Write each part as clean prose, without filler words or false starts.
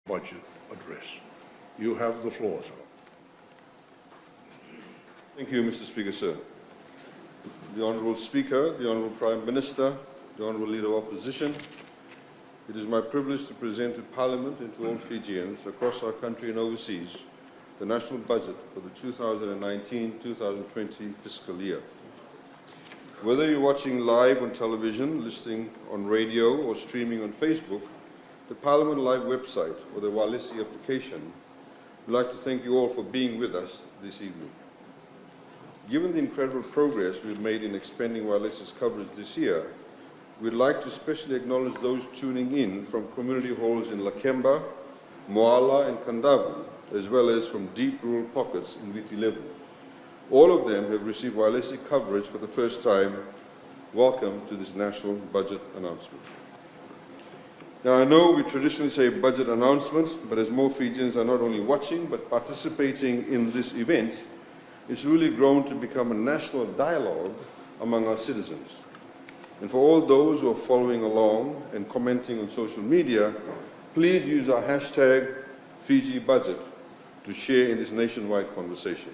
budget address. You have the floor, sir. Thank you, Mr. Speaker, sir. The Honourable Speaker, the Honourable Prime Minister, the Honourable Leader of Opposition, it is my privilege to present to Parliament and to all Fijians across our country and overseas the national budget for the 2019-2020 fiscal year. Whether you're watching live on television, listening on radio, or streaming on Facebook, the Parliament Live website, or the Walisi application, we'd like to thank you all for being with us this evening. Given the incredible progress we've made in expanding Walisi's coverage this year, we'd like to especially acknowledge those tuning in from community halls in Lakemba, Moala, and Kandavu, as well as from deep rural pockets in Viti Levu. All of them have received Walisi coverage for the first time. Welcome to this national budget announcement. Now, I know we traditionally say budget announcements, but as more Fijians are not only watching but participating in this event, it's really grown to become a national dialogue among our citizens. And for all those who are following along and commenting on social media, please use our hashtag FijiBudget to share in this nationwide conversation.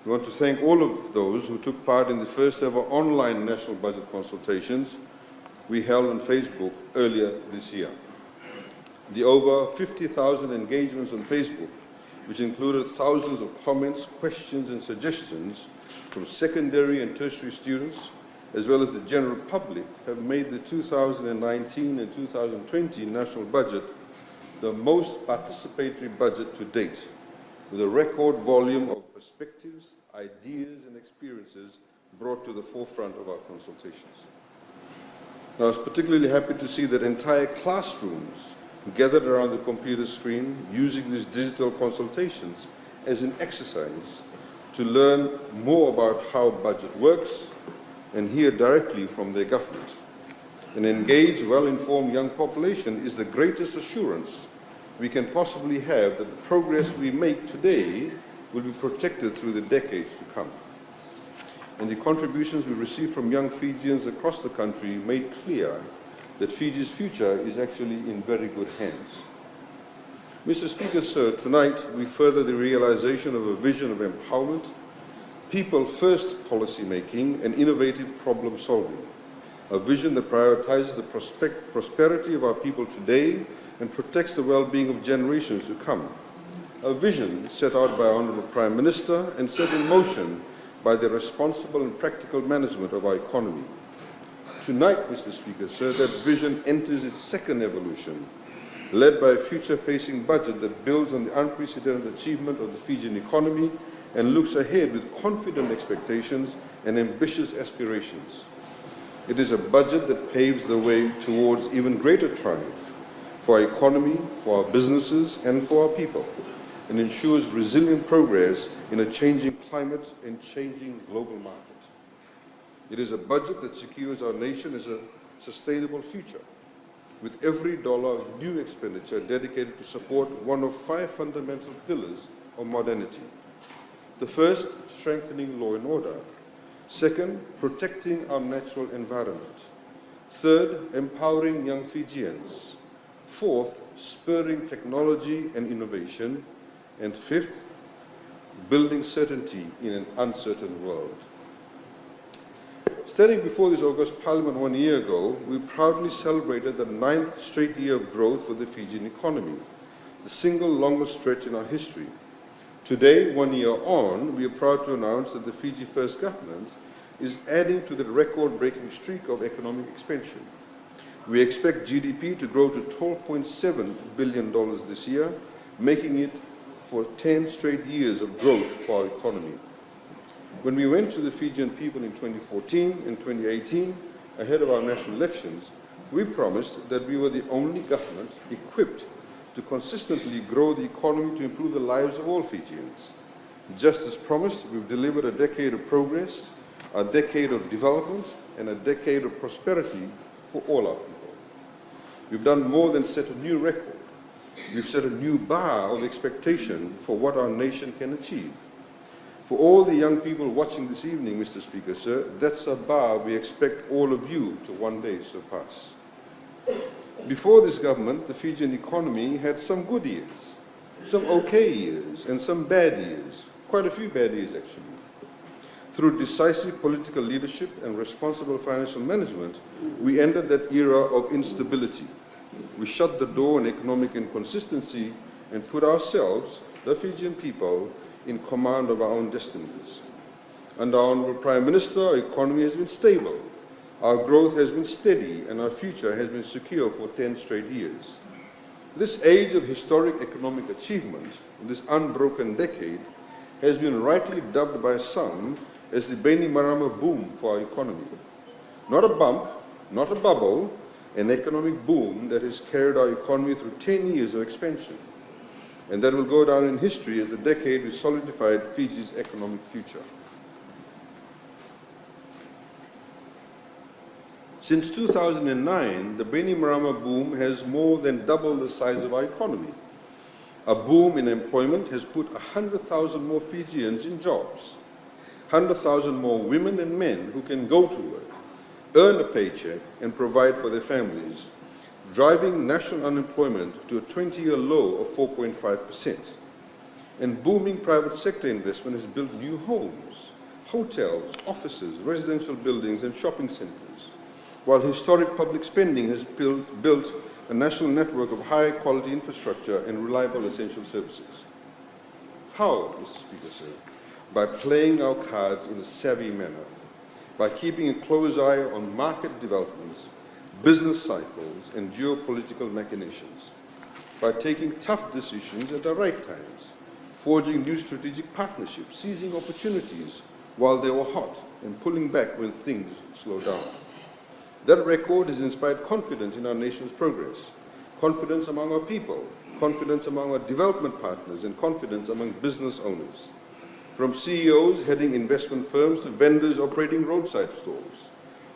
We want to thank all of those who took part in the first ever online national budget consultations we held on Facebook earlier this year. The over 50,000 engagements on Facebook, which included thousands of comments, questions, and suggestions from secondary and tertiary students, as well as the general public, have made the 2019 and 2020 national budget the most participatory budget to date, with a record volume of perspectives, ideas, and experiences brought to the forefront of our consultations. I was particularly happy to see that entire classrooms gathered around the computer screen using these digital consultations as an exercise to learn more about how budget works and hear directly from their government. An engaged, well-informed young population is the greatest assurance we can possibly have that the progress we make today will be protected through the decades to come. And the contributions we receive from young Fijians across the country made clear that Fiji's future is actually in very good hands. Mr. Speaker, sir, tonight we further the realization of a vision of empowerment, people-first policy-making, and innovative problem-solving, a vision that prioritizes the prosperity of our people today and protects the well-being of generations to come, a vision set out by our Honourable Prime Minister and set in motion by the responsible and practical management of our economy. Tonight, Mr. Speaker, sir, that vision enters its second evolution, led by a future-facing budget that builds on the unprecedented achievement of the Fijian economy and looks ahead with confident expectations and ambitious aspirations. It is a budget that paves the way towards even greater triumph for our economy, for our businesses, and for our people, and ensures resilient progress in a changing climate and changing global market. It is a budget that secures our nation as a sustainable future, with every dollar of new expenditure dedicated to support one of 5 fundamental pillars of modernity. The first, strengthening law and order. Second, protecting our natural environment. Third, empowering young Fijians. Fourth, spurring technology and innovation. And fifth, building certainty in an uncertain world. Standing before this August Parliament 1 year ago, we proudly celebrated the 9th straight year of growth for the Fijian economy, the single longest stretch in our history. Today, 1 year on, we are proud to announce that the Fiji First Government is adding to the record-breaking streak of economic expansion. We expect GDP to grow to $12.7 billion this year, making it for 10 straight years of growth for our economy. When we went to the Fijian people in 2014 and 2018, ahead of our national elections, we promised that we were the only government equipped to consistently grow the economy to improve the lives of all Fijians. Just as promised, we've delivered a decade of progress, a decade of development, and a decade of prosperity for all our people. We've done more than set a new record. We've set a new bar of expectation for what our nation can achieve. For all the young people watching this evening, Mr. Speaker, sir, that's a bar we expect all of you to one day surpass. Before this government, the Fijian economy had some good years, some okay years, and some bad years, quite a few bad years actually. Through decisive political leadership and responsible financial management, we ended that era of instability. We shut the door on economic inconsistency and put ourselves, the Fijian people, in command of our own destinies. Under our Honourable Prime Minister, our economy has been stable, our growth has been steady, and our future has been secure for 10 straight years. This age of historic economic achievement, this unbroken decade, has been rightly dubbed by some as the Beni Marama boom for our economy. Not a bump, not a bubble, an economic boom that has carried our economy through 10 years of expansion, and that will go down in history as the decade which solidified Fiji's economic future. Since 2009, the Beni Marama boom has more than doubled the size of our economy. A boom in employment has put 100,000 more Fijians in jobs, 100,000 more women and men who can go to work, earn a paycheck, and provide for their families, driving national unemployment to a 20-year low of 4.5%. And booming private sector investment has built new homes, hotels, offices, residential buildings, and shopping centers, while historic public spending has built a national network of high-quality infrastructure and reliable essential services. How, Mr. Speaker, sir? By playing our cards in a savvy manner, by keeping a close eye on market developments, business cycles, and geopolitical machinations, by taking tough decisions at the right times, forging new strategic partnerships, seizing opportunities while they were hot, and pulling back when things slow down. That record has inspired confidence in our nation's progress, confidence among our people, confidence among our development partners, and confidence among business owners. From CEOs heading investment firms to vendors operating roadside stalls,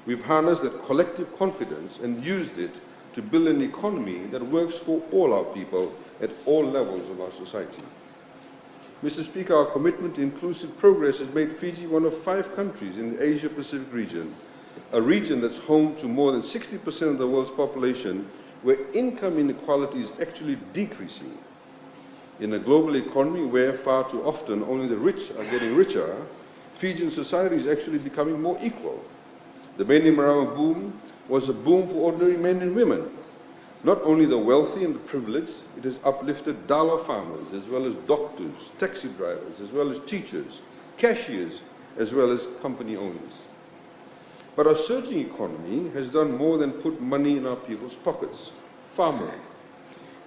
we've harnessed that collective confidence and used it to build an economy that works for all our people at all levels of our society. Mr. Speaker, our commitment to inclusive progress has made Fiji one of 5 countries in the Asia-Pacific region, a region that's home to more than 60% of the world's population, where income inequality is actually decreasing. In a global economy where far too often only the rich are getting richer, Fijian society is actually becoming more equal. The Beni Marama boom was a boom for ordinary men and women. Not only the wealthy and the privileged, it has uplifted dala farmers, as well as doctors, taxi drivers, as well as teachers, cashiers, as well as company owners. But our surging economy has done more than put money in our people's pockets, far more.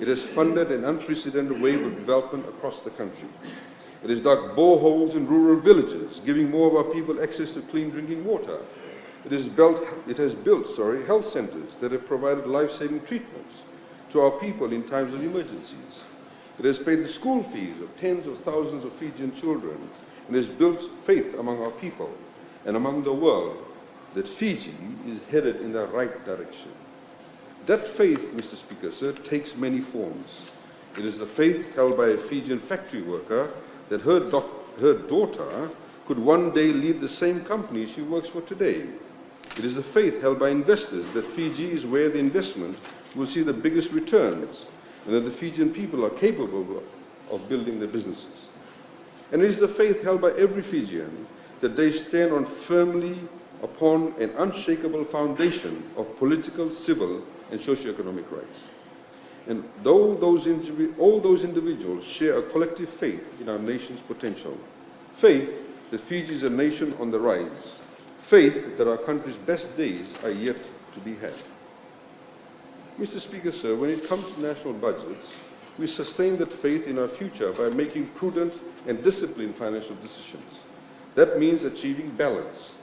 It has funded an unprecedented wave of development across the country. It has dug boreholes in rural villages, giving more of our people access to clean drinking water. It has built health centers that have provided life-saving treatments to our people in times of emergencies. It has paid the school fees of tens of thousands of Fijian children, and has built faith among our people and among the world that Fiji is headed in the right direction. That faith, Mr. Speaker, sir, takes many forms. It is the faith held by a Fijian factory worker that her daughter could one day lead the same company she works for today. It is the faith held by investors that Fiji is where the investment will see the biggest returns, and that the Fijian people are capable of building their businesses. And it is the faith held by every Fijian that they stand on firmly upon an unshakable foundation of political, civil, and socio-economic rights. And all those individuals share a collective faith in our nation's potential, faith that Fiji is a nation on the rise, faith that our country's best days are yet to be had. Mr. Speaker, sir, when it comes to national budgets, we sustain that faith in our future by making prudent and disciplined financial decisions. That means achieving balance,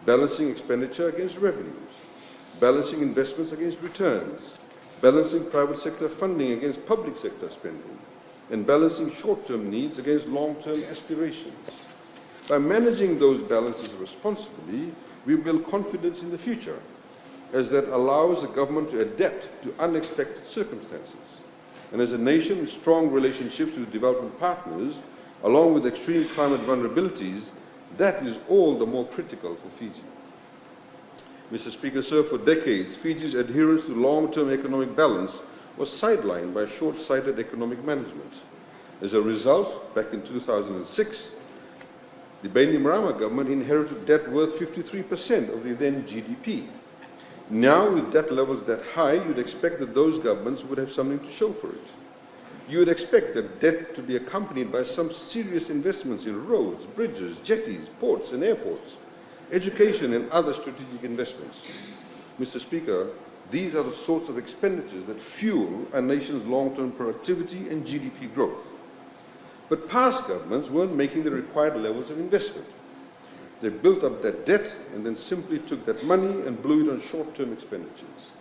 balancing expenditure against revenues, balancing investments against returns, balancing private sector funding against public sector spending, and balancing short-term needs against long-term aspirations. By managing those balances responsibly, we build confidence in the future, as that allows the government to adapt to unexpected circumstances. And as a nation with strong relationships with development partners, along with extreme climate vulnerabilities, that is all the more critical for Fiji. Mr. Speaker, sir, for decades, Fiji's adherence to long-term economic balance was sidelined by short-sighted economic management. As a result, back in 2006, the Bainimarama government inherited debt worth 53% of the then GDP. Now, with debt levels that high, you'd expect that those governments would have something to show for it. You would expect that debt to be accompanied by some serious investments in roads, bridges, jetties, ports and airports, education and other strategic investments. Mr. Speaker, these are the sorts of expenditures that fuel our nation's long-term productivity and GDP growth. But past governments weren't making the required levels of investment. They built up that debt and then simply took that money and blew it on short-term expenditures.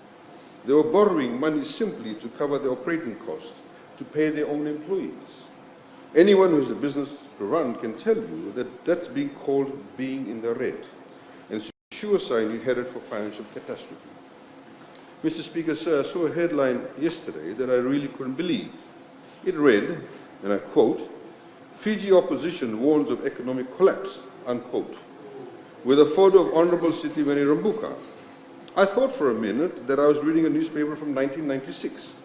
They were borrowing money simply to cover their operating costs, to pay their own employees. Anyone who has a business to run can tell you that that's being called being in the red, and it's a sure sign you're headed for financial catastrophe. Mr. Speaker, sir, I saw a headline yesterday that I really couldn't believe. It read, and I quote, "Fiji opposition warns of economic collapse," unquote, with a photo of Honorable Sitiveni Rambuka. I thought for a minute that I was reading a newspaper from 1996.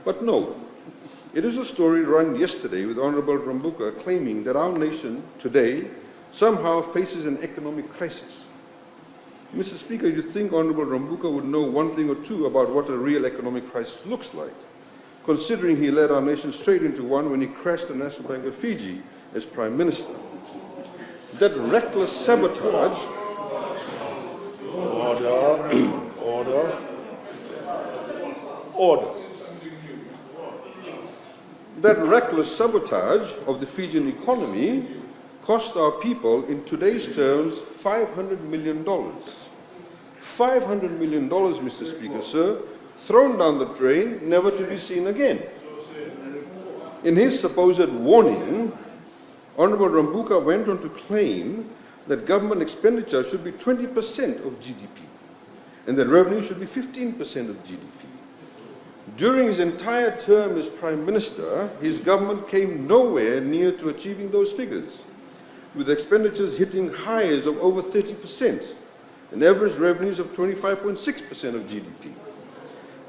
But no, it is a story run yesterday with Honorable Rambuka claiming that our nation today somehow faces an economic crisis. Mr. Speaker, you'd think Honorable Rambuka would know one thing or two about what a real economic crisis looks like, considering he led our nation straight into one when he crashed the National Bank of Fiji as Prime Minister. That reckless sabotage... Order. That reckless sabotage of the Fijian economy cost our people, in today's terms, $500 million. $500 million, Mr. Speaker, sir, thrown down the drain, never to be seen again. In his supposed warning, Honorable Rambuka went on to claim that government expenditure should be 20% of GDP and that revenue should be 15% of GDP. During his entire term as Prime Minister, his government came nowhere near to achieving those figures, with expenditures hitting highs of over 30% and average revenues of 25.6% of GDP.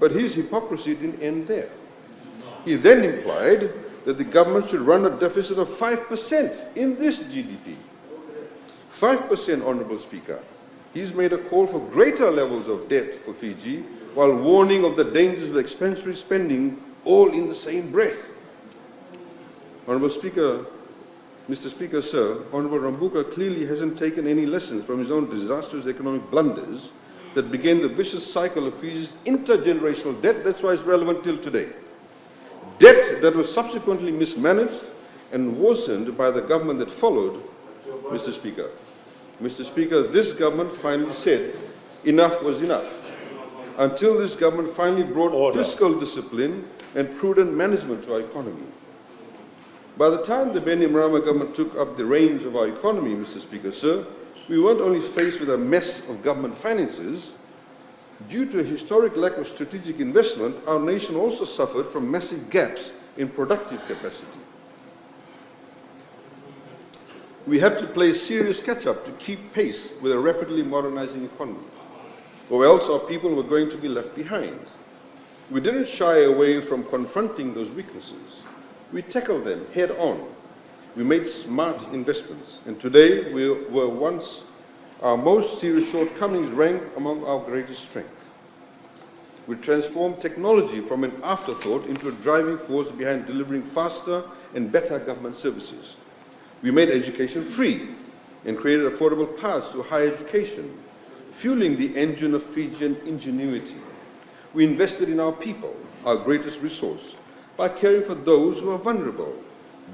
But his hypocrisy didn't end there. He then implied that the government should run a deficit of 5% in this GDP. 5%, Honourable Speaker. He's made a call for greater levels of debt for Fiji while warning of the dangers of expansionary spending, all in the same breath. Honourable Speaker, Mr. Speaker, sir, Honourable Rambuka clearly hasn't taken any lessons from his own disastrous economic blunders that began the vicious cycle of Fiji's intergenerational debt. That's why it's relevant till today. Debt that was subsequently mismanaged and worsened by the government that followed, Mr. Speaker. Mr. Speaker, this government finally said enough was enough. Until this government finally brought fiscal discipline and prudent management to our economy. By the time the Bainimarama government took up the reins of our economy, Mr. Speaker, sir, we weren't only faced with a mess of government finances. Due to a historic lack of strategic investment, our nation also suffered from massive gaps in productive capacity. We had to play serious catch-up to keep pace with a rapidly modernizing economy, or else our people were going to be left behind. We didn't shy away from confronting those weaknesses. We tackled them head-on. We made smart investments, and today we were once our most serious shortcomings rank among our greatest strength. We transformed technology from an afterthought into a driving force behind delivering faster and better government services. We made education free and created affordable paths to higher education, fueling the engine of Fijian ingenuity. We invested in our people, our greatest resource, by caring for those who are vulnerable,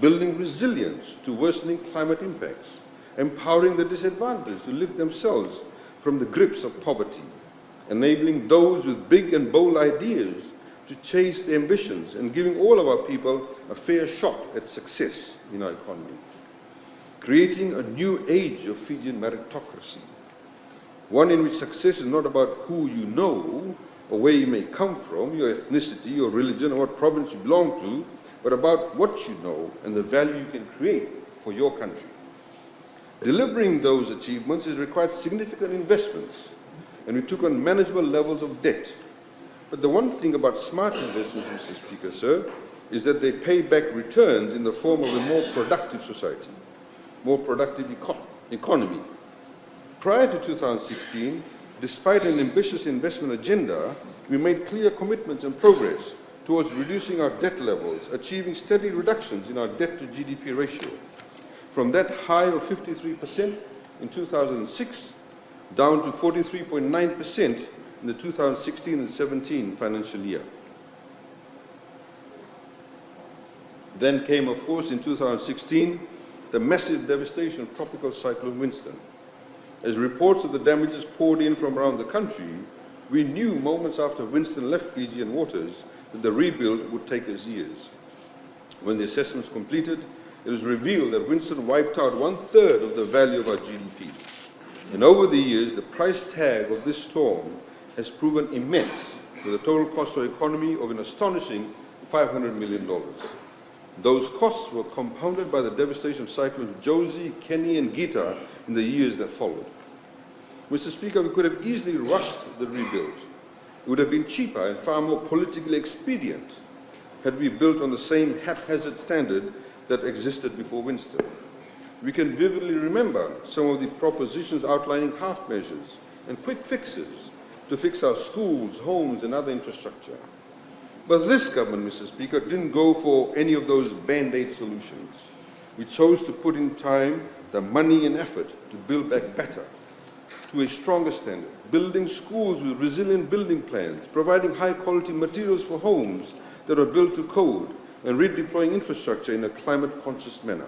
building resilience to worsening climate impacts, empowering the disadvantaged to lift themselves from the grips of poverty, enabling those with big and bold ideas to chase their ambitions, and giving all of our people a fair shot at success in our economy. Creating a new age of Fijian meritocracy, one in which success is not about who you know or where you may come from, your ethnicity, your religion, or what province you belong to, but about what you know and the value you can create for your country. Delivering those achievements has required significant investments, and we took on manageable levels of debt. But the one thing about smart investments, Mr. Speaker, sir, is that they pay back returns in the form of a more productive society, more productive economy. Prior to 2016, despite an ambitious investment agenda, we made clear commitments and progress towards reducing our debt levels, achieving steady reductions in our debt to GDP ratio, from that high of 53% in 2006 down to 43.9% in the 2016 and 17 financial year. Then came, of course, in 2016, the massive devastation of Tropical Cyclone Winston. As reports of the damages poured in from around the country, we knew moments after Winston left Fijian waters that the rebuild would take us years. When the assessments completed, it was revealed that Winston wiped out 1/3 of the value of our GDP. And over the years, the price tag of this storm has proven immense, with a total cost to our economy of an astonishing $500 million. Those costs were compounded by the devastation of cyclones Josie, Kenny, and Gita in the years that followed. Mr. Speaker, we could have easily rushed the rebuild. It would have been cheaper and far more politically expedient had we built on the same haphazard standard that existed before Winston. We can vividly remember some of the propositions outlining half measures and quick fixes to fix our schools, homes, and other infrastructure. But this government, Mr. Speaker, didn't go for any of those band-aid solutions. We chose to put in time, the money and effort to build back better, to a stronger standard, building schools with resilient building plans, providing high-quality materials for homes that are built to code, and redeploying infrastructure in a climate-conscious manner.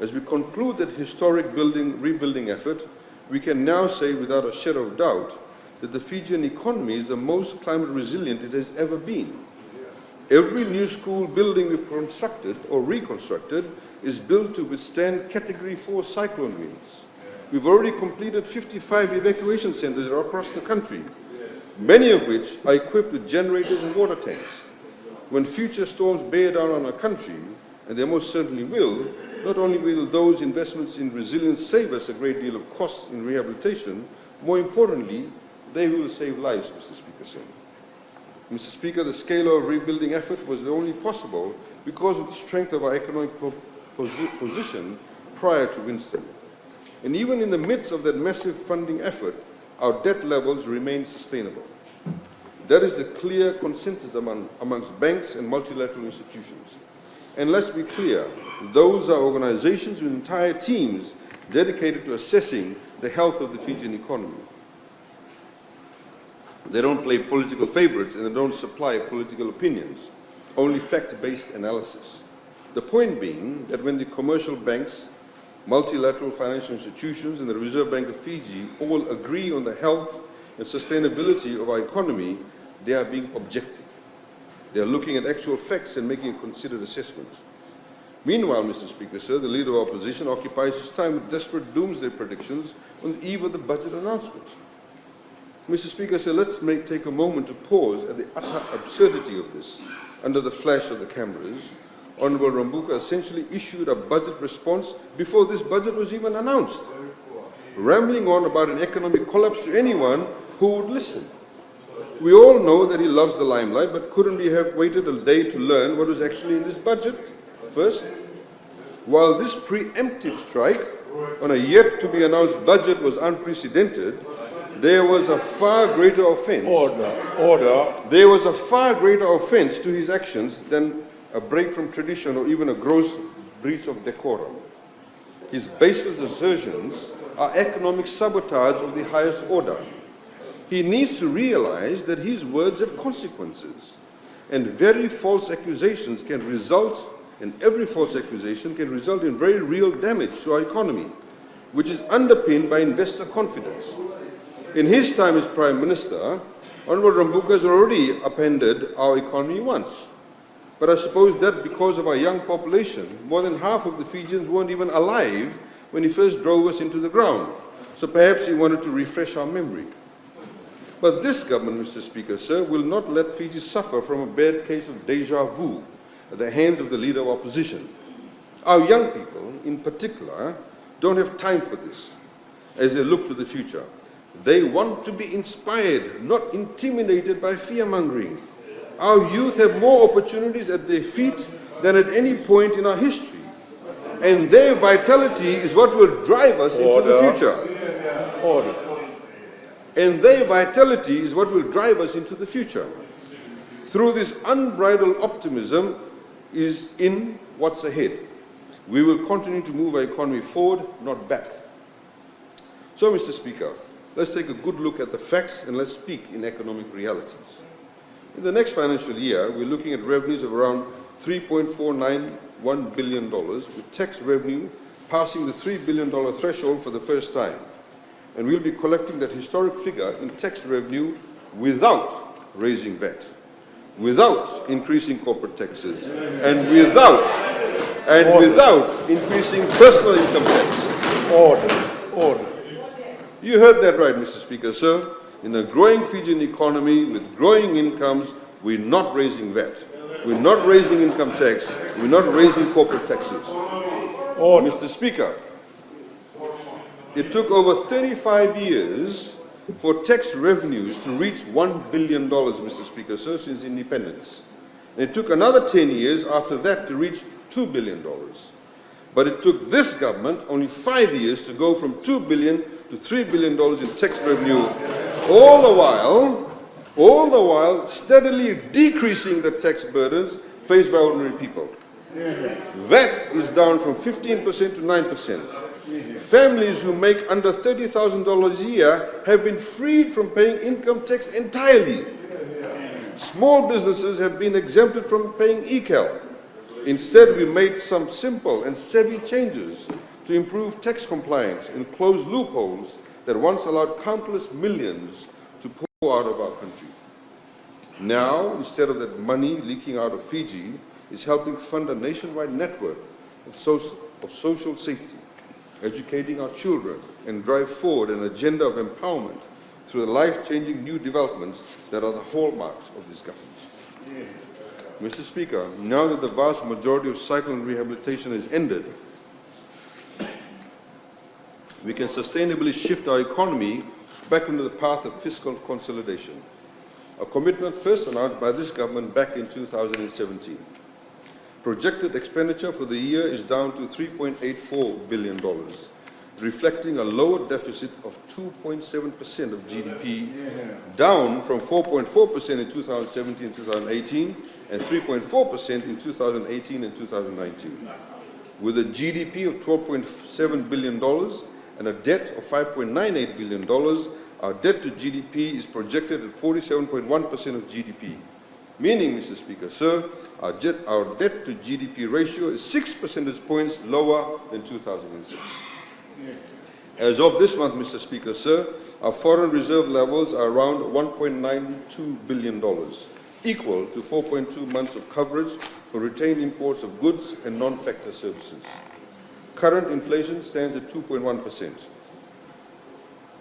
As we conclude that historic rebuilding effort, we can now say without a shadow of doubt that the Fijian economy is the most climate resilient it has ever been. Every new school building we've constructed or reconstructed is built to withstand Category 4 cyclone winds. We've already completed 55 evacuation centers across the country, many of which are equipped with generators and water tanks. When future storms bear down on our country, and they most certainly will, not only will those investments in resilience save us a great deal of costs in rehabilitation, more importantly, they will save lives, Mr. Speaker, sir. Mr. Speaker, the scale of rebuilding effort was only possible because of the strength of our economic position prior to Winston. And even in the midst of that massive funding effort, our debt levels remain sustainable. That is the clear consensus amongst banks and multilateral institutions. And let's be clear, those are organizations with entire teams dedicated to assessing the health of the Fijian economy. They don't play political favorites and they don't supply political opinions, only fact-based analysis. The point being that when the commercial banks, multilateral financial institutions, and the Reserve Bank of Fiji all agree on the health and sustainability of our economy, they are being objective. They are looking at actual facts and making a considered assessment. Meanwhile, Mr. Speaker, sir, the Leader of Opposition occupies his time with desperate doomsday predictions on the eve of the budget announcement. Mr. Speaker, sir, let's take a moment to pause at the utter absurdity of this. Under the flash of the cameras, Honourable Rambuka essentially issued a budget response before this budget was even announced, rambling on about an economic collapse to anyone who would listen. We all know that he loves the limelight, but couldn't we have waited a day to learn what was actually in this budget first? While this preemptive strike on a yet-to-be-announced budget was unprecedented, there was a far greater offence. Order. There was a far greater offence to his actions than a break from tradition or even a gross breach of decorum. His baseless assertions are economic sabotage of the highest order. He needs to realize that his words have consequences, and very false accusations can result, and every false accusation can result in very real damage to our economy, which is underpinned by investor confidence. In his time as Prime Minister, Honourable Rambuka has already upended our economy once. But I suppose that because of our young population, more than half of the Fijians weren't even alive when he first drove us into the ground. So perhaps he wanted to refresh our memory. But this government, Mr. Speaker, sir, will not let Fiji suffer from a bad case of deja vu at the hands of the Leader of Opposition. Our young people, in particular, don't have time for this as they look to the future. They want to be inspired, not intimidated by fear-mongering. Our youth have more opportunities at their feet than at any point in our history. And their vitality is what will drive us into the future. Order. And their vitality is what will drive us into the future. Through this unbridled optimism is in what's ahead. We will continue to move our economy forward, not back. So, Mr. Speaker, let's take a good look at the facts and let's speak in economic realities. In the next financial year, we're looking at revenues of around $3.491 billion, with tax revenue passing the $3 billion threshold for the first time. And we'll be collecting that historic figure in tax revenue without raising VAT, without increasing corporate taxes, and without increasing personal income tax. Order. You heard that right, Mr. Speaker, sir. In a growing Fijian economy with growing incomes, we're not raising VAT. We're not raising income tax. We're not raising corporate taxes. Mr. Speaker, it took over 35 years for tax revenues to reach $1 billion, Mr. Speaker, sir, since independence. And it took another 10 years after that to reach $2 billion. But it took this government only 5 years to go from $2 billion to $3 billion in tax revenue, all the while steadily decreasing the tax burdens faced by ordinary people. VAT is down from 15% to 9%. Families who make under $30,000 a year have been freed from paying income tax entirely. Small businesses have been exempted from paying ECAL. Instead, we made some simple and savvy changes to improve tax compliance and close loopholes that once allowed countless millions to pour out of our country. Now, instead of that money leaking out of Fiji, is helping fund a nationwide network of social safety, educating our children, and drive forward an agenda of empowerment through the life-changing new developments that are the hallmarks of this government. Mr. Speaker, now that the vast majority of cyclone rehabilitation has ended, we can sustainably shift our economy back into the path of fiscal consolidation, a commitment first announced by this government back in 2017. Projected expenditure for the year is down to $3.84 billion, reflecting a lower deficit of 2.7% of GDP, down from 4.4% in 2017 and 2018, and 3.4% in 2018 and 2019. With a GDP of $12.7 billion and a debt of $5.98 billion, our debt to GDP is projected at 47.1% of GDP. Meaning, Mr. Speaker, sir, our debt to GDP ratio is 6 percentage points lower than 2006. As of this month, Mr. Speaker, sir, our foreign reserve levels are around $1.92 billion, equal to 4.2 months of coverage for retained imports of goods and non-factor services. Current inflation stands at 2.1%.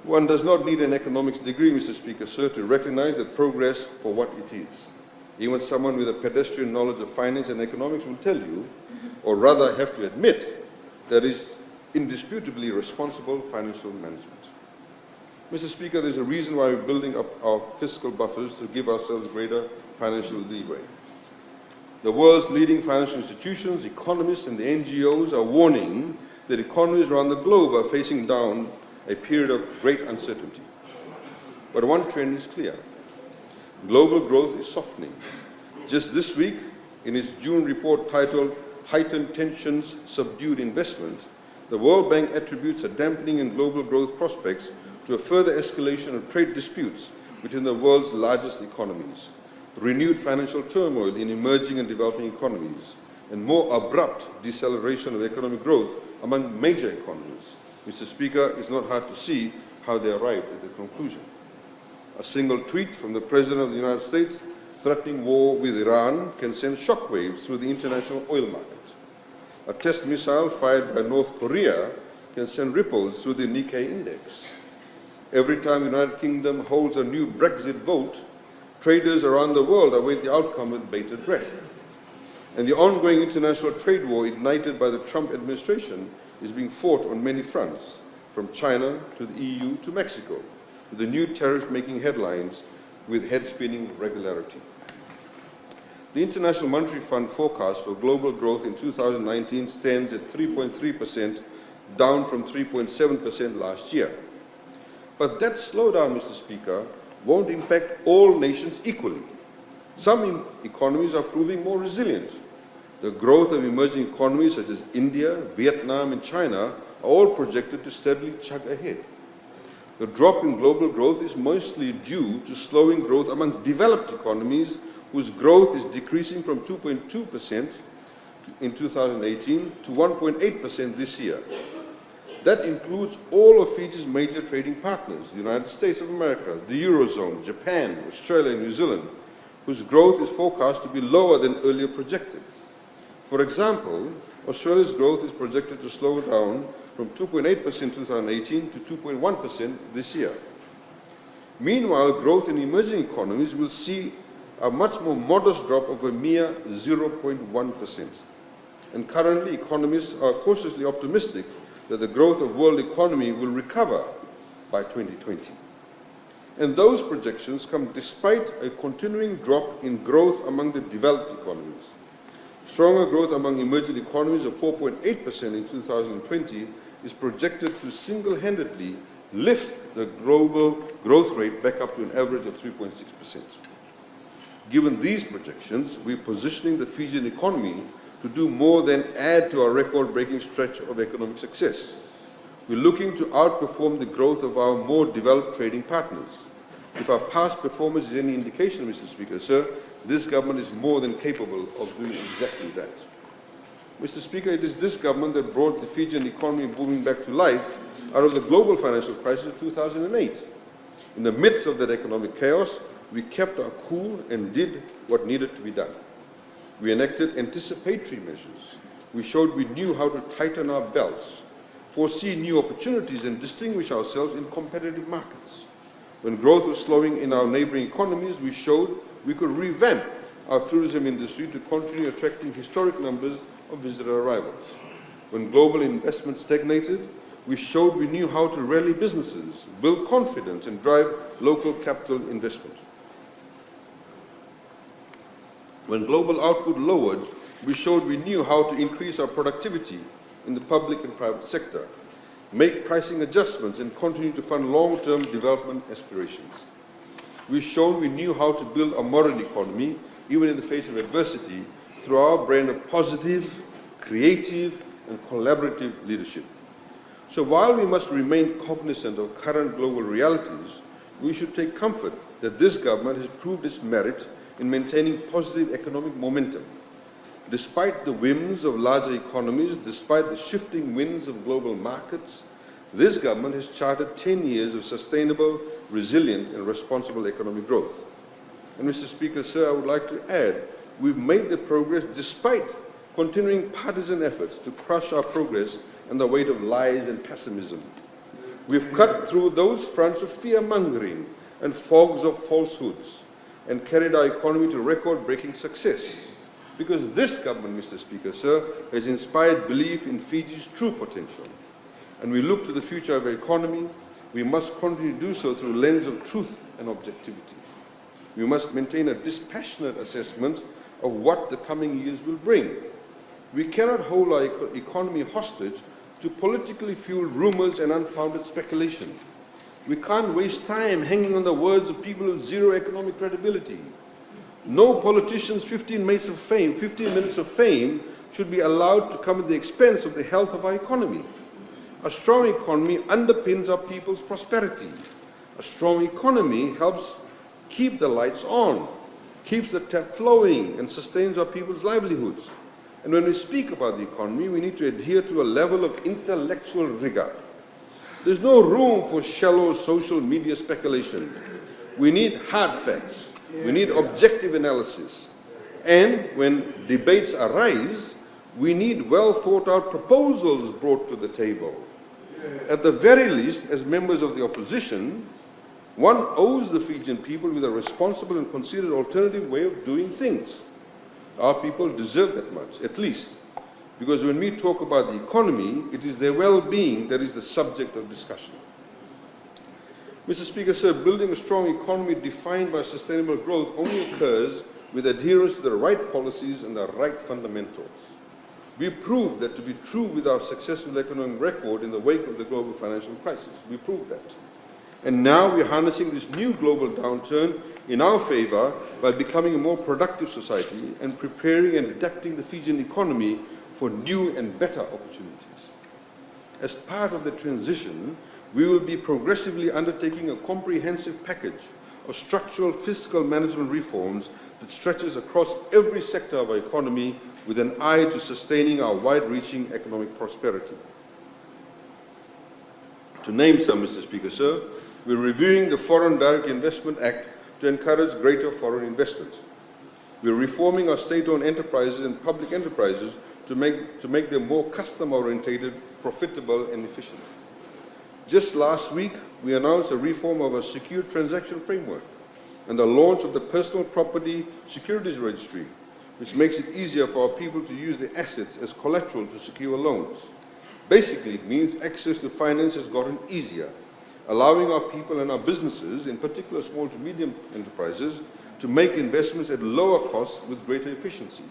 One does not need an economics degree, Mr. Speaker, sir, to recognize that progress for what it is. Even someone with a pedestrian knowledge of finance and economics will tell you, or rather have to admit, that is indisputably responsible financial management. Mr. Speaker, there's a reason why we're building up our fiscal buffers to give ourselves greater financial leeway. The world's leading financial institutions, economists, and the NGOs are warning that economies around the globe are facing down a period of great uncertainty. But one trend is clear. Global growth is softening. Just this week, in its June report titled Heightened Tensions, Subdued Investment, the World Bank attributes a dampening in global growth prospects to a further escalation of trade disputes between the world's largest economies, renewed financial turmoil in emerging and developing economies, and more abrupt deceleration of economic growth among major economies. Mr. Speaker, it's not hard to see how they arrived at the conclusion. A single tweet from the President of the United States threatening war with Iran can send shockwaves through the international oil market. A test missile fired by North Korea can send ripples through the Nikkei index. Every time the United Kingdom holds a new Brexit vote, traders around the world await the outcome with bated breath. And the ongoing international trade war ignited by the Trump administration is being fought on many fronts, from China to the EU to Mexico, with the new tariff making headlines with head-spinning regularity. The International Monetary Fund forecast for global growth in 2019 stands at 3.3%, down from 3.7% last year. But that slowdown, Mr. Speaker, won't impact all nations equally. Some economies are proving more resilient. The growth of emerging economies such as India, Vietnam, and China are all projected to steadily chug ahead. The drop in global growth is mostly due to slowing growth among developed economies, whose growth is decreasing from 2.2% in 2018 to 1.8% this year. That includes all of Fiji's major trading partners, the United States of America, the Eurozone, Japan, Australia, and New Zealand, whose growth is forecast to be lower than earlier projected. For example, Australia's growth is projected to slow down from 2.8% in 2018 to 2.1% this year. Meanwhile, growth in emerging economies will see a much more modest drop of a mere 0.1%. And currently, economists are cautiously optimistic that the growth of world economy will recover by 2020. And those projections come despite a continuing drop in growth among the developed economies. Stronger growth among emerging economies of 4.8% in 2020 is projected to single-handedly lift the global growth rate back up to an average of 3.6%. Given these projections, we're positioning the Fijian economy to do more than add to our record-breaking stretch of economic success. We're looking to outperform the growth of our more developed trading partners. If our past performance is any indication, Mr. Speaker, sir, this government is more than capable of doing exactly that. Mr. Speaker, it is this government that brought the Fijian economy booming back to life out of the global financial crisis of 2008. In the midst of that economic chaos, we kept our cool and did what needed to be done. We enacted anticipatory measures. We showed we knew how to tighten our belts, foresee new opportunities, and distinguish ourselves in competitive markets. When growth was slowing in our neighboring economies, we showed we could revamp our tourism industry to continue attracting historic numbers of visitor arrivals. When global investment stagnated, we showed we knew how to rally businesses, build confidence, and drive local capital investment. When global output lowered, we showed we knew how to increase our productivity in the public and private sector, make pricing adjustments, and continue to fund long-term development aspirations. We've shown we knew how to build a modern economy, even in the face of adversity, through our brand of positive, creative, and collaborative leadership. So while we must remain cognizant of current global realities, we should take comfort that this government has proved its merit in maintaining positive economic momentum. Despite the whims of larger economies, despite the shifting winds of global markets, this government has charted 10 years of sustainable, resilient, and responsible economic growth. And Mr. Speaker, sir, I would like to add, we've made the progress despite continuing partisan efforts to crush our progress and the weight of lies and pessimism. We've cut through those fronts of fear-mongering and fogs of falsehoods and carried our economy to record-breaking success. Because this government, Mr. Speaker, sir, has inspired belief in Fiji's true potential. And we look to the future of our economy, we must continue to do so through a lens of truth and objectivity. We must maintain a dispassionate assessment of what the coming years will bring. We cannot hold our economy hostage to politically fueled rumors and unfounded speculation. We can't waste time hanging on the words of people with zero economic credibility. No politician's 15 minutes of fame should be allowed to come at the expense of the health of our economy. A strong economy underpins our people's prosperity. A strong economy helps keep the lights on, keeps the tap flowing, and sustains our people's livelihoods. And when we speak about the economy, we need to adhere to a level of intellectual rigor. There's no room for shallow social media speculation. We need hard facts. We need objective analysis. And when debates arise, we need well thought out proposals brought to the table. At the very least, as members of the opposition, one owes the Fijian people with a responsible and considered alternative way of doing things. Our people deserve that much, at least, because when we talk about the economy, it is their well-being that is the subject of discussion. Mr. Speaker, sir, building a strong economy defined by sustainable growth only occurs with adherence to the right policies and the right fundamentals. We proved that to be true with our successful economic record in the wake of the global financial crisis. We proved that. And now we're harnessing this new global downturn in our favor by becoming a more productive society and preparing and adapting the Fijian economy for new and better opportunities. As part of the transition, we will be progressively undertaking a comprehensive package of structural fiscal management reforms that stretches across every sector of our economy with an eye to sustaining our wide-reaching economic prosperity. To name some, Mr. Speaker, sir, we're reviewing the Foreign Direct Investment Act to encourage greater foreign investment. We're reforming our state-owned enterprises and public enterprises to make them more customer-oriented, profitable, and efficient. Just last week, we announced a reform of our secure transaction framework and the launch of the Personal Property Securities Registry, which makes it easier for our people to use their assets as collateral to secure loans. Basically, it means access to finance has gotten easier, allowing our people and our businesses, in particular small to medium enterprises, to make investments at lower costs with greater efficiency.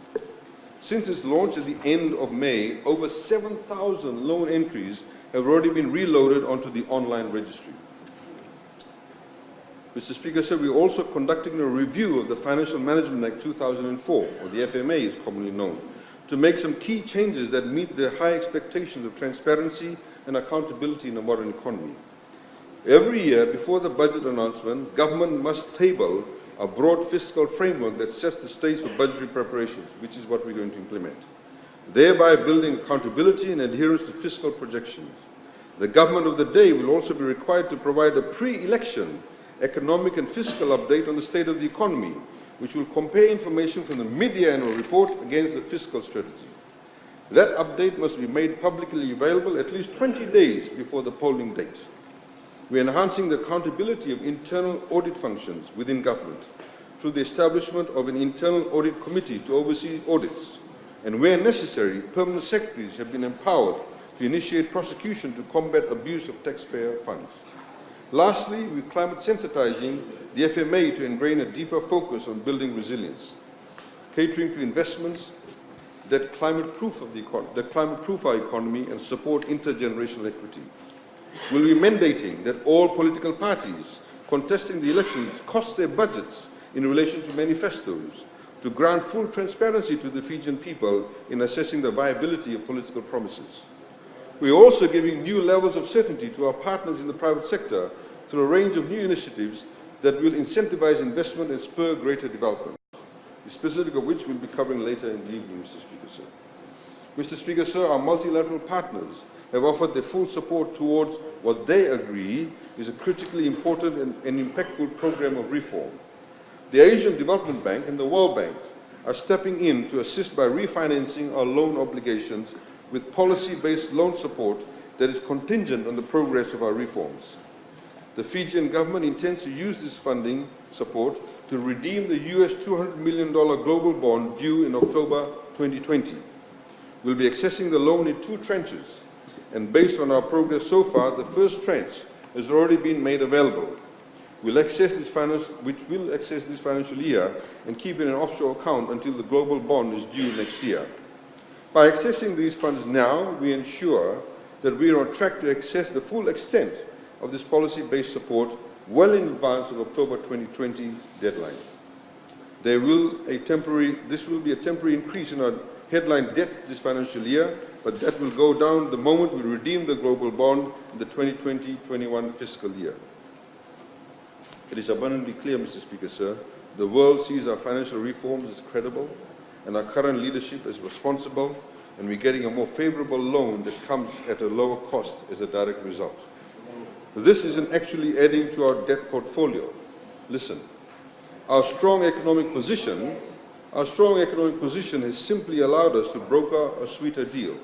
Since its launch at the end of May, over 7,000 loan entries have already been reloaded onto the online registry. Mr. Speaker, sir, we're also conducting a review of the Financial Management Act 2004, or the FMA is commonly known, to make some key changes that meet the high expectations of transparency and accountability in a modern economy. Every year, before the budget announcement, government must table a broad fiscal framework that sets the stage for budgetary preparations, which is what we're going to implement, thereby building accountability and adherence to fiscal projections. The government of the day will also be required to provide a pre-election economic and fiscal update on the state of the economy, which will compare information from the mid-year annual report against the fiscal strategy. That update must be made publicly available at least 20 days before the polling date. We're enhancing the accountability of internal audit functions within government through the establishment of an internal audit committee to oversee audits. And where necessary, permanent secretaries have been empowered to initiate prosecution to combat abuse of taxpayer funds. Lastly, we're climate sensitizing the FMA to ingrain a deeper focus on building resilience, catering to investments that climate-proof our economy and support intergenerational equity. We'll be mandating that all political parties contesting the elections cost their budgets in relation to manifestos to grant full transparency to the Fijian people in assessing the viability of political promises. We are also giving new levels of certainty to our partners in the private sector through a range of new initiatives that will incentivize investment and spur greater development, the specific of which we'll be covering later in the evening, Mr. Speaker, sir. Mr. Speaker, sir, our multilateral partners have offered their full support towards what they agree is a critically important and impactful program of reform. The Asian Development Bank and the World Bank are stepping in to assist by refinancing our loan obligations with policy-based loan support that is contingent on the progress of our reforms. The Fijian government intends to use this funding support to redeem the US $200 million global bond due in October 2020. We'll be accessing the loan in 2 tranches, and based on our progress so far, the first tranche has already been made available. Which will access this financial year and keep it in an offshore account until the global bond is due next year. By accessing these funds now, we ensure that we are on track to access the full extent of this policy-based support well in advance of October 2020 deadline. This will be a temporary increase in our headline debt this financial year, but that will go down the moment we redeem the global bond in the 2020-21 fiscal year. It is abundantly clear, Mr. Speaker, sir, the world sees our financial reforms as credible and our current leadership as responsible, and we're getting a more favorable loan that comes at a lower cost as a direct result. This isn't actually adding to our debt portfolio. Listen, our strong economic position has simply allowed us to broker a sweeter deal,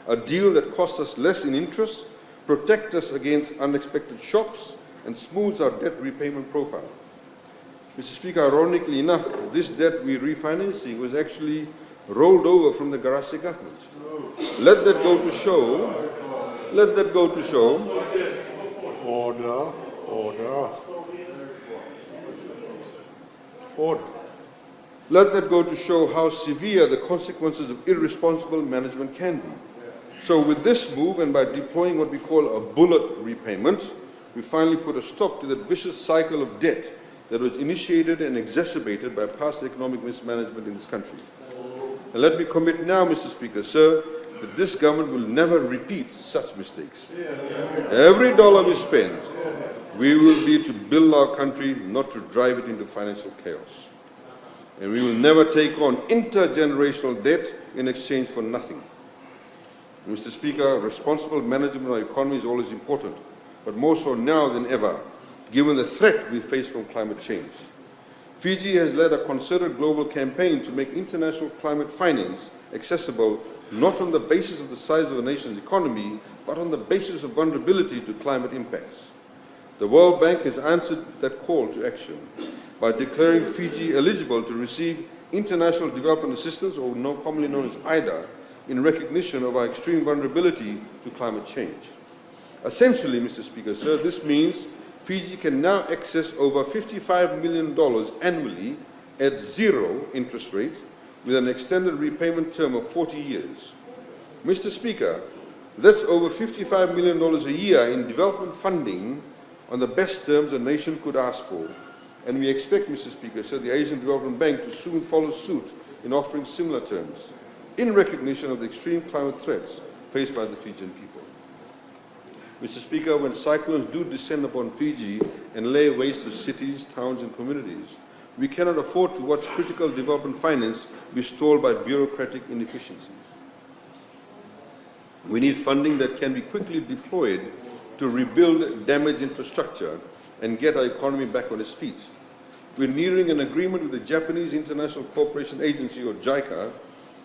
a deal that costs us less in interest, protects us against unexpected shocks, and smooths our debt repayment profile. Mr. Speaker, ironically enough, this debt we're refinancing was actually rolled over from the Garase government. Let that go to show. Order. Order. Order. Let that go to show how severe the consequences of irresponsible management can be. So with this move, and by deploying what we call a bullet repayment, we finally put a stop to that vicious cycle of debt that was initiated and exacerbated by past economic mismanagement in this country. And let me commit now, Mr. Speaker, sir, that this government will never repeat such mistakes. Every dollar we spend, we will be to build our country, not to drive it into financial chaos. And we will never take on intergenerational debt in exchange for nothing. Mr. Speaker, responsible management of our economy is always important, but more so now than ever, given the threat we face from climate change. Fiji has led a concerted global campaign to make international climate finance accessible not on the basis of the size of a nation's economy, but on the basis of vulnerability to climate impacts. The World Bank has answered that call to action by declaring Fiji eligible to receive international development assistance, or commonly known as IDA, in recognition of our extreme vulnerability to climate change. Essentially, Mr. Speaker, sir, this means Fiji can now access over $55 million annually at zero interest rate with an extended repayment term of 40 years. Mr. Speaker, that's over $55 million a year in development funding on the best terms a nation could ask for. And we expect, Mr. Speaker, sir, the Asian Development Bank to soon follow suit in offering similar terms in recognition of the extreme climate threats faced by the Fijian people. Mr. Speaker, when cyclones do descend upon Fiji and lay waste to cities, towns and communities, we cannot afford to watch critical development finance be stalled by bureaucratic inefficiencies. We need funding that can be quickly deployed to rebuild damaged infrastructure and get our economy back on its feet. We're nearing an agreement with the Japanese International Cooperation Agency, or JICA,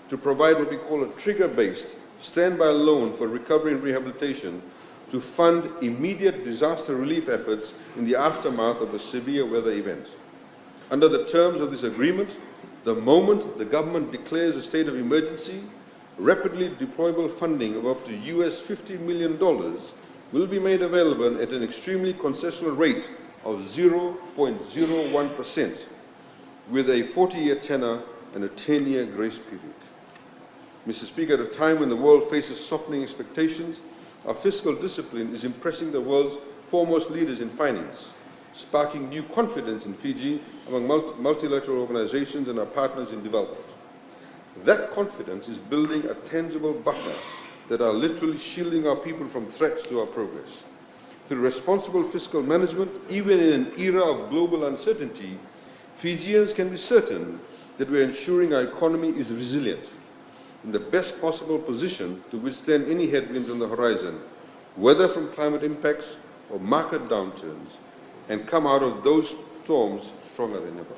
to provide what we call a trigger-based standby loan for recovery and rehabilitation to fund immediate disaster relief efforts in the aftermath of a severe weather event. Under the terms of this agreement, the moment the government declares a state of emergency, rapidly deployable funding of up to $50 million will be made available at an extremely concessional rate of 0.01% with a 40-year tenor and a 10-year grace period. Mr. Speaker, at a time when the world faces softening expectations, our fiscal discipline is impressing the world's foremost leaders in finance, sparking new confidence in Fiji among multilateral organizations and our partners in development. That confidence is building a tangible buffer that are literally shielding our people from threats to our progress. Through responsible fiscal management, even in an era of global uncertainty, Fijians can be certain that we are ensuring our economy is resilient, in the best possible position to withstand any headwinds on the horizon, whether from climate impacts or market downturns, and come out of those storms stronger than ever.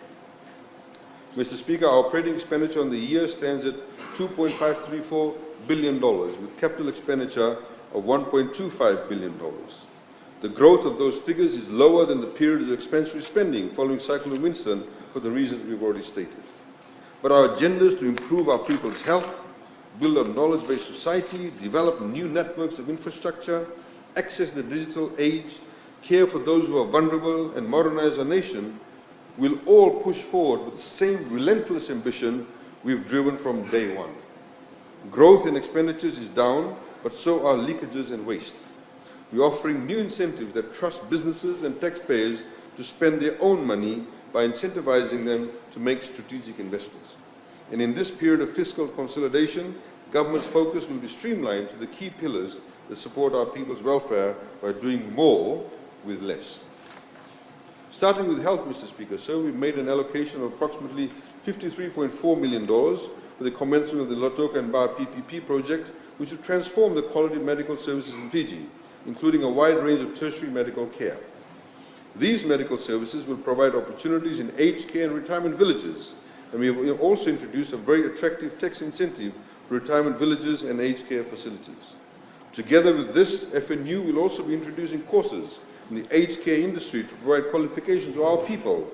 Mr. Speaker, our operating expenditure on the year stands at $2.534 billion, with capital expenditure of $1.25 billion. The growth of those figures is lower than the period of expansionary spending following Cyclone Winston for the reasons we've already stated. But our agendas to improve our people's health, build a knowledge-based society, develop new networks of infrastructure, access the digital age, care for those who are vulnerable, and modernize our nation will all push forward with the same relentless ambition we've driven from day one. Growth in expenditures is down, but so are leakages and waste. We're offering new incentives that trust businesses and taxpayers to spend their own money by incentivizing them to make strategic investments. And in this period of fiscal consolidation, government's focus will be streamlined to the key pillars that support our people's welfare by doing more with less. Starting with health, Mr. Speaker, so we've made an allocation of approximately $53.4 million for the commencement of the Lotoka and Bar PPP project, which will transform the quality of medical services in Fiji, including a wide range of tertiary medical care. These medical services will provide opportunities in aged care and retirement villages, and we have also introduced a very attractive tax incentive for retirement villages and aged care facilities. Together with this, FNU will also be introducing courses in the aged care industry to provide qualifications to our people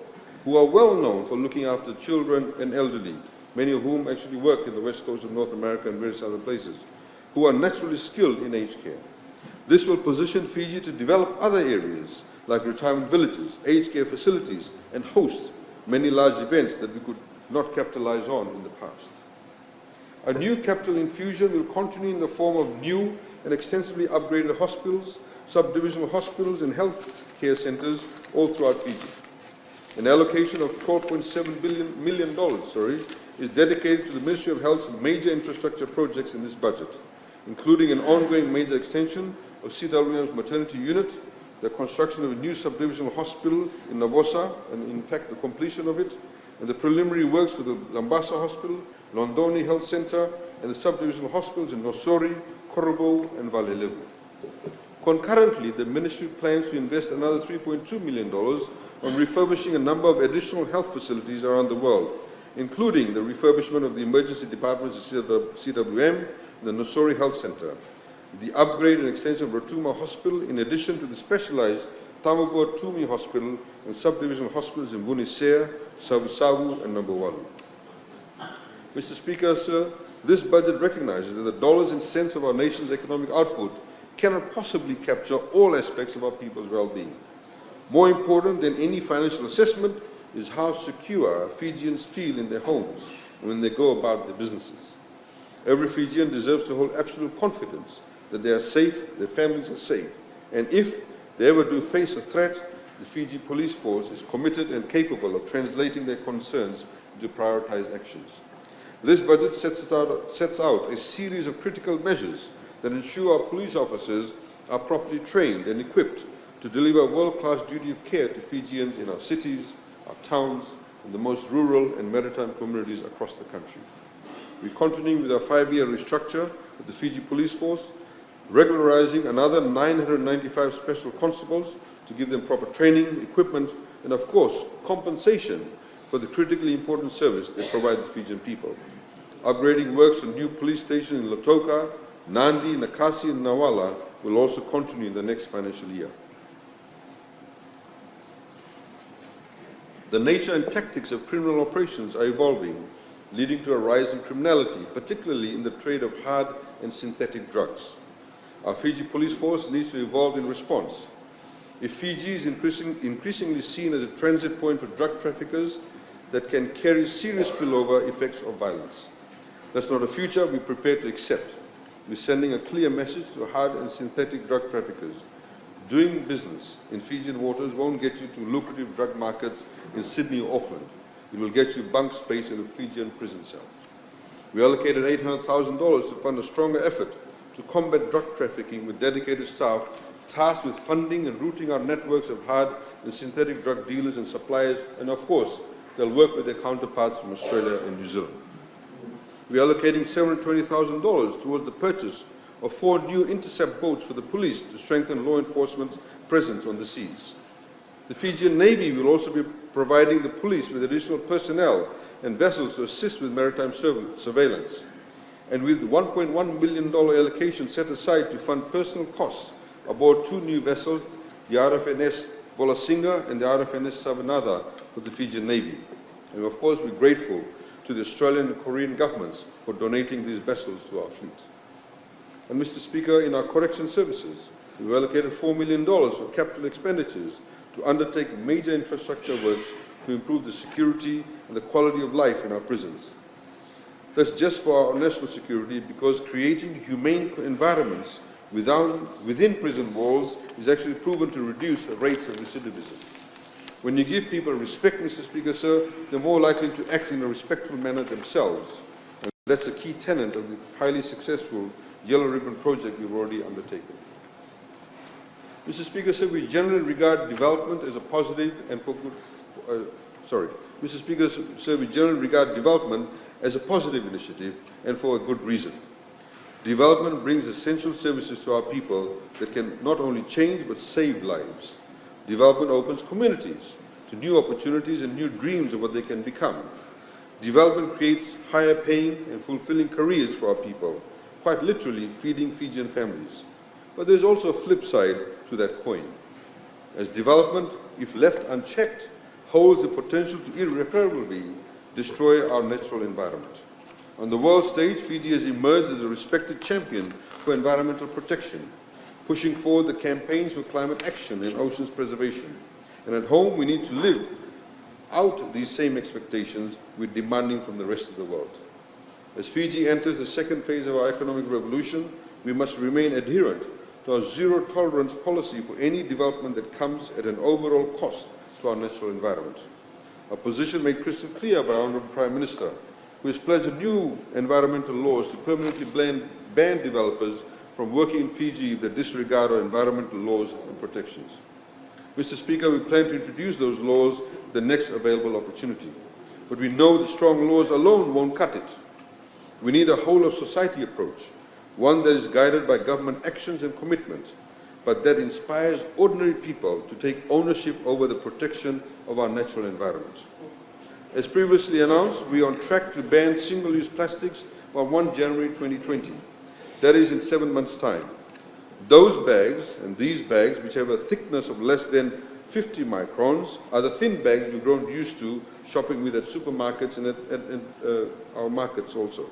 who are well known for looking after children and elderly, many of whom actually work in the west coast of North America and various other places, who are naturally skilled in aged care. This will position Fiji to develop other areas like retirement villages, aged care facilities, and host many large events that we could not capitalize on in the past. A new capital infusion will continue in the form of new and extensively upgraded hospitals, subdivisional hospitals, and health care centers all throughout Fiji. An allocation of $12.7 million is dedicated to the Ministry of Health's major infrastructure projects in this budget, including an ongoing major extension of CWM's maternity unit, the construction of a new subdivisional hospital in Navosa, and in fact the completion of it, and the preliminary works for the Lambasa Hospital, Londoni Health Centre, and the subdivisional hospitals in Nosori, Korobo, and Valelevu. Concurrently, the Ministry plans to invest another $3.2 million on refurbishing a number of additional health facilities around the world, including the refurbishment of the emergency departments at CWM and the Nosori Health Centre, the upgrade and extension of Rotuma Hospital, in addition to the specialized Tamavua Tumi Hospital and subdivisional hospitals in Vunisea, Savusavu, and Nambawalu. Mr. Speaker, sir, this budget recognizes that the dollars and cents of our nation's economic output cannot possibly capture all aspects of our people's well-being. More important than any financial assessment is how secure Fijians feel in their homes and when they go about their businesses. Every Fijian deserves to hold absolute confidence that they are safe, their families are safe, and if they ever do face a threat, the Fiji police force is committed and capable of translating their concerns into prioritized actions. This budget sets out a series of critical measures that ensure our police officers are properly trained and equipped to deliver world-class duty of care to Fijians in our cities, our towns, and the most rural and maritime communities across the country. We're continuing with our 5-year restructure of the Fiji police force, regularizing another 995 special constables to give them proper training, equipment, and of course, compensation for the critically important service they provide the Fijian people. Upgrading works on new police stations in Lautoka, Nandi, Nakasi, and Nawala will also continue in the next financial year. The nature and tactics of criminal operations are evolving, leading to a rise in criminality, particularly in the trade of hard and synthetic drugs. Our Fiji police force needs to evolve in response. If Fiji is increasingly seen as a transit point for drug traffickers that can carry serious spillover effects of violence, that's not a future we're prepared to accept. We're sending a clear message to hard and synthetic drug traffickers. Doing business in Fijian waters won't get you to lucrative drug markets in Sydney or Auckland. It will get you bunk space in a Fijian prison cell. We allocated $800,000 to fund a stronger effort to combat drug trafficking with dedicated staff tasked with funding and routing our networks of hard and synthetic drug dealers and suppliers, and of course, they'll work with their counterparts from Australia and New Zealand. We're allocating $720,000 towards the purchase of 4 new intercept boats for the police to strengthen law enforcement's presence on the seas. The Fijian Navy will also be providing the police with additional personnel and vessels to assist with maritime surveillance. And with $1.1 million allocation set aside to fund personal costs aboard 2 new vessels, the RFNS Volasinga and the RFNS Savanada for the Fijian Navy. And of course, we're grateful to the Australian and Korean governments for donating these vessels to our fleet. And Mr. Speaker, in our correction services, we've allocated $4 million for capital expenditures to undertake major infrastructure works to improve the security and the quality of life in our prisons. That's just for our national security, because creating humane environments within prison walls is actually proven to reduce the rates of recidivism. When you give people respect, Mr. Speaker, sir, they're more likely to act in a respectful manner themselves. And that's a key tenet of the highly successful Yellow Ribbon project we've already undertaken. Mr. Speaker, sir, we generally regard development as a positive and Mr. Speaker, sir, we generally regard development as a positive initiative and for a good reason. Development brings essential services to our people that can not only change but save lives. Development opens communities to new opportunities and new dreams of what they can become. Development creates higher paying and fulfilling careers for our people, quite literally feeding Fijian families. But there's also a flip side to that coin, as development, if left unchecked, holds the potential to irreparably destroy our natural environment. On the world stage, Fiji has emerged as a respected champion for environmental protection, pushing forward the campaigns for climate action and oceans preservation. And at home, we need to live out these same expectations we're demanding from the rest of the world. As Fiji enters the second phase of our economic revolution, we must remain adherent to our zero-tolerance policy for any development that comes at an overall cost to our natural environment. Our position made crystal clear by our Honourable Prime Minister, who has pledged new environmental laws to permanently ban developers from working in Fiji if they disregard our environmental laws and protections. Mr. Speaker, we plan to introduce those laws at the next available opportunity. But we know that strong laws alone won't cut it. We need a whole-of-society approach, one that is guided by government actions and commitments, but that inspires ordinary people to take ownership over the protection of our natural environment. As previously announced, we are on track to ban single-use plastics by 1 January 2020. That is in 7 months' time. Those bags and these bags, which have a thickness of less than 50 microns, are the thin bags we've grown used to shopping with at supermarkets and at our markets also.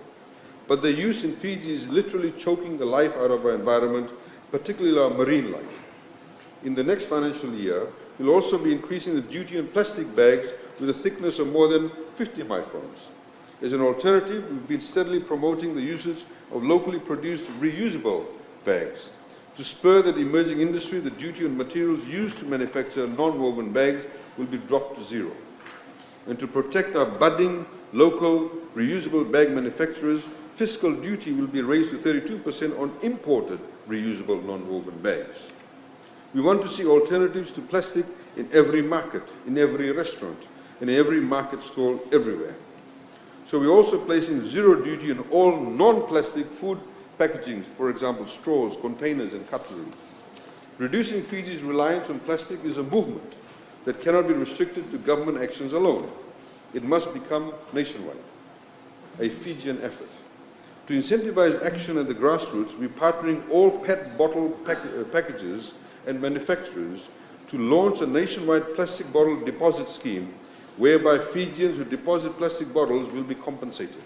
But their use in Fiji is literally choking the life out of our environment, particularly our marine life. In the next financial year, we'll also be increasing the duty on plastic bags with a thickness of more than 50 microns. As an alternative, we've been steadily promoting the usage of locally produced reusable bags. To spur that emerging industry, the duty on materials used to manufacture non-woven bags will be dropped to zero. And to protect our budding local reusable bag manufacturers, fiscal duty will be raised to 32% on imported reusable non-woven bags. We want to see alternatives to plastic in every market, in every restaurant, and in every market stall everywhere. So we're also placing zero duty on all non-plastic food packaging, for example, straws, containers, and cutlery. Reducing Fiji's reliance on plastic is a movement that cannot be restricted to government actions alone. It must become nationwide, a Fijian effort. To incentivize action at the grassroots, we're partnering all PET bottle packages and manufacturers to launch a nationwide plastic bottle deposit scheme whereby Fijians who deposit plastic bottles will be compensated.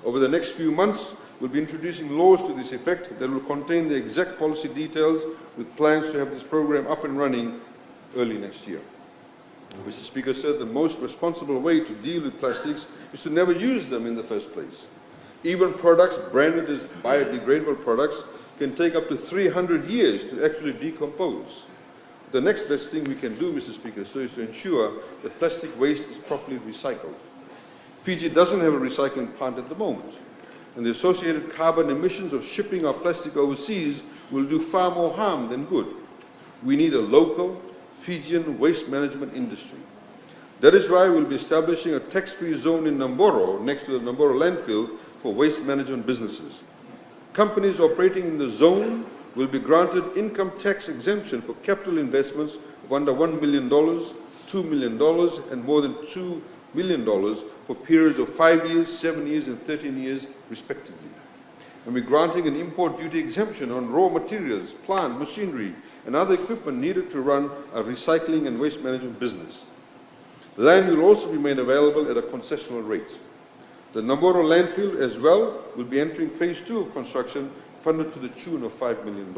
Over the next few months, we'll be introducing laws to this effect that will contain the exact policy details with plans to have this program up and running early next year. Mr. Speaker said the most responsible way to deal with plastics is to never use them in the first place. Even products branded as biodegradable products can take up to 300 years to actually decompose. The next best thing we can do, Mr. Speaker, so is to ensure that plastic waste is properly recycled. Fiji doesn't have a recycling plant at the moment, and the associated carbon emissions of shipping our plastic overseas will do far more harm than good. We need a local Fijian waste management industry. That is why we'll be establishing a tax-free zone in Namboro, next to the Namboro landfill, for waste management businesses. Companies operating in the zone will be granted income tax exemption for capital investments of under $1 million, $2 million, and more than $2 million for periods of 5 years, 7 years, and 13 years, respectively. And we're granting an import duty exemption on raw materials, plant, machinery, and other equipment needed to run a recycling and waste management business. Land will also be made available at a concessional rate. The Namboro landfill as well will be entering phase 2 of construction, funded to the tune of $5 million.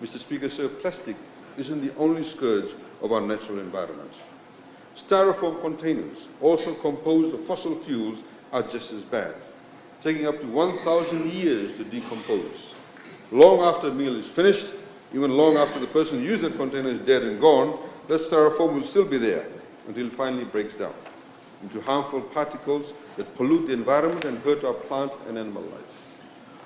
Mr. Speaker, sir, plastic isn't the only scourge of our natural environment. Styrofoam containers, also composed of fossil fuels, are just as bad, taking up to 1,000 years to decompose. Long after a meal is finished, even long after the person who used that container is dead and gone, that styrofoam will still be there until it finally breaks down into harmful particles that pollute the environment and hurt our plant and animal life.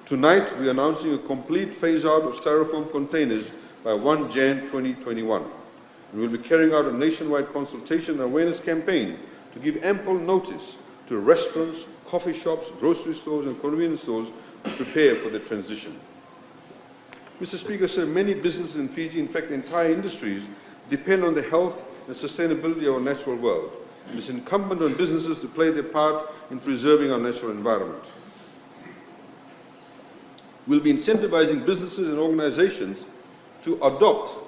Tonight, we are announcing a complete phase-out of styrofoam containers by 1 Jan 2021. And we'll be carrying out a nationwide consultation and awareness campaign to give ample notice to restaurants, coffee shops, grocery stores, and convenience stores to prepare for the transition. Mr. Speaker, sir, many businesses in Fiji, in fact entire industries, depend on the health and sustainability of our natural world. And it's incumbent on businesses to play their part in preserving our natural environment. We'll be incentivizing businesses and organizations to adopt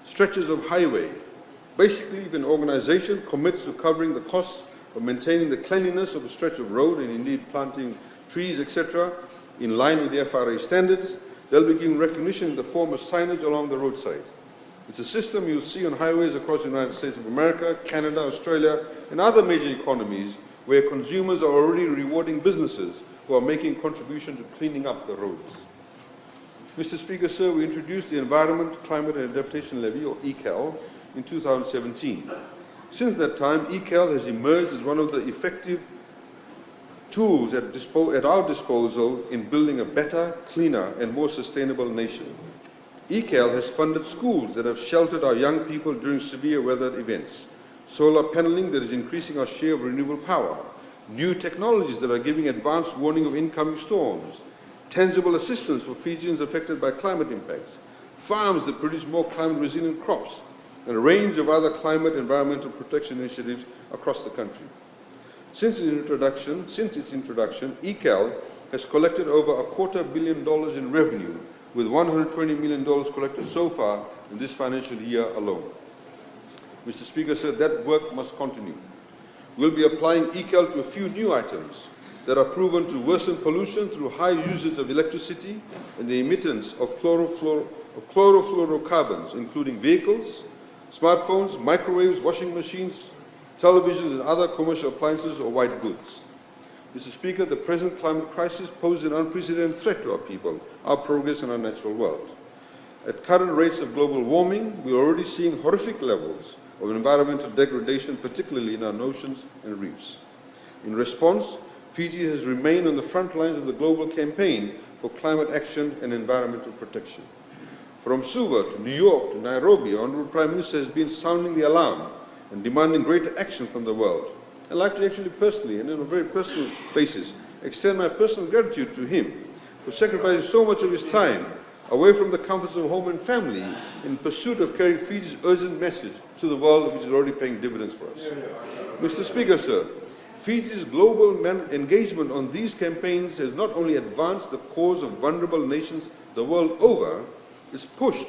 stretches of highway. Basically, if an organization commits to covering the costs of maintaining the cleanliness of a stretch of road and indeed planting trees, etc., in line with the FRA standards, they'll be given recognition in the form of signage along the roadside. It's a system you'll see on highways across the United States of America, Canada, Australia, and other major economies where consumers are already rewarding businesses who are making a contribution to cleaning up the roads. Mr. Speaker, sir, we introduced the Environment, Climate and Adaptation Levy, or ECAL, in 2017. Since that time, ECAL has emerged as one of the effective tools at our disposal in building a better, cleaner, and more sustainable nation. ECAL has funded schools that have sheltered our young people during severe weather events, solar paneling that is increasing our share of renewable power, new technologies that are giving advanced warning of incoming storms, tangible assistance for Fijians affected by climate impacts, farms that produce more climate-resilient crops, and a range of other climate environmental protection initiatives across the country. Since its introduction, ECAL has collected over $250 million in revenue, with $120 million collected so far in this financial year alone. Mr. Speaker, sir, that work must continue. We'll be applying ECAL to a few new items that are proven to worsen pollution through high usage of electricity and the emittance of chlorofluorocarbons, including vehicles, smartphones, microwaves, washing machines, televisions, and other commercial appliances or white goods. Mr. Speaker, the present climate crisis poses an unprecedented threat to our people, our progress, and our natural world. At current rates of global warming, we are already seeing horrific levels of environmental degradation, particularly in our oceans and reefs. In response, Fiji has remained on the front lines of the global campaign for climate action and environmental protection. From Suva to New York to Nairobi, our Honourable Prime Minister has been sounding the alarm and demanding greater action from the world. I'd like to actually personally, and on a very personal basis, extend my personal gratitude to him for sacrificing so much of his time away from the comforts of home and family in pursuit of carrying Fiji's urgent message to the world, which is already paying dividends for us. Mr. Speaker, sir, Fiji's global engagement on these campaigns has not only advanced the cause of vulnerable nations the world over, it's pushed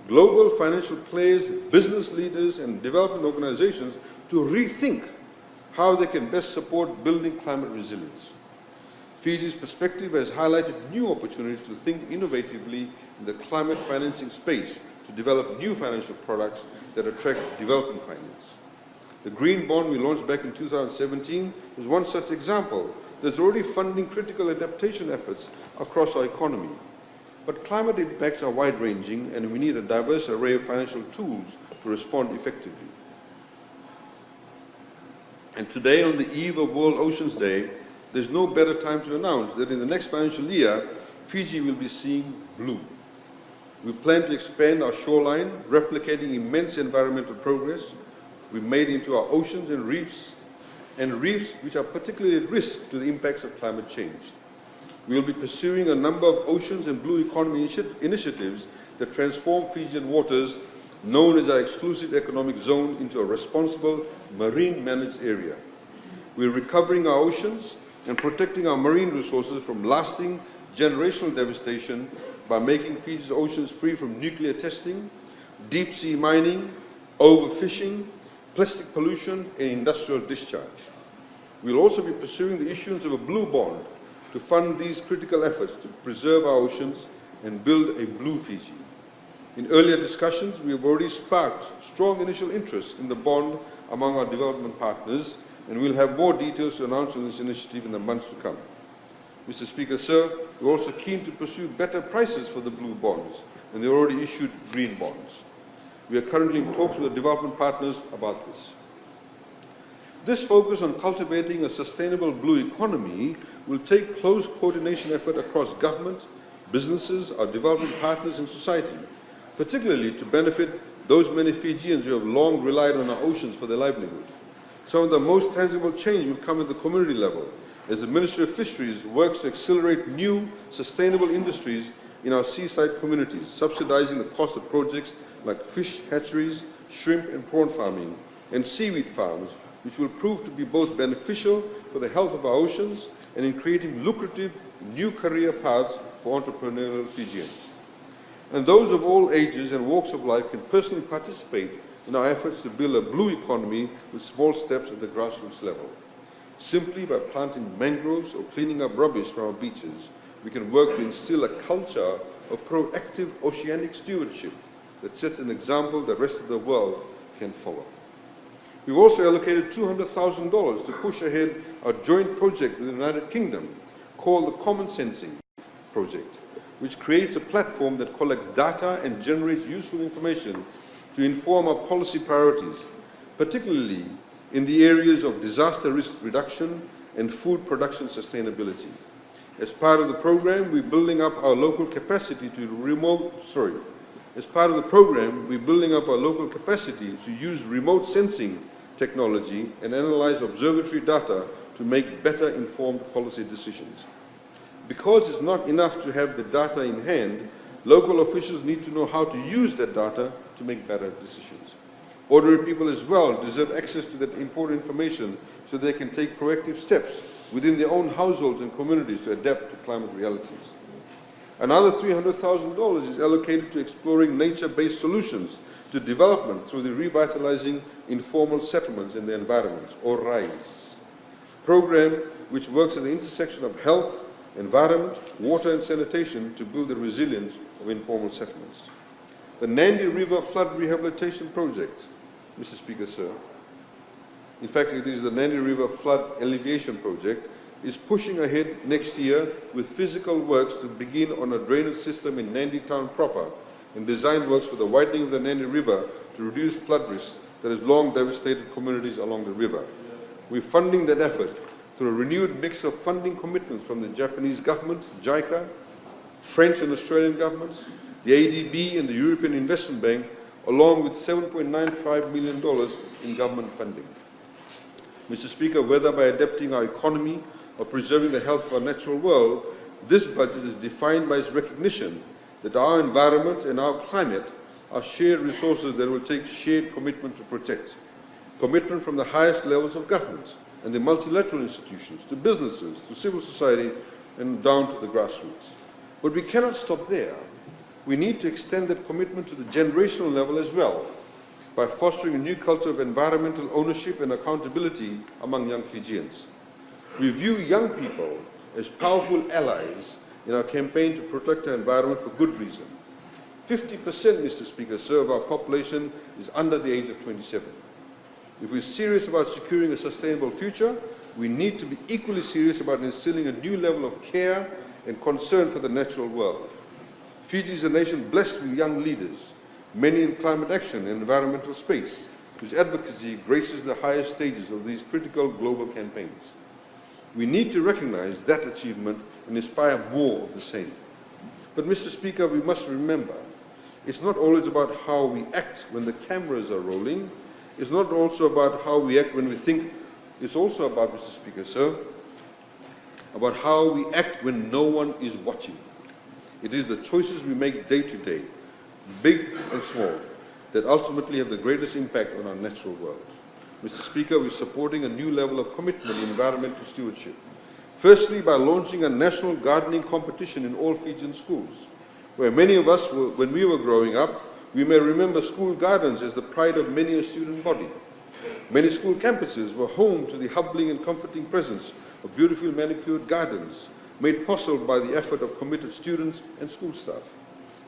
global financial players, business leaders, and development organizations to rethink how they can best support building climate resilience. Fiji's perspective has highlighted new opportunities to think innovatively in the climate financing space to develop new financial products that attract development finance. The green bond we launched back in 2017 is one such example that's already funding critical adaptation efforts across our economy. But climate impacts are wide-ranging, and we need a diverse array of financial tools to respond effectively. And today, on the eve of World Oceans Day, there's no better time to announce that in the next financial year, Fiji will be seeing blue. We plan to expand our shoreline, replicating immense environmental progress we've made into our oceans and reefs which are particularly at risk to the impacts of climate change. We will be pursuing a number of oceans and blue economy initiatives that transform Fijian waters, known as our exclusive economic zone, into a responsible marine managed area. We're recovering our oceans and protecting our marine resources from lasting generational devastation by making Fiji's oceans free from nuclear testing, deep sea mining, overfishing, plastic pollution, and industrial discharge. We'll also be pursuing the issuance of a blue bond to fund these critical efforts to preserve our oceans and build a blue Fiji. In earlier discussions, we have already sparked strong initial interest in the bond among our development partners, and we'll have more details to announce on this initiative in the months to come. Mr. Speaker, sir, we're also keen to pursue better prices for the blue bonds, and they already issued green bonds. We are currently in talks with the development partners about this. This focus on cultivating a sustainable blue economy will take close coordination effort across government, businesses, our development partners, and society, particularly to benefit those many Fijians who have long relied on our oceans for their livelihood. Some of the most tangible change will come at the community level, as the Ministry of Fisheries works to accelerate new, sustainable industries in our seaside communities, subsidizing the cost of projects like fish hatcheries, shrimp and prawn farming, and seaweed farms, which will prove to be both beneficial for the health of our oceans and in creating lucrative new career paths for entrepreneurial Fijians. And those of all ages and walks of life can personally participate in our efforts to build a blue economy with small steps at the grassroots level. Simply by planting mangroves or cleaning up rubbish from our beaches, we can work to instill a culture of proactive oceanic stewardship that sets an example the rest of the world can follow. We've also allocated $200,000 to push ahead a joint project with the United Kingdom called the Common Sensing Project, which creates a platform that collects data and generates useful information to inform our policy priorities, particularly in the areas of disaster risk reduction and food production sustainability. As part of the program, we're building up our local capacity to use remote sensing technology and analyze observatory data to make better informed policy decisions. Because it's not enough to have the data in hand, local officials need to know how to use that data to make better decisions. Ordinary people as well deserve access to that important information so they can take proactive steps within their own households and communities to adapt to climate realities. Another $300,000 is allocated to exploring nature-based solutions to development through the Revitalizing Informal Settlements in the Environment, or RISE program, which works at the intersection of health, environment, water and sanitation to build the resilience of informal settlements. The Nandi River Flood Rehabilitation Project, Mr. Speaker, sir, in fact it is the Nandi River Flood Alleviation Project, is pushing ahead next year with physical works to begin on a drainage system in Nandi town proper and design works for the widening of the Nandi River to reduce flood risks that has long devastated communities along the river. We're funding that effort through a renewed mix of funding commitments from the Japanese government, JICA, French and Australian governments, the ADB and the European Investment Bank, along with $7.95 million in government funding. Mr. Speaker, whether by adapting our economy or preserving the health of our natural world, this budget is defined by its recognition that our environment and our climate are shared resources that will take shared commitment to protect. Commitment from the highest levels of government and the multilateral institutions, to businesses, to civil society, and down to the grassroots. But we cannot stop there. We need to extend that commitment to the generational level as well, by fostering a new culture of environmental ownership and accountability among young Fijians. We view young people as powerful allies in our campaign to protect our environment for good reason. 50%, Mr. Speaker, sir, of our population is under the age of 27. If we're serious about securing a sustainable future, we need to be equally serious about instilling a new level of care and concern for the natural world. Fiji is a nation blessed with young leaders, many in climate action and environmental space, whose advocacy graces the highest stages of these critical global campaigns. We need to recognize that achievement and inspire more of the same. But, Mr. Speaker, we must remember, it's not always about how we act when the cameras are rolling. It's not also about how we act when we think. It's also about, Mr. Speaker, sir, about how we act when no one is watching. It is the choices we make day to day, big and small, that ultimately have the greatest impact on our natural world. Mr. Speaker, we're supporting a new level of commitment in environmental stewardship. Firstly, by launching a national gardening competition in all Fijian schools, where many of us, when we were growing up, we may remember school gardens as the pride of many a student body. Many school campuses were home to the humbling and comforting presence of beautiful manicured gardens, made possible by the effort of committed students and school staff.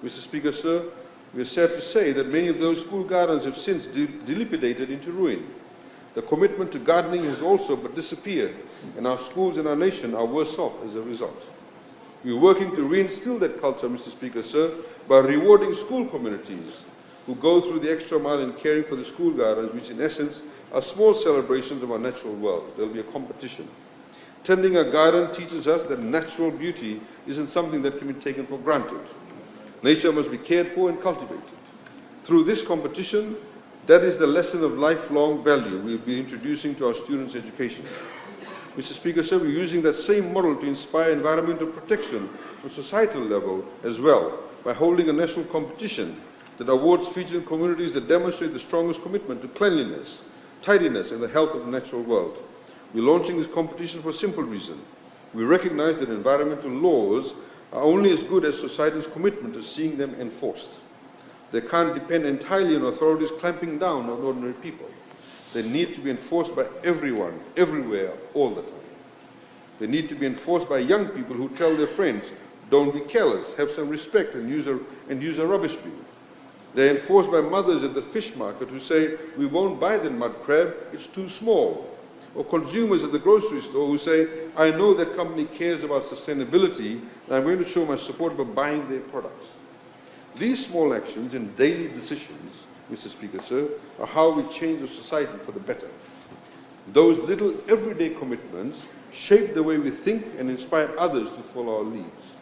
Mr. Speaker, sir, we are sad to say that many of those school gardens have since dilapidated into ruin. The commitment to gardening has also but disappeared, and our schools and our nation are worse off as a result. We are working to reinstill that culture, Mr. Speaker, sir, by rewarding school communities who go through the extra mile in caring for the school gardens, which in essence are small celebrations of our natural world. There will be a competition. Tending a garden teaches us that natural beauty isn't something that can be taken for granted. Nature must be cared for and cultivated. Through this competition, that is the lesson of lifelong value we'll be introducing to our students' education. Mr. Speaker, sir, we're using that same model to inspire environmental protection on societal level as well, by holding a national competition that awards Fijian communities that demonstrate the strongest commitment to cleanliness, tidiness, and the health of the natural world. We're launching this competition for a simple reason. We recognize that environmental laws are only as good as society's commitment to seeing them enforced. They can't depend entirely on authorities clamping down on ordinary people. They need to be enforced by everyone, everywhere, all the time. They need to be enforced by young people who tell their friends, don't be careless, have some respect and use a rubbish bin. They're enforced by mothers at the fish market who say, we won't buy the mud crab, it's too small. Or consumers at the grocery store who say, I know that company cares about sustainability and I'm going to show my support by buying their products. These small actions and daily decisions, Mr. Speaker, sir, are how we change the society for the better. Those little everyday commitments shape the way we think and inspire others to follow our leads.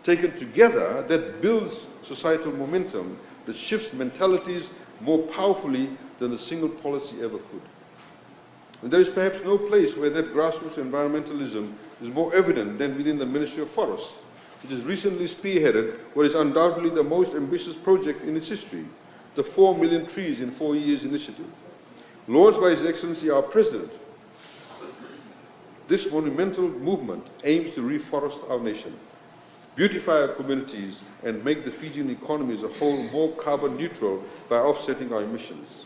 Taken together, that builds societal momentum that shifts mentalities more powerfully than a single policy ever could. And there is perhaps no place where that grassroots environmentalism is more evident than within the Ministry of Forests, which has recently spearheaded what is undoubtedly the most ambitious project in its history, the 4 million trees in 4 years initiative. Launched by His Excellency our President, this monumental movement aims to reforest our nation, beautify our communities, and make the Fijian economy as a whole more carbon neutral by offsetting our emissions.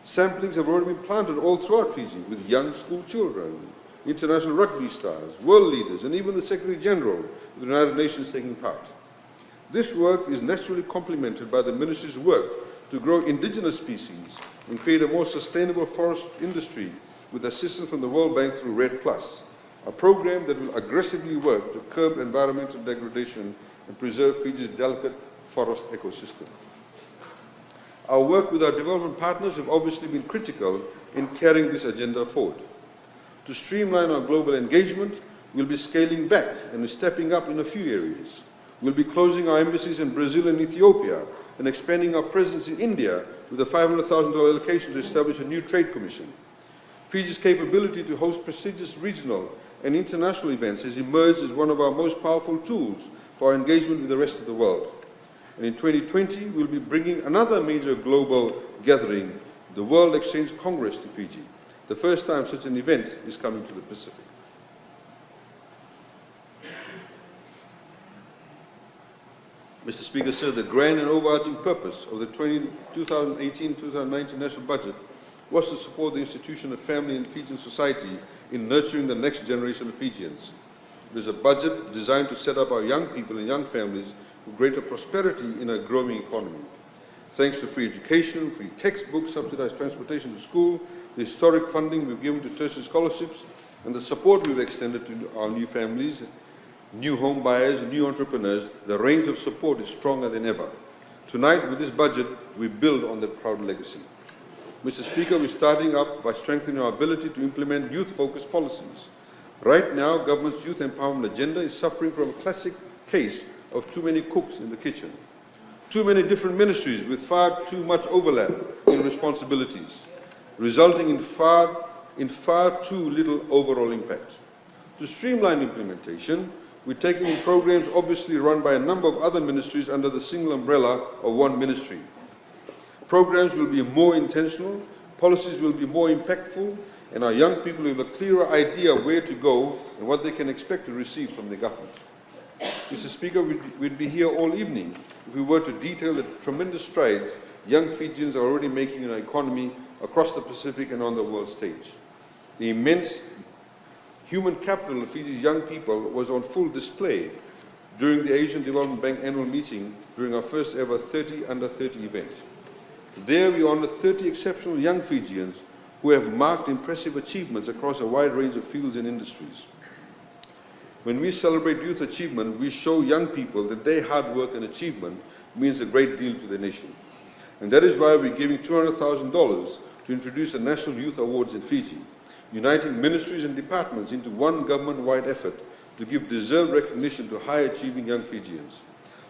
Samplings have already been planted all throughout Fiji with young school children, international rugby stars, world leaders, and even the Secretary General of the United Nations taking part. This work is naturally complemented by the Ministry's work to grow indigenous species and create a more sustainable forest industry with assistance from the World Bank through REDD+, a program that will aggressively work to curb environmental degradation and preserve Fiji's delicate forest ecosystem. Our work with our development partners have obviously been critical in carrying this agenda forward. To streamline our global engagement, we'll be scaling back and stepping up in a few areas. We'll be closing our embassies in Brazil and Ethiopia and expanding our presence in India with a $500,000 allocation to establish a new trade commission. Fiji's capability to host prestigious regional and international events has emerged as one of our most powerful tools for our engagement with the rest of the world. And in 2020, we'll be bringing another major global gathering, the World Exchange Congress, to Fiji, the first time such an event is coming to the Pacific. Mr. Speaker, sir, the grand and overarching purpose of the 2018-2019 national budget was to support the institution of family in Fijian society in nurturing the next generation of Fijians. It is a budget designed to set up our young people and young families with greater prosperity in a growing economy. Thanks to free education, free textbooks, subsidized transportation to school, the historic funding we've given to tertiary scholarships, and the support we've extended to our new families, new home buyers, and new entrepreneurs, the range of support is stronger than ever. Tonight, with this budget, we build on that proud legacy. Mr. Speaker, we're starting up by strengthening our ability to implement youth-focused policies. Right now, government's youth empowerment agenda is suffering from a classic case of too many cooks in the kitchen. Too many different ministries with far too much overlap in responsibilities, resulting in far too little overall impact. To streamline implementation, we're taking in programs obviously run by a number of other ministries under the single umbrella of one ministry. Programs will be more intentional, policies will be more impactful, and our young people will have a clearer idea where to go and what they can expect to receive from the government. Mr. Speaker, we'd be here all evening if we were to detail the tremendous strides young Fijians are already making in our economy across the Pacific and on the world stage. The immense human capital of Fiji's young people was on full display during the Asian Development Bank annual meeting during our first ever 30 Under 30 event. There we honored 30 exceptional young Fijians who have marked impressive achievements across a wide range of fields and industries. When we celebrate youth achievement, we show young people that their hard work and achievement means a great deal to the nation. And that is why we're giving $200,000 to introduce the National Youth Awards in Fiji, uniting ministries and departments into one government-wide effort to give deserved recognition to high-achieving young Fijians.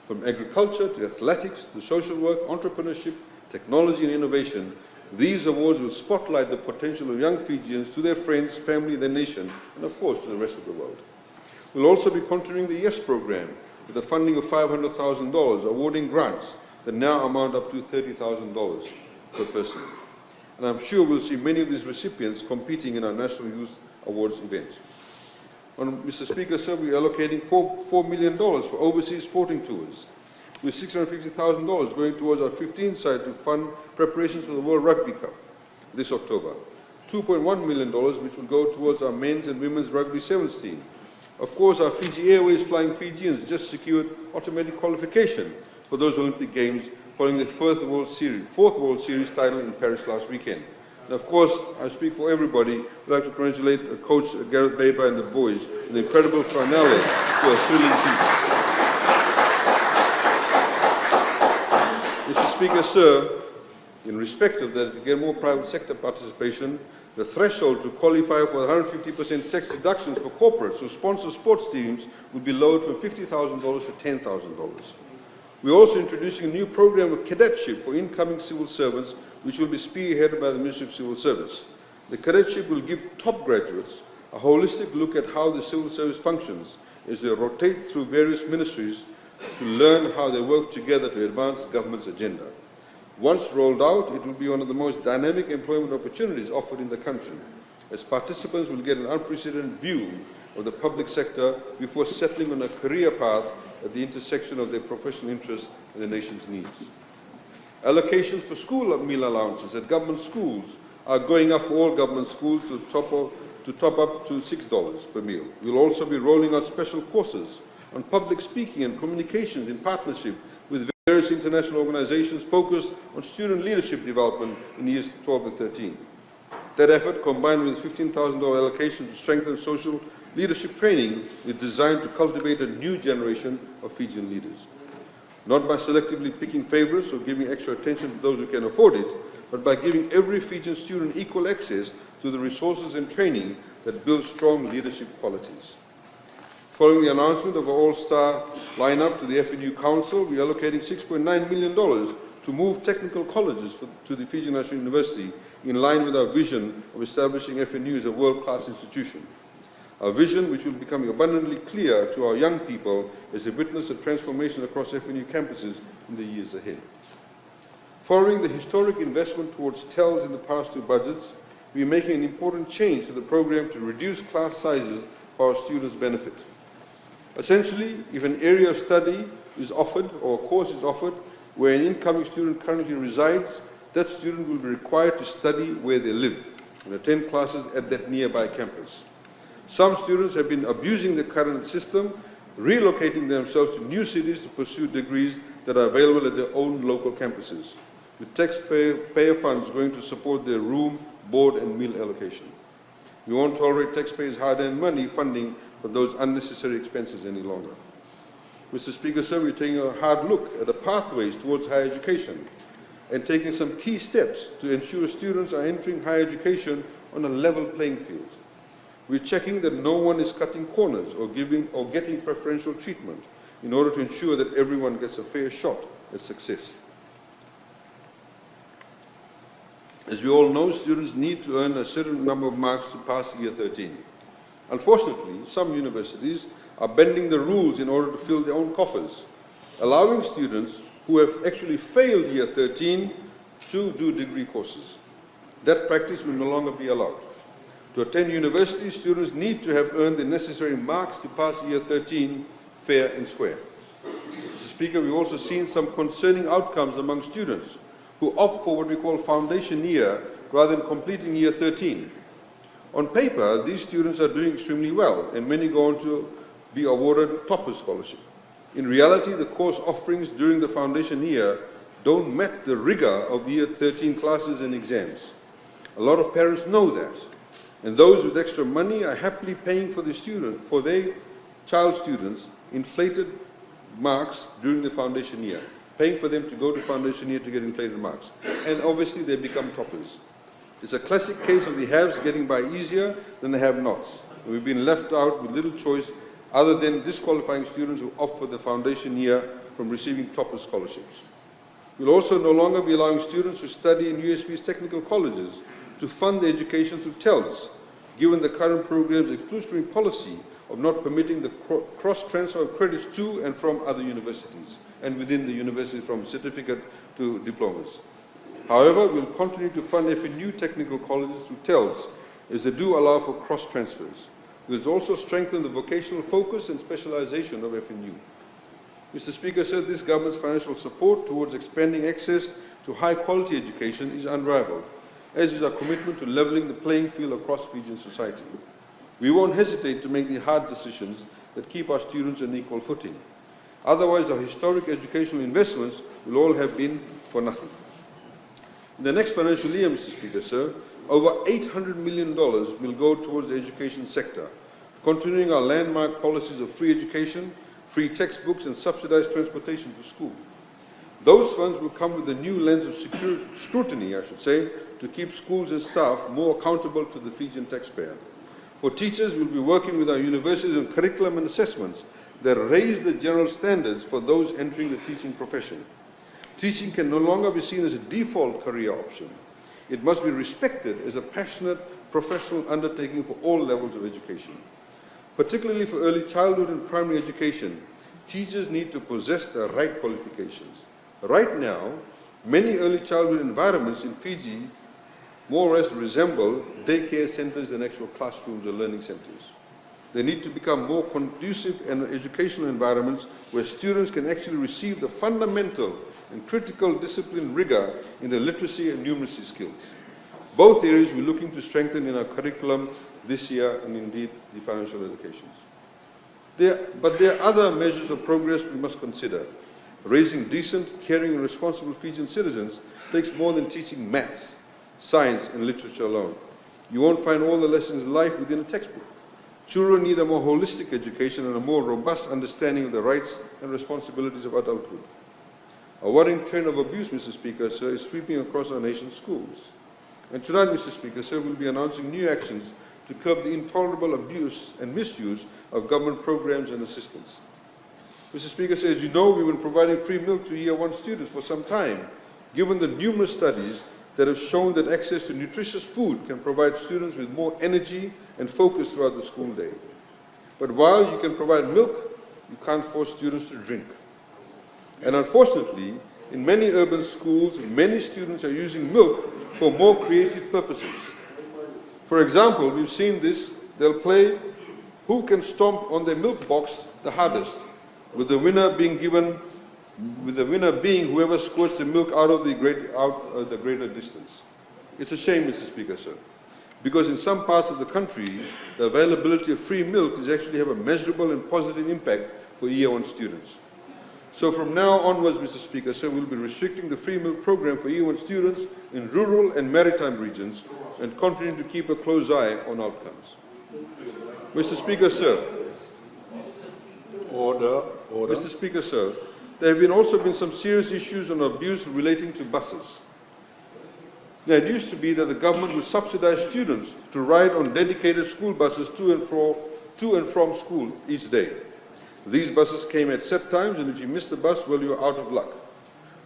From agriculture to athletics to social work, entrepreneurship, technology and innovation, these awards will spotlight the potential of young Fijians to their friends, family, their nation, and of course to the rest of the world. We'll also be continuing the YES program with a funding of $500,000, awarding grants that now amount up to $30,000 per person. And I'm sure we'll see many of these recipients competing in our National Youth Awards event. Mr. Speaker, sir, we're allocating $4 million for overseas sporting tours, with $650,000 going towards our 15th site to fund preparations for the World Rugby Cup this October, $2.1 million which will go towards our men's and women's rugby sevens team, Of course, our Fiji Airways Flying Fijians just secured automatic qualification for those Olympic Games following their fourth World Series title in Paris last weekend. And of course, I speak for everybody. I'd like to congratulate Coach Gareth Baber and the boys in the incredible finale to a thrilling feat. Mr. Speaker, sir, in respect of that, to get more private sector participation, the threshold to qualify for 150% tax deductions for corporates who sponsor sports teams would be lowered from $50,000 to $10,000. We're also introducing a new program of cadetship for incoming civil servants, which will be spearheaded by the Ministry of Civil Service. The cadetship will give top graduates a holistic look at how the civil service functions as they rotate through various ministries to learn how they work together to advance the government's agenda. Once rolled out, it will be one of the most dynamic employment opportunities offered in the country, as participants will get an unprecedented view of the public sector before settling on a career path at the intersection of their professional interests and the nation's needs. Allocations for school meal allowances at government schools are going up for all government schools to top up to $6 per meal. We'll also be rolling out special courses on public speaking and communications in partnership with various international organizations focused on student leadership development in years 12 and 13. That effort, combined with $15,000 allocation to strengthen social leadership training, is designed to cultivate a new generation of Fijian leaders. Not by selectively picking favorites or giving extra attention to those who can afford it, but by giving every Fijian student equal access to the resources and training that build strong leadership qualities. Following the announcement of our all-star lineup to the FNU Council, we are allocating $6.9 million to move technical colleges to the Fijian National University in line with our vision of establishing FNU as a world-class institution. A vision which will become abundantly clear to our young people as they witness a transformation across FNU campuses in the years ahead. Following the historic investment towards TELS in the past two budgets, we are making an important change to the program to reduce class sizes for our students' benefit. Essentially, if an area of study is offered or a course is offered where an incoming student currently resides, that student will be required to study where they live and attend classes at that nearby campus. Some students have been abusing the current system, relocating themselves to new cities to pursue degrees that are available at their own local campuses, with taxpayer funds going to support their room, board, and meal allocation. We won't tolerate taxpayers' hard-earned money funding for those unnecessary expenses any longer. Mr. Speaker, sir, we're taking a hard look at the pathways towards higher education and taking some key steps to ensure students are entering higher education on a level playing field. We're checking that no one is cutting corners or getting preferential treatment in order to ensure that everyone gets a fair shot at success. As we all know, students need to earn a certain number of marks to pass year 13. Unfortunately, some universities are bending the rules in order to fill their own coffers, allowing students who have actually failed year 13 to do degree courses. That practice will no longer be allowed. To attend university, students need to have earned the necessary marks to pass year 13 fair and square. Mr. Speaker, we've also seen some concerning outcomes among students who opt for what we call foundation year rather than completing year 13. On paper, these students are doing extremely well, and many go on to be awarded Topper Scholarship. In reality, the course offerings during the foundation year don't match the rigor of year 13 classes and exams. A lot of parents know that, and those with extra money are happily paying for their child students inflated marks during the foundation year, paying for them to go to foundation year to get inflated marks. And obviously, they become toppers. It's a classic case of the haves getting by easier than the have-nots. We've been left out with little choice other than disqualifying students who opt for the foundation year from receiving Topper scholarships. We'll also no longer be allowing students who study in USP's technical colleges to fund their education through TELS, given the current program's exclusionary policy of not permitting the cross-transfer of credits to and from other universities, and within the university from certificate to diplomas. However, we'll continue to fund FNU technical colleges through TELS, as they do allow for cross-transfers. We'll also strengthen the vocational focus and specialization of FNU. Mr. Speaker, sir, this government's financial support towards expanding access to high-quality education is unrivaled, as is our commitment to leveling the playing field across Fijian society. We won't hesitate to make the hard decisions that keep our students on equal footing. Otherwise, our historic educational investments will all have been for nothing. In the next financial year, Mr. Speaker, sir, over $800 million will go towards the education sector, continuing our landmark policies of free education, free textbooks, and subsidized transportation to school. Those funds will come with a new lens of scrutiny, I should say, to keep schools and staff more accountable to the Fijian taxpayer. For teachers, we'll be working with our universities on curriculum and assessments that raise the general standards for those entering the teaching profession. Teaching can no longer be seen as a default career option. It must be respected as a passionate professional undertaking for all levels of education. Particularly for early childhood and primary education, teachers need to possess the right qualifications. Right now, many early childhood environments in Fiji more or less resemble daycare centers than actual classrooms or learning centers. They need to become more conducive and educational environments where students can actually receive the fundamental and critical discipline rigor in the literacy and numeracy skills. Both areas we're looking to strengthen in our curriculum this year and indeed the financial allocations. But there are other measures of progress we must consider. Raising decent, caring and responsible Fijian citizens takes more than teaching maths, science and literature alone. You won't find all the lessons in life within a textbook. Children need a more holistic education and a more robust understanding of the rights and responsibilities of adulthood. A worrying trend of abuse, Mr. Speaker, sir, is sweeping across our nation's schools. And tonight, Mr. Speaker, sir, we'll be announcing new actions to curb the intolerable abuse and misuse of government programs and assistance. Mr. Speaker, sir, as you know, we've been providing free milk to Year 1 students for some time, given the numerous studies that have shown that access to nutritious food can provide students with more energy and focus throughout the school day. But while you can provide milk, you can't force students to drink. And unfortunately, in many urban schools, many students are using milk for more creative purposes. For example, we've seen this, they'll play who can stomp on their milk box the hardest, with the winner being whoever squirts the milk out of the greater distance. It's a shame, Mr. Speaker, sir, because in some parts of the country, the availability of free milk does actually have a measurable and positive impact for Year 1 students. So from now onwards, Mr. Speaker, sir, we'll be restricting the free milk program for Year 1 students in rural and maritime regions and continuing to keep a close eye on outcomes. Mr. Speaker, sir. Order. Mr. Speaker, sir, there have also been some serious issues on abuse relating to buses. Now, it used to be that the government would subsidize students to ride on dedicated school buses to and from school each day. These buses came at set times, and if you missed the bus, well, you were out of luck.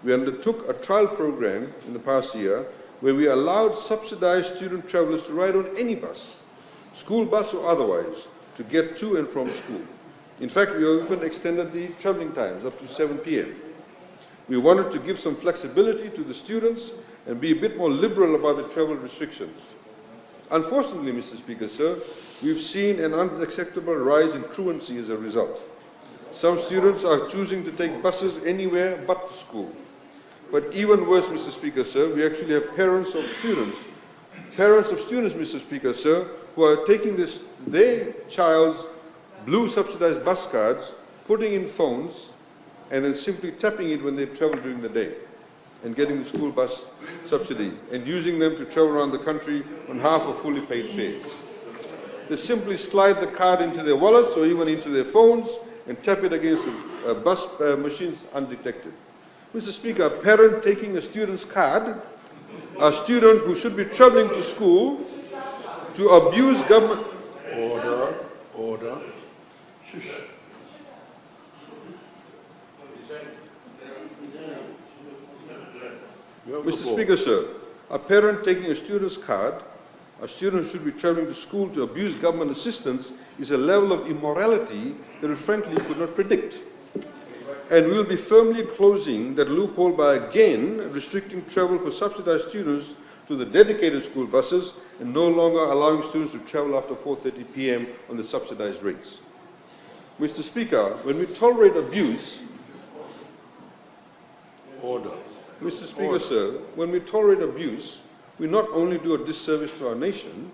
We undertook a trial program in the past year where we allowed subsidized student travelers to ride on any bus, school bus or otherwise, to get to and from school. In fact, we even extended the traveling times up to 7 p.m. We wanted to give some flexibility to the students and be a bit more liberal about the travel restrictions. Unfortunately, Mr. Speaker, sir, we've seen an unacceptable rise in truancy as a result. Some students are choosing to take buses anywhere but to school. But even worse, Mr. Speaker, sir, we actually have parents of students, Mr. Speaker, sir, who are taking their child's blue subsidized bus cards, putting in phones, and then simply tapping it when they travel during the day and getting the school bus subsidy and using them to travel around the country on half of fully paid fares. They simply slide the card into their wallets or even into their phones and tap it against the bus machines undetected. Mr. Speaker, a parent taking a student's card, a student who should be traveling to school, to abuse government... Order. Shush. Mr. Speaker, sir, a parent taking a student's card, a student should be traveling to school to abuse government assistance, is a level of immorality that we frankly could not predict. And we will be firmly closing that loophole by again restricting travel for subsidized students to the dedicated school buses and no longer allowing students to travel after 4:30 p.m. on the subsidized rates. Mr. Speaker, when we tolerate abuse... Order. Mr. Speaker, sir, when we tolerate abuse, we not only do a disservice to our nation,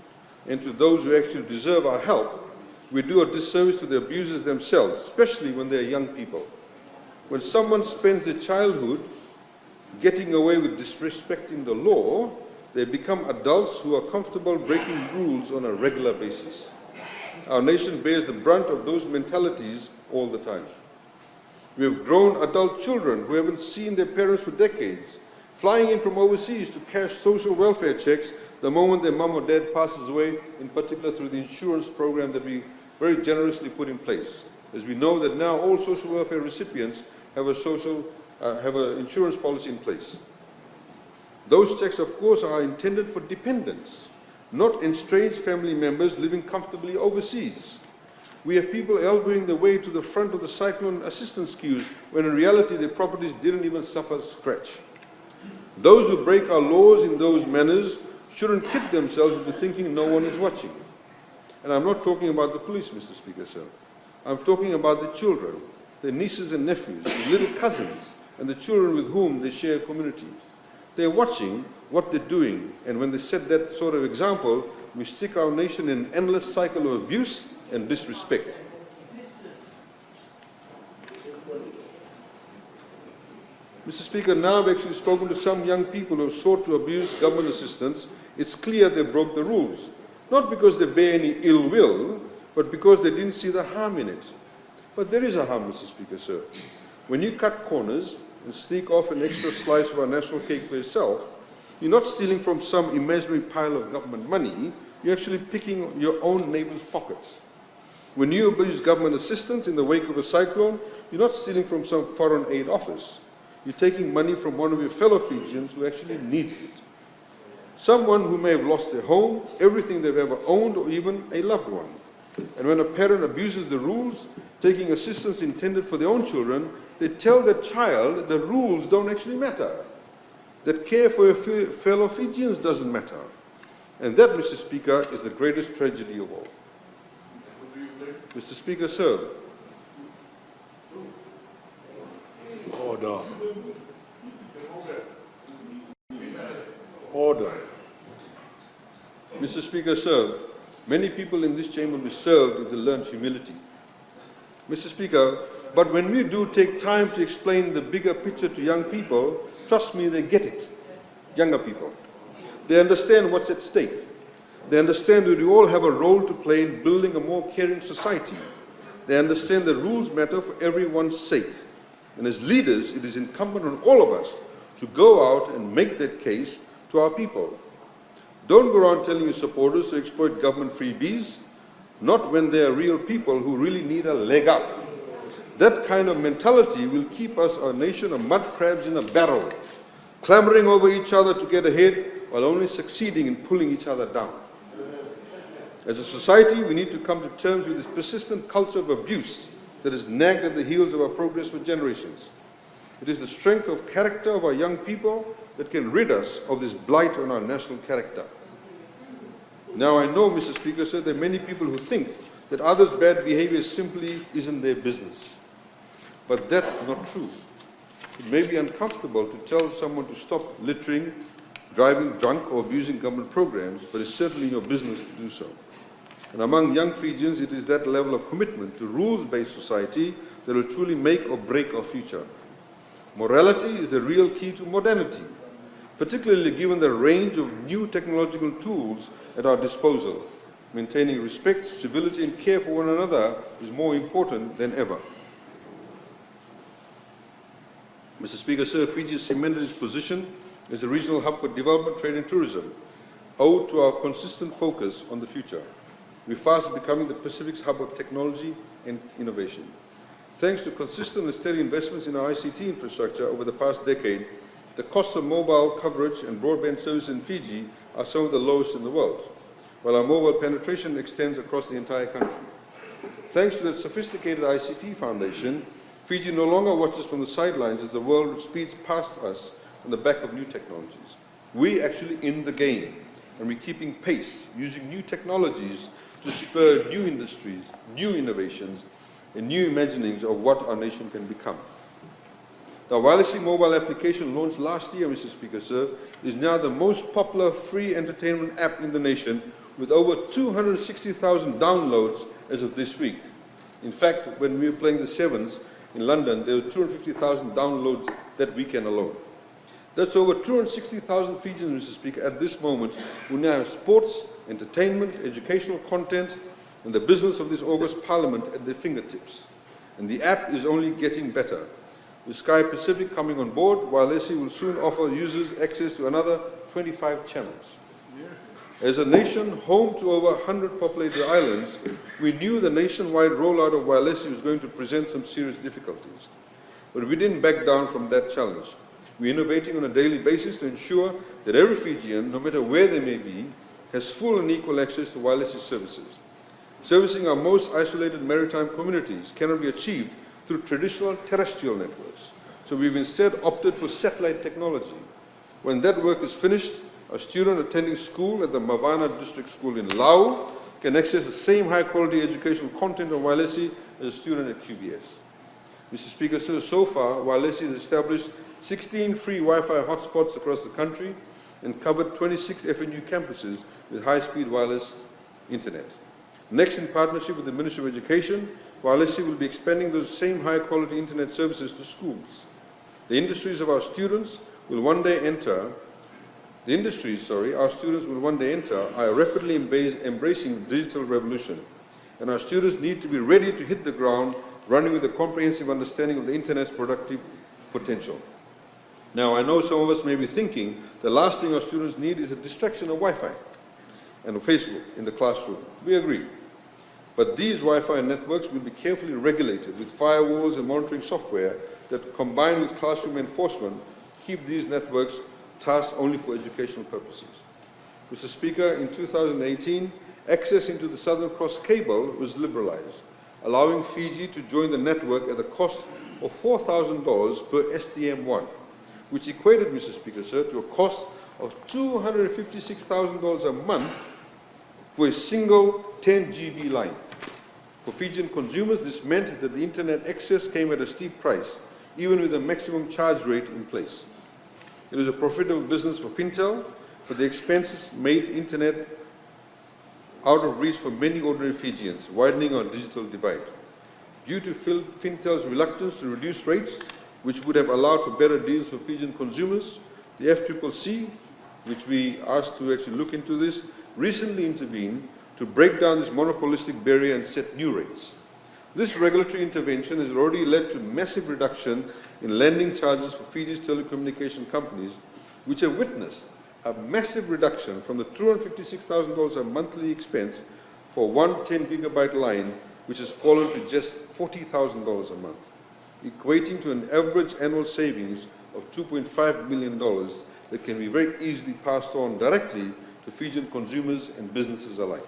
and to those who actually deserve our help, we do a disservice to the abusers themselves, especially when they are young people. When someone spends their childhood getting away with disrespecting the law, they become adults who are comfortable breaking rules on a regular basis. Our nation bears the brunt of those mentalities all the time. We have grown adult children who haven't seen their parents for decades, flying in from overseas to cash social welfare checks the moment their mum or dad passes away, in particular through the insurance program that we very generously put in place. As we know that now all social welfare recipients have an insurance policy in place. Those checks, of course, are intended for dependents, not estranged family members living comfortably overseas. We have people elbowing their way to the front of the cyclone assistance queues when in reality their properties didn't even suffer a scratch. Those who break our laws in those manners shouldn't kid themselves into thinking no one is watching. And I'm not talking about the police, Mr. Speaker, sir. I'm talking about the children, their nieces and nephews, their little cousins, and the children with whom they share a community. They're watching what they're doing, and when they set that sort of example, we stick our nation in an endless cycle of abuse and disrespect. Mr. Speaker, now I've actually spoken to some young people who have sought to abuse government assistance. It's clear they broke the rules, not because they bear any ill will, but because they didn't see the harm in it. But there is a harm, Mr. Speaker, sir. When you cut corners and sneak off an extra slice of our national cake for yourself, you're not stealing from some imaginary pile of government money, you're actually picking your own neighbor's pockets. When you abuse government assistance in the wake of a cyclone, you're not stealing from some foreign aid office. You're taking money from one of your fellow Fijians who actually needs it. Someone who may have lost their home, everything they've ever owned, or even a loved one. And when a parent abuses the rules, taking assistance intended for their own children, they tell the child that the rules don't actually matter. That care for your fellow Fijians doesn't matter. And that, Mr. Speaker, is the greatest tragedy of all. Mr. Speaker, sir. Order. Order. Mr. Speaker, sir, many people in this chamber will be served if they learn humility. Mr. Speaker, but when we do take time to explain the bigger picture to young people, trust me, they get it. Younger people. They understand what's at stake. They understand that we all have a role to play in building a more caring society. They understand that rules matter for everyone's sake. And as leaders, it is incumbent on all of us to go out and make that case to our people. Don't go around telling your supporters to exploit government freebies, not when they are real people who really need a leg up. That kind of mentality will keep us, our nation, of mud crabs in a barrel, clamoring over each other to get ahead while only succeeding in pulling each other down. As a society, we need to come to terms with this persistent culture of abuse that has nagged at the heels of our progress for generations. It is the strength of character of our young people that can rid us of this blight on our national character. Now I know, Mr. Speaker, sir, there are many people who think that others' bad behavior simply isn't their business. But that's not true. It may be uncomfortable to tell someone to stop littering, driving drunk, or abusing government programs, but it's certainly your business to do so. And among young Fijians, it is that level of commitment to rules-based society that will truly make or break our future. Morality is the real key to modernity, particularly given the range of new technological tools at our disposal. Maintaining respect, civility, and care for one another is more important than ever. Mr. Speaker, sir, Fiji has cemented its position as a regional hub for development, trade, and tourism, owed to our consistent focus on the future. We're fast becoming the Pacific's hub of technology and innovation. Thanks to consistent and steady investments in our ICT infrastructure over the past decade, the costs of mobile coverage and broadband services in Fiji are some of the lowest in the world, while our mobile penetration extends across the entire country. Thanks to that sophisticated ICT foundation, Fiji no longer watches from the sidelines as the world speeds past us on the back of new technologies. We're actually in the game, and we're keeping pace, using new technologies to spur new industries, new innovations, and new imaginings of what our nation can become. The wirelessly mobile application launched last year, Mr. Speaker, sir, is now the most popular free entertainment app in the nation, with over 260,000 downloads as of this week. In fact, when we were playing the Sevens in London, there were 250,000 downloads that weekend alone. That's over 260,000 Fijians, Mr. Speaker, at this moment, who now have sports, entertainment, educational content, and the business of this August Parliament at their fingertips. And the app is only getting better. With Sky Pacific coming on board, Walesi will soon offer users access to another 25 channels. As a nation home to over 100 populated islands, we knew the nationwide rollout of Walesi was going to present some serious difficulties. But we didn't back down from that challenge. We're innovating on a daily basis to ensure that every Fijian, no matter where they may be, has full and equal access to Walesi services. Servicing our most isolated maritime communities cannot be achieved through traditional terrestrial networks. So we've instead opted for satellite technology. When that work is finished, a student attending school at the Mavana District School in Lau can access the same high-quality educational content on Walesi as a student at QVS. Mr. Speaker, so far, Walesi has established 16 free Wi-Fi hotspots across the country and covered 26 FNU campuses with high-speed wireless internet. Next, in partnership with the Ministry of Education, Walesi will be expanding those same high-quality internet services to schools. The industries our students will one day enter are rapidly embracing the digital revolution, and our students need to be ready to hit the ground running with a comprehensive understanding of the internet's productive potential. Now, I know some of us may be thinking the last thing our students need is a distraction of Wi-Fi and of Facebook in the classroom. We agree. But these Wi-Fi networks will be carefully regulated with firewalls and monitoring software that, combined with classroom enforcement, keep these networks tasked only for educational purposes. Mr. Speaker, in 2018, access into the Southern Cross cable was liberalized, allowing Fiji to join the network at a cost of $4,000 per STM1, which equated, Mr. Speaker, to a cost of $256,000 a month for a single 10 GB line. For Fijian consumers, this meant that the internet access came at a steep price, even with a maximum charge rate in place. It was a profitable business for Fintel, but the expenses made internet out of reach for many ordinary Fijians, widening our digital divide. Due to Fintel's reluctance to reduce rates, which would have allowed for better deals for Fijian consumers, the FCCC, which we asked to actually look into this, recently intervened to break down this monopolistic barrier and set new rates. This regulatory intervention has already led to massive reduction in lending charges for Fiji's telecommunication companies, which have witnessed a massive reduction from the $256,000 a monthly expense for one 10 gigabyte line, which has fallen to just $40,000 a month, equating to an average annual savings of $2.5 million that can be very easily passed on directly to Fijian consumers and businesses alike.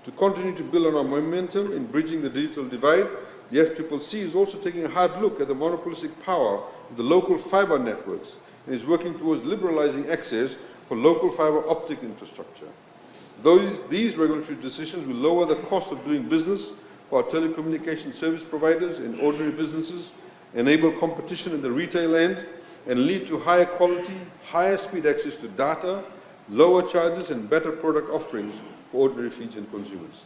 To continue to build on our momentum in bridging the digital divide, the FCCC is also taking a hard look at the monopolistic power of the local fiber networks and is working towards liberalizing access for local fiber optic infrastructure. These regulatory decisions will lower the cost of doing business for our telecommunication service providers and ordinary businesses, enable competition in the retail end, and lead to higher quality, higher speed access to data, lower charges, and better product offerings for ordinary Fijian consumers.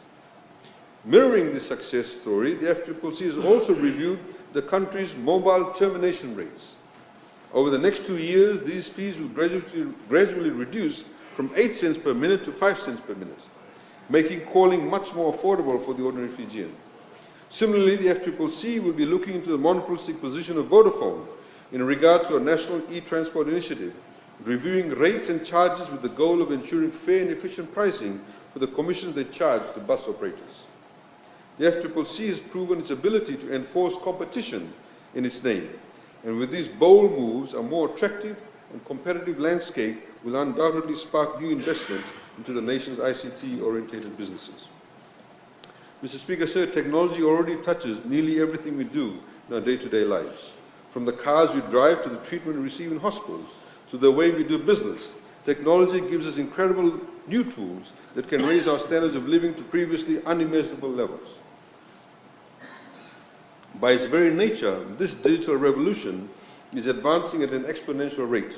Mirroring this success story, the FCCC has also reviewed the country's mobile termination rates. Over the next 2 years, these fees will gradually reduce from 8 cents per minute to 5 cents per minute, making calling much more affordable for the ordinary Fijian. Similarly, the FCCC will be looking into the monopolistic position of Vodafone in regard to a national e-transport initiative, reviewing rates and charges with the goal of ensuring fair and efficient pricing for the commissions they charge to bus operators. The FCCC has proven its ability to enforce competition in its name, and with these bold moves, a more attractive and competitive landscape will undoubtedly spark new investment into the nation's ICT-oriented businesses. Mr. Speaker, technology already touches nearly everything we do in our day-to-day lives. From the cars we drive to the treatment we receive in hospitals, to the way we do business, technology gives us incredible new tools that can raise our standards of living to previously unimaginable levels. By its very nature, this digital revolution is advancing at an exponential rate.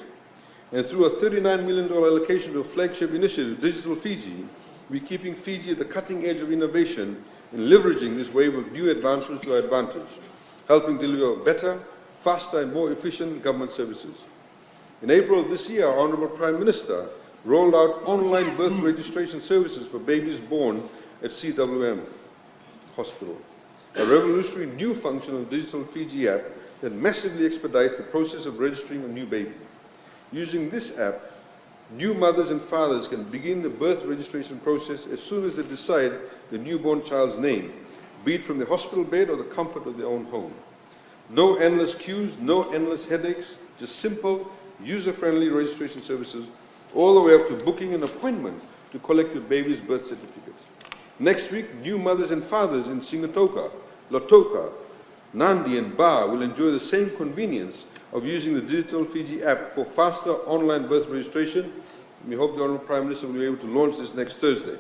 And through a $39 million allocation to a flagship initiative, Digital Fiji, we're keeping Fiji at the cutting edge of innovation in leveraging this wave of new advancements to our advantage, helping deliver better, faster and more efficient government services. In April of this year, our Honourable Prime Minister rolled out online birth registration services for babies born at CWM Hospital, a revolutionary new function of the digital Fiji app that massively expedites the process of registering a new baby. Using this app, new mothers and fathers can begin the birth registration process as soon as they decide the newborn child's name, be it from the hospital bed or the comfort of their own home. No endless queues, no endless headaches, just simple, user-friendly registration services, all the way up to booking an appointment to collect your baby's birth certificate. Next week, new mothers and fathers in Singatoka, Lautoka, Nandi and Ba will enjoy the same convenience of using the digital Fiji app for faster online birth registration. We hope the Honourable Prime Minister will be able to launch this next Thursday.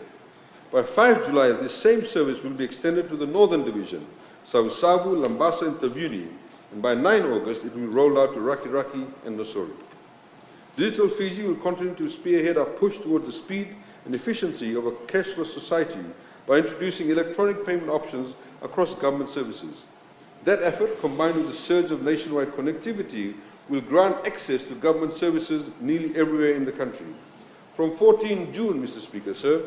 By 5 July, this same service will be extended to the Northern Division, Savusavu, Lambasa and Tavuni, and by 9 August it will be rolled out to Rakiraki and Nosori. Digital Fiji will continue to spearhead our push towards the speed and efficiency of a cashless society by introducing electronic payment options across government services. That effort, combined with the surge of nationwide connectivity, will grant access to government services nearly everywhere in the country. From 14 June, Mr. Speaker, sir,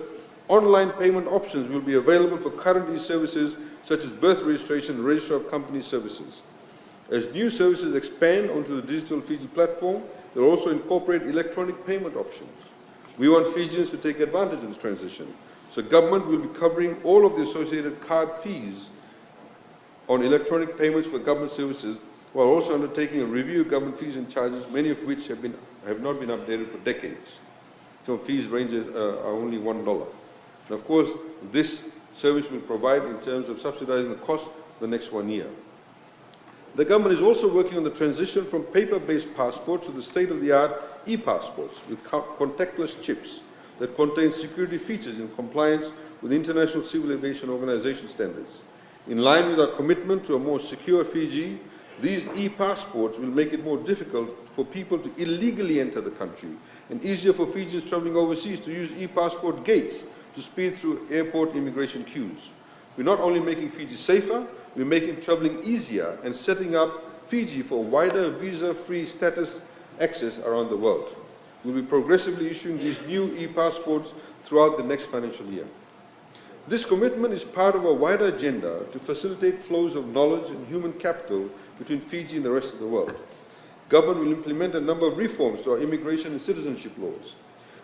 online payment options will be available for current e-services such as birth registration and register of company services. As new services expand onto the digital Fiji platform, they'll also incorporate electronic payment options. We want Fijians to take advantage of this transition, so government will be covering all of the associated card fees on electronic payments for government services, while also undertaking a review of government fees and charges, many of which have not been updated for decades. Some fees range are only $1. And of course, this service will provide in terms of subsidizing the cost for the next 1 year. The government is also working on the transition from paper-based passports to the state-of-the-art e-passports with contactless chips that contain security features in compliance with International Civil Aviation Organization standards. In line with our commitment to a more secure Fiji, these e-passports will make it more difficult for people to illegally enter the country and easier for Fijians traveling overseas to use e-passport gates to speed through airport immigration queues. We're not only making Fiji safer, we're making traveling easier and setting up Fiji for wider visa-free status access around the world. We'll be progressively issuing these new e-passports throughout the next financial year. This commitment is part of a wider agenda to facilitate flows of knowledge and human capital between Fiji and the rest of the world. Government will implement a number of reforms to our immigration and citizenship laws.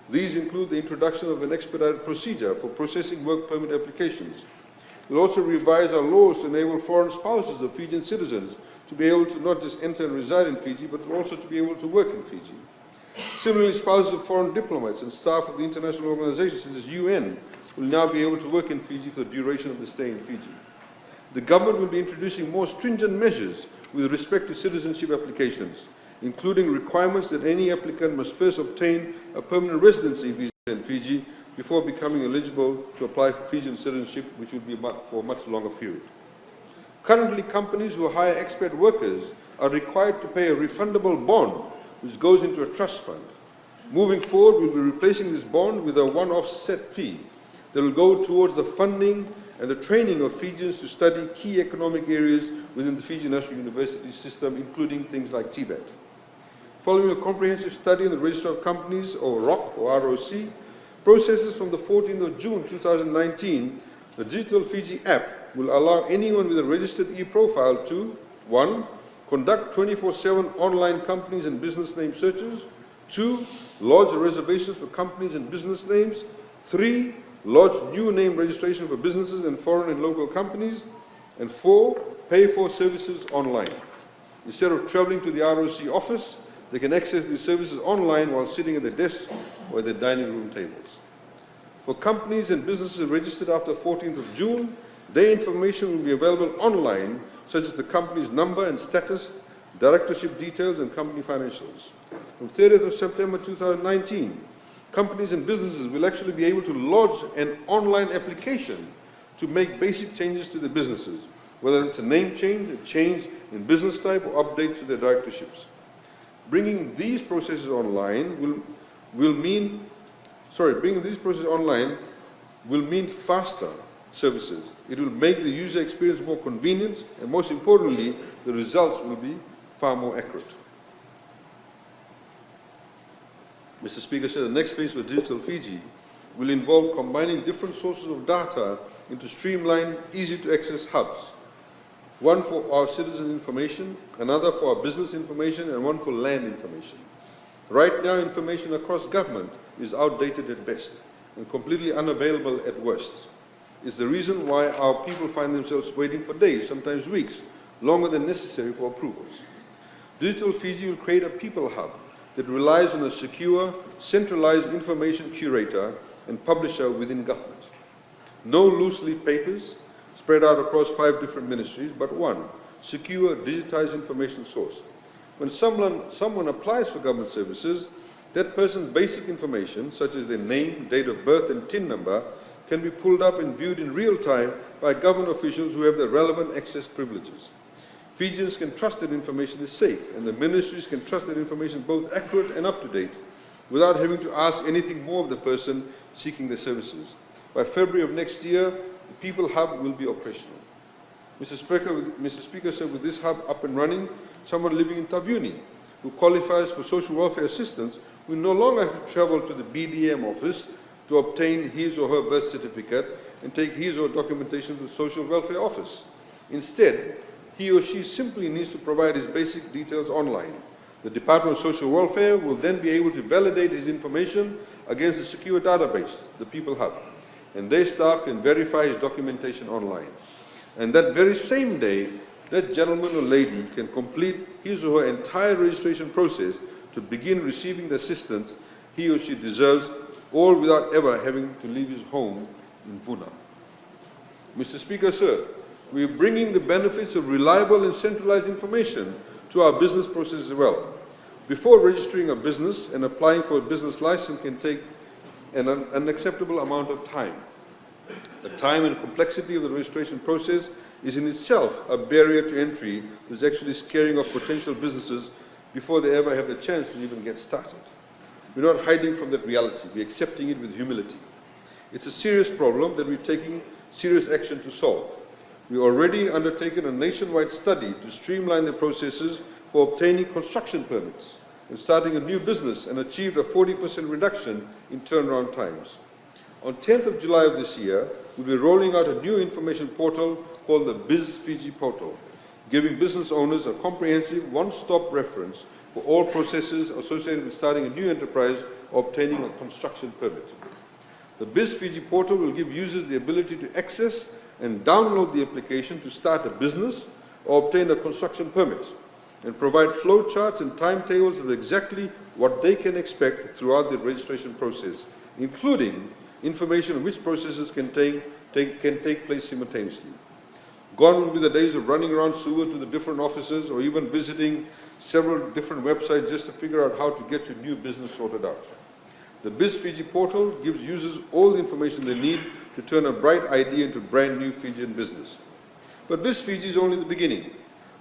These include the introduction of an expedited procedure for processing work permit applications. We'll also revise our laws to enable foreign spouses of Fijian citizens to be able to not just enter and reside in Fiji, but also to be able to work in Fiji. Similarly, spouses of foreign diplomats and staff of the international organizations such as UN will now be able to work in Fiji for the duration of the stay in Fiji. The government will be introducing more stringent measures with respect to citizenship applications, including requirements that any applicant must first obtain a permanent residency visa in Fiji before becoming eligible to apply for Fijian citizenship, which will be for a much longer period. Currently, companies who hire expat workers are required to pay a refundable bond, which goes into a trust fund. Moving forward, we'll be replacing this bond with a one-off set fee that will go towards the funding and the training of Fijians to study key economic areas within the Fiji National University system, including things like TVET. Following a comprehensive study in the Register of Companies, or ROC, or ROC, processes from the 14th of June 2019, the Digital Fiji app will allow anyone with a registered e-profile to 1. Conduct 24/7 online companies and business name searches. 2. Lodge reservations for companies and business names. 3. Lodge new name registration for businesses and foreign and local companies. And 4. Pay for services online. Instead of traveling to the ROC office, they can access these services online while sitting at their desks or at their dining room tables. For companies and businesses registered after 14th of June, their information will be available online, such as the company's number and status, directorship details, and company financials. From 30th of September 2019, companies and businesses will actually be able to lodge an online application to make basic changes to their businesses, whether it's a name change, a change in business type, or updates to their directorships. Bringing these processes online will mean faster services. It will make the user experience more convenient, and most importantly, the results will be far more accurate. Mr. Speaker said the next phase for Digital Fiji will involve combining different sources of data into streamlined, easy-to-access hubs. One for our citizen information, another for our business information, and one for land information. Right now, information across government is outdated at best and completely unavailable at worst. It's the reason why our people find themselves waiting for days, sometimes weeks, longer than necessary for approvals. Digital Fiji will create a people hub that relies on a secure, centralized information curator and publisher within government. No loose-leaf papers spread out across 5 different ministries, but one secure, digitized information source. When someone applies for government services, that person's basic information, such as their name, date of birth, and TIN number, can be pulled up and viewed in real time by government officials who have the relevant access privileges. Fijians can trust that information is safe, and the ministries can trust that information is both accurate and up-to-date without having to ask anything more of the person seeking the services. By February of next year, the People Hub will be operational. Mr. Speaker said with this hub up and running, someone living in Tavyuni who qualifies for social welfare assistance will no longer have to travel to the BDM office to obtain his or her birth certificate and take his or her documentation to the social welfare office. Instead, he or she simply needs to provide his basic details online. The Department of Social Welfare will then be able to validate his information against a secure database, the People Hub, and their staff can verify his documentation online. And that very same day, that gentleman or lady can complete his or her entire registration process to begin receiving the assistance he or she deserves, all without ever having to leave his home in Vuna. Mr. Speaker, sir, we are bringing the benefits of reliable and centralized information to our business process as well. Before registering a business and applying for a business license can take an unacceptable amount of time. The time and complexity of the registration process is in itself a barrier to entry that's actually scaring off potential businesses before they ever have the chance to even get started. We're not hiding from that reality. We're accepting it with humility. It's a serious problem that we're taking serious action to solve. We've already undertaken a nationwide study to streamline the processes for obtaining construction permits and starting a new business, and achieved a 40% reduction in turnaround times. On 10th of July of this year, we'll be rolling out a new information portal called the Biz Fiji portal, giving business owners a comprehensive one-stop reference for all processes associated with starting a new enterprise or obtaining a construction permit. The Biz Fiji portal will give users the ability to access and download the application to start a business or obtain a construction permit, and provide flow charts and timetables of exactly what they can expect throughout the registration process, including information on which processes can take place simultaneously. Gone will be the days of running around Suva to the different offices or even visiting several different websites just to figure out how to get your new business sorted out. The Biz Fiji portal gives users all the information they need to turn a bright idea into a brand new Fijian business. But Biz Fiji is only the beginning.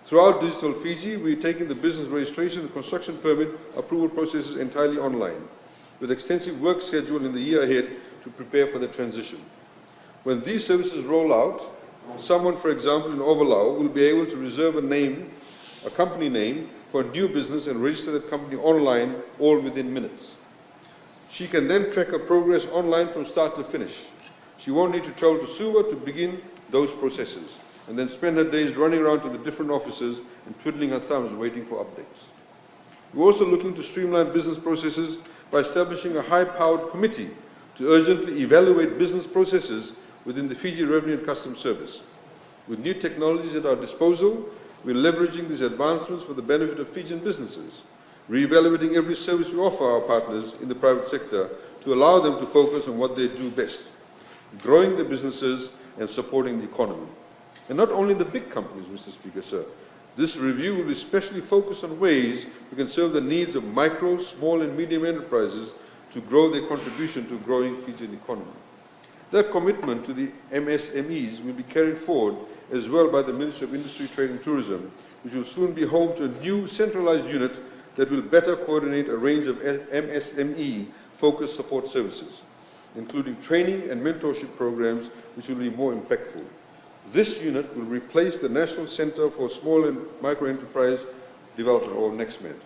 Throughout Digital Fiji, we're taking the business registration and construction permit approval processes entirely online, with extensive work scheduled in the year ahead to prepare for the transition. When these services roll out, someone, for example, in Ovalau will be able to reserve a company name for a new business and register that company online, all within minutes. She can then track her progress online from start to finish. She won't need to travel to Suva to begin those processes, and then spend her days running around to the different offices and twiddling her thumbs waiting for updates. We're also looking to streamline business processes by establishing a high-powered committee to urgently evaluate business processes within the Fiji Revenue and Customs Service. With new technologies at our disposal, we're leveraging these advancements for the benefit of Fijian businesses, re-evaluating every service we offer our partners in the private sector to allow them to focus on what they do best, growing their businesses and supporting the economy. And not only the big companies, Mr. Speaker, sir. This review will be especially focused on ways we can serve the needs of micro, small and medium enterprises to grow their contribution to a growing Fijian economy. That commitment to the MSMEs will be carried forward as well by the Ministry of Industry, Trade and Tourism, which will soon be home to a new centralized unit that will better coordinate a range of MSME-focused support services. including training and mentorship programs which will be more impactful. This unit will replace the National Center for Small and Micro Enterprise Development, or NextMed.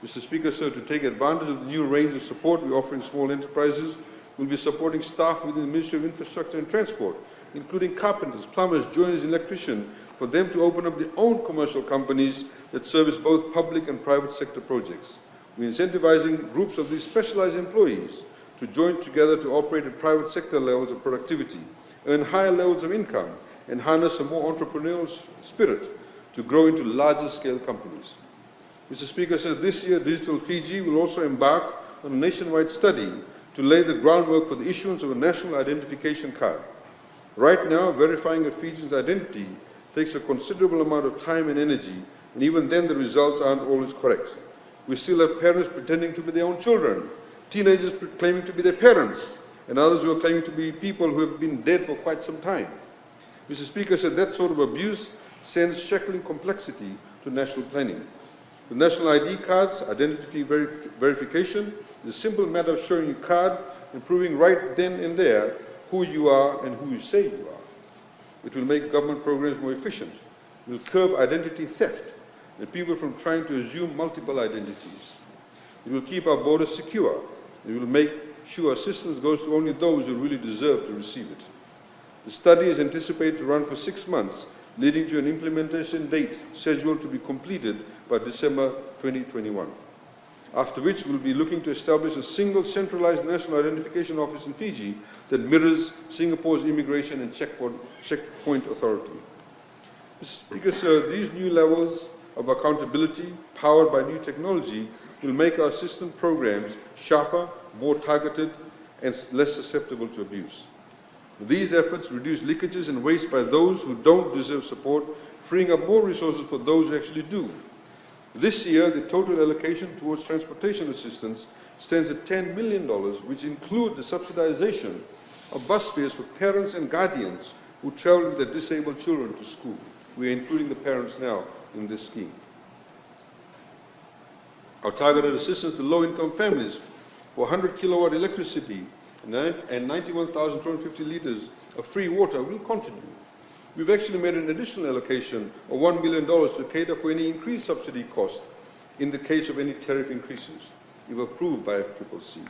Mr. Speaker, sir, to take advantage of the new range of support we offer in small enterprises, we'll be supporting staff within the Ministry of Infrastructure and Transport, including carpenters, plumbers, joiners, electricians, for them to open up their own commercial companies that service both public and private sector projects. We're incentivizing groups of these specialized employees to join together to operate at private sector levels of productivity, earn higher levels of income, and harness a more entrepreneurial spirit to grow into larger scale companies. Mr. Speaker, sir, this year Digital Fiji will also embark on a nationwide study to lay the groundwork for the issuance of a national identification card. Right now, verifying a Fijian's identity takes a considerable amount of time and energy, and even then the results aren't always correct. We still have parents pretending to be their own children, teenagers claiming to be their parents, and others who are claiming to be people who have been dead for quite some time. Mr. Speaker, said that sort of abuse sends shackling complexity to national planning. With national ID cards, identity verification is a simple matter of showing your card and proving right then and there who you are and who you say you are. It will make government programs more efficient. It will curb identity theft and people from trying to assume multiple identities. It will keep our borders secure. It will make sure assistance goes to only those who really deserve to receive it. The study is anticipated to run for 6 months, leading to an implementation date scheduled to be completed by December 2021. After which we'll be looking to establish a single centralized national identification office in Fiji that mirrors Singapore's Immigration and Checkpoint Authority. Because these new levels of accountability, powered by new technology, will make our assistance programs sharper, more targeted, and less susceptible to abuse. These efforts reduce leakages and waste by those who don't deserve support, freeing up more resources for those who actually do. This year, the total allocation towards transportation assistance stands at $10 million, which include the subsidization of bus fares for parents and guardians who travel with their disabled children to school. We are including the parents now in this scheme. Our targeted assistance to low-income families for 100 kilowatt electricity and 91,250 litres of free water will continue. We've actually made an additional allocation of $1 million to cater for any increased subsidy cost in the case of any tariff increases, if approved by FCCC.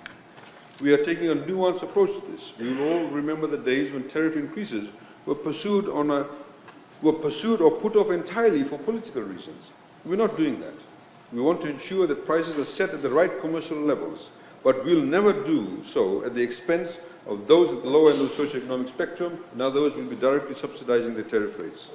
We are taking a nuanced approach to this. We will all remember the days when tariff increases were pursued or put off entirely for political reasons. We're not doing that. We want to ensure that prices are set at the right commercial levels, but we'll never do so at the expense of those at the lower end of the socioeconomic spectrum. In other words, we'll be directly subsidizing the tariff rates.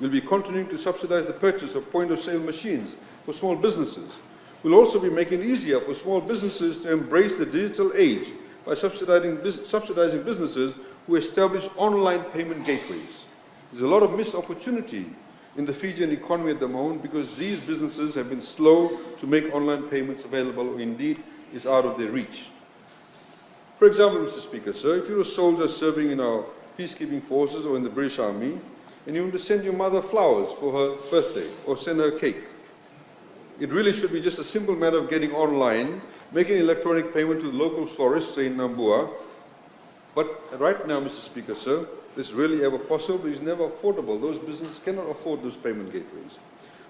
We'll be continuing to subsidize the purchase of point-of-sale machines for small businesses. We'll also be making it easier for small businesses to embrace the digital age by subsidizing businesses who establish online payment gateways. There's a lot of missed opportunity in the Fijian economy at the moment because these businesses have been slow to make online payments available, or indeed it's out of their reach. For example, Mr. Speaker, sir, if you're a soldier serving in our peacekeeping forces or in the British Army, and you want to send your mother flowers for her birthday or send her a cake, it really should be just a simple matter of getting online, making electronic payment to the local florist, say in Nambua. But right now, Mr. Speaker, sir, this really ever possible, but it's never affordable. Those businesses cannot afford those payment gateways.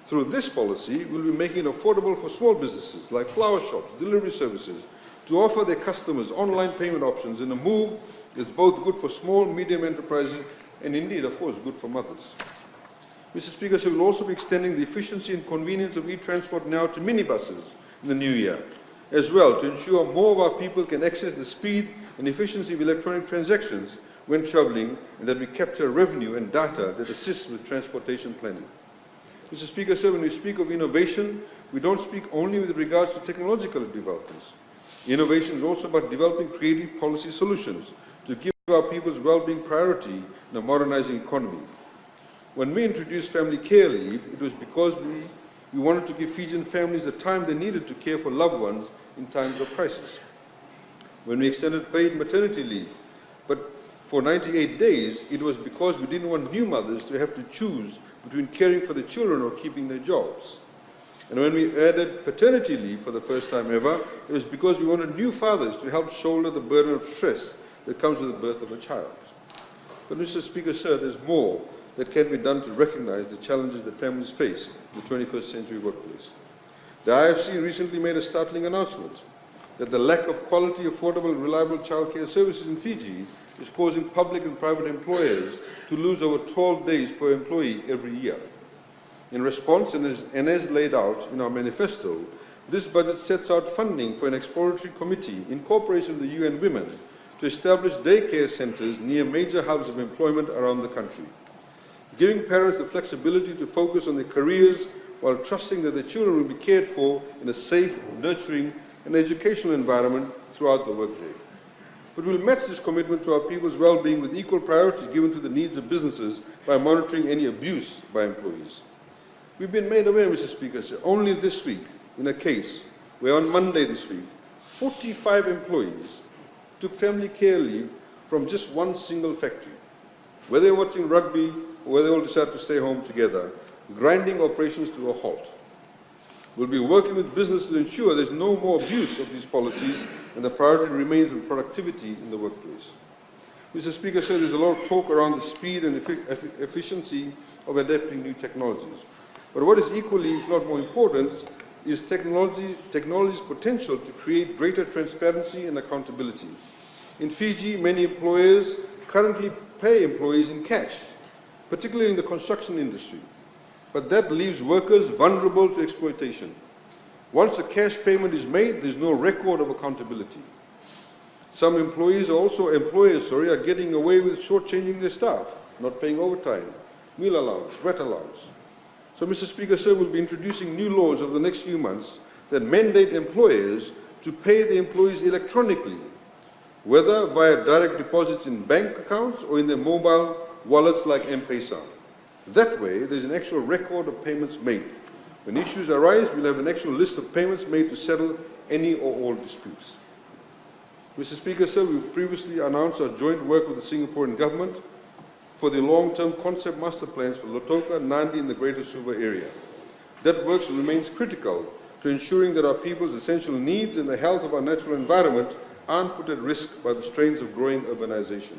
Through this policy, we'll be making it affordable for small businesses like flower shops, delivery services, to offer their customers online payment options in a move that's both good for small, medium enterprises and indeed, of course, good for mothers. Mr. Speaker, so we'll also be extending the efficiency and convenience of e-transport now to minibuses in the new year, as well, to ensure more of our people can access the speed and efficiency of electronic transactions when traveling, and that we capture revenue and data that assists with transportation planning. Mr. Speaker, sir, when we speak of innovation, we don't speak only with regards to technological developments. Innovation is also about developing creative policy solutions to give our people's well-being priority in a modernizing economy. When we introduced family care leave, it was because we wanted to give Fijian families the time they needed to care for loved ones in times of crisis. When we extended paid maternity leave, but for 98 days, it was because we didn't want new mothers to have to choose between caring for the children or keeping their jobs. And when we added paternity leave for the first time ever, it was because we wanted new fathers to help shoulder the burden of stress that comes with the birth of a child. But Mr. Speaker, sir, there's more that can be done to recognize the challenges that families face in the 21st century workplace. The IFC recently made a startling announcement that the lack of quality, affordable, and reliable childcare services in Fiji is causing public and private employers to lose over 12 days per employee every year. In response, and as laid out in our manifesto, this budget sets out funding for an exploratory committee in cooperation with the UN Women to establish daycare centers near major hubs of employment around the country, giving parents the flexibility to focus on their careers while trusting that their children will be cared for in a safe, nurturing, and educational environment throughout the workday. But we'll match this commitment to our people's well-being with equal priority given to the needs of businesses by monitoring any abuse by employees. We've been made aware, Mr. Speaker, only this week in a case where on Monday this week, 45 employees took family care leave from just one single factory. Whether they're watching rugby or whether they all decide to stay home together, grinding operations to a halt. We'll be working with business to ensure there's no more abuse of these policies and the priority remains on productivity in the workplace. Mr. Speaker, sir, there's a lot of talk around the speed and efficiency of adapting new technologies. But what is equally, if not more important, is technology's potential to create greater transparency and accountability. In Fiji, many employers currently pay employees in cash, particularly in the construction industry. But that leaves workers vulnerable to exploitation. Once a cash payment is made, there's no record of accountability. Some employers are getting away with shortchanging their staff, not paying overtime, meal allowance, wet allowance. So, Mr. Speaker, sir, we'll be introducing new laws over the next few months that mandate employers to pay the employees electronically, whether via direct deposits in bank accounts or in their mobile wallets like M-Pesa. That way, there's an actual record of payments made. When issues arise, we'll have an actual list of payments made to settle any or all disputes. Mr. Speaker, sir, we previously announced our joint work with the Singaporean government for the long-term concept master plans for Lautoka, Nadi, and the Greater Suva area. That work remains critical to ensuring that our people's essential needs and the health of our natural environment aren't put at risk by the strains of growing urbanization.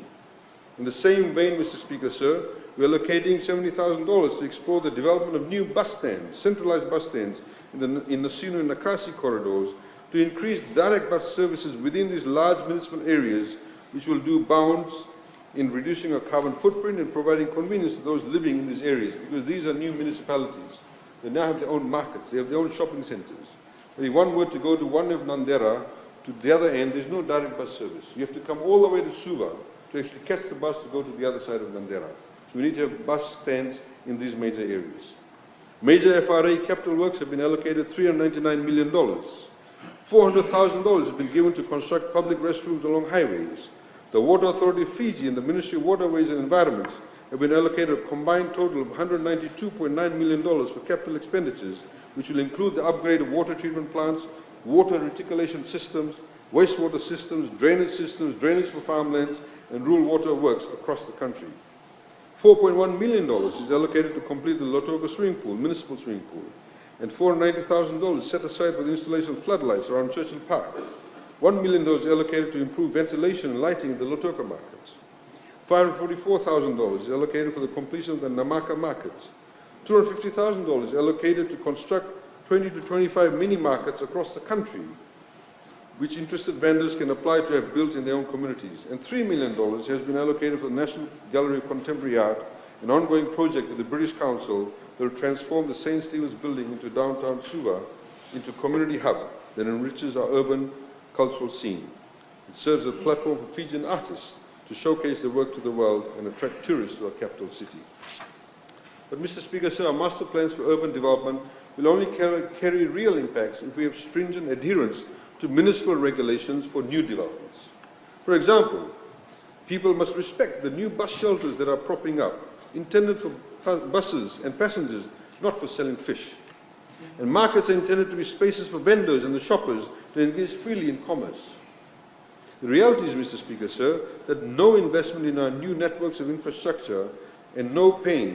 In the same vein, Mr. Speaker, sir, we are allocating $70,000 to explore the development of new bus stands, centralized bus stands in the Sino and Nakasi corridors to increase direct bus services within these large municipal areas, which will do bounds in reducing our carbon footprint and providing convenience to those living in these areas, because these are new municipalities. They now have their own markets, they have their own shopping centers. And if one were to go to one of Nandera, to the other end, there's no direct bus service. You have to come all the way to Suva to actually catch the bus to go to the other side of Nandera. So we need to have bus stands in these major areas. Major FRA capital works have been allocated $399 million. $400,000 has been given to construct public restrooms along highways. The Water Authority of Fiji and the Ministry of Waterways and Environment have been allocated a combined total of $192.9 million for capital expenditures, which will include the upgrade of water treatment plants, water reticulation systems, wastewater systems, drainage for farmlands, and rural water works across the country. $4.1 million is allocated to complete the Lautoka swimming pool, municipal swimming pool, and $490,000 set aside for the installation of floodlights around Churchill Park. $1 million is allocated to improve ventilation and lighting in the Lautoka markets. $544,000 is allocated for the completion of the Namaka markets. $250,000 is allocated to construct 20 to 25 mini markets across the country, which interested vendors can apply to have built in their own communities. And $3 million has been allocated for the National Gallery of Contemporary Art, an ongoing project with the British Council that will transform the St. Stephen's building into downtown Suva into a community hub that enriches our urban cultural scene. It serves as a platform for Fijian artists to showcase their work to the world and attract tourists to our capital city. But Mr. Speaker, sir, our master plans for urban development will only carry real impacts if we have stringent adherence to municipal regulations for new developments. For example, people must respect the new bus shelters that are propping up, intended for buses and passengers, not for selling fish. And markets are intended to be spaces for vendors and the shoppers to engage freely in commerce. The reality is, Mr. Speaker, sir, that no investment in our new networks of infrastructure and no pay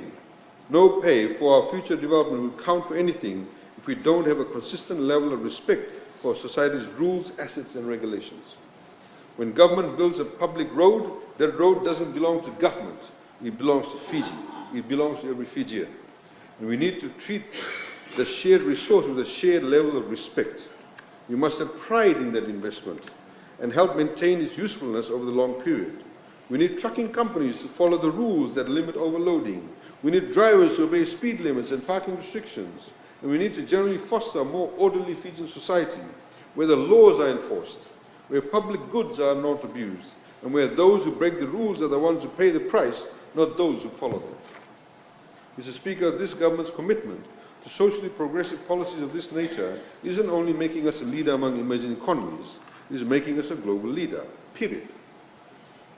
for our future development will count for anything if we don't have a consistent level of respect for society's rules, assets and regulations. When government builds a public road, that road doesn't belong to government. It belongs to Fiji. It belongs to every Fijian. And we need to treat the shared resource with a shared level of respect. We must have pride in that investment and help maintain its usefulness over the long period. We need trucking companies to follow the rules that limit overloading. We need drivers to obey speed limits and parking restrictions. And we need to generally foster a more orderly Fijian society where the laws are enforced, where public goods are not abused, and where those who break the rules are the ones who pay the price, not those who follow them. Mr. Speaker, this government's commitment to socially progressive policies of this nature isn't only making us a leader among emerging economies, it is making us a global leader, period.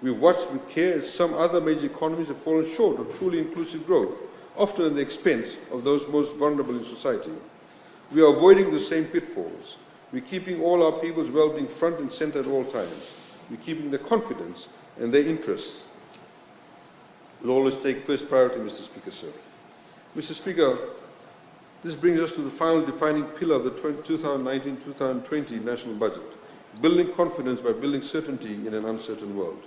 We watched with care as some other major economies have fallen short of truly inclusive growth, often at the expense of those most vulnerable in society. We are avoiding the same pitfalls. We're keeping all our people's well-being front and center at all times. We're keeping their confidence and their interests. We'll always take first priority, Mr. Speaker, sir. Mr. Speaker, this brings us to the final defining pillar of the 2019-2020 national budget, building confidence by building certainty in an uncertain world.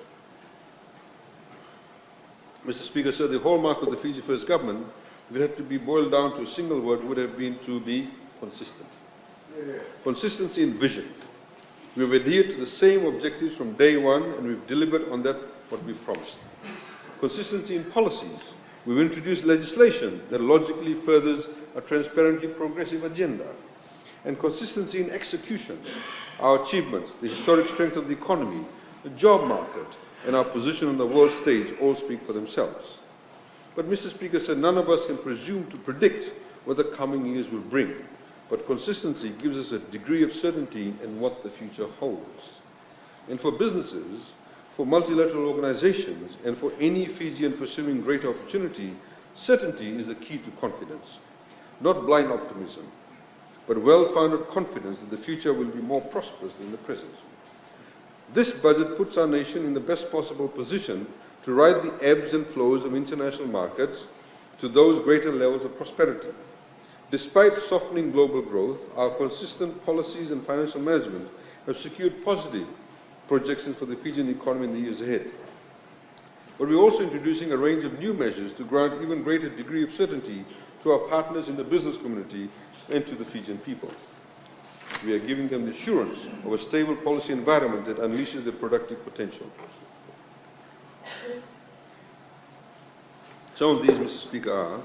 Mr. Speaker, sir, the hallmark of the Fiji First government, if it had to be boiled down to a single word, would have been to be consistent. Consistency in vision. We've adhered to the same objectives from day one, and we've delivered on that what we promised. Consistency in policies. We've introduced legislation that logically furthers a transparently progressive agenda. And consistency in execution. Our achievements, the historic strength of the economy, the job market, and our position on the world stage all speak for themselves. But Mr. Speaker said none of us can presume to predict what the coming years will bring. But consistency gives us a degree of certainty in what the future holds. And for businesses, for multilateral organizations, and for any Fijian pursuing greater opportunity, certainty is the key to confidence. Not blind optimism, but well-founded confidence that the future will be more prosperous than the present. This budget puts our nation in the best possible position to ride the ebbs and flows of international markets to those greater levels of prosperity. Despite softening global growth, our consistent policies and financial management have secured positive projections for the Fijian economy in the years ahead. But we're also introducing a range of new measures to grant even greater degree of certainty to our partners in the business community and to the Fijian people. We are giving them the assurance of a stable policy environment that unleashes their productive potential. Some of these, Mr. Speaker, are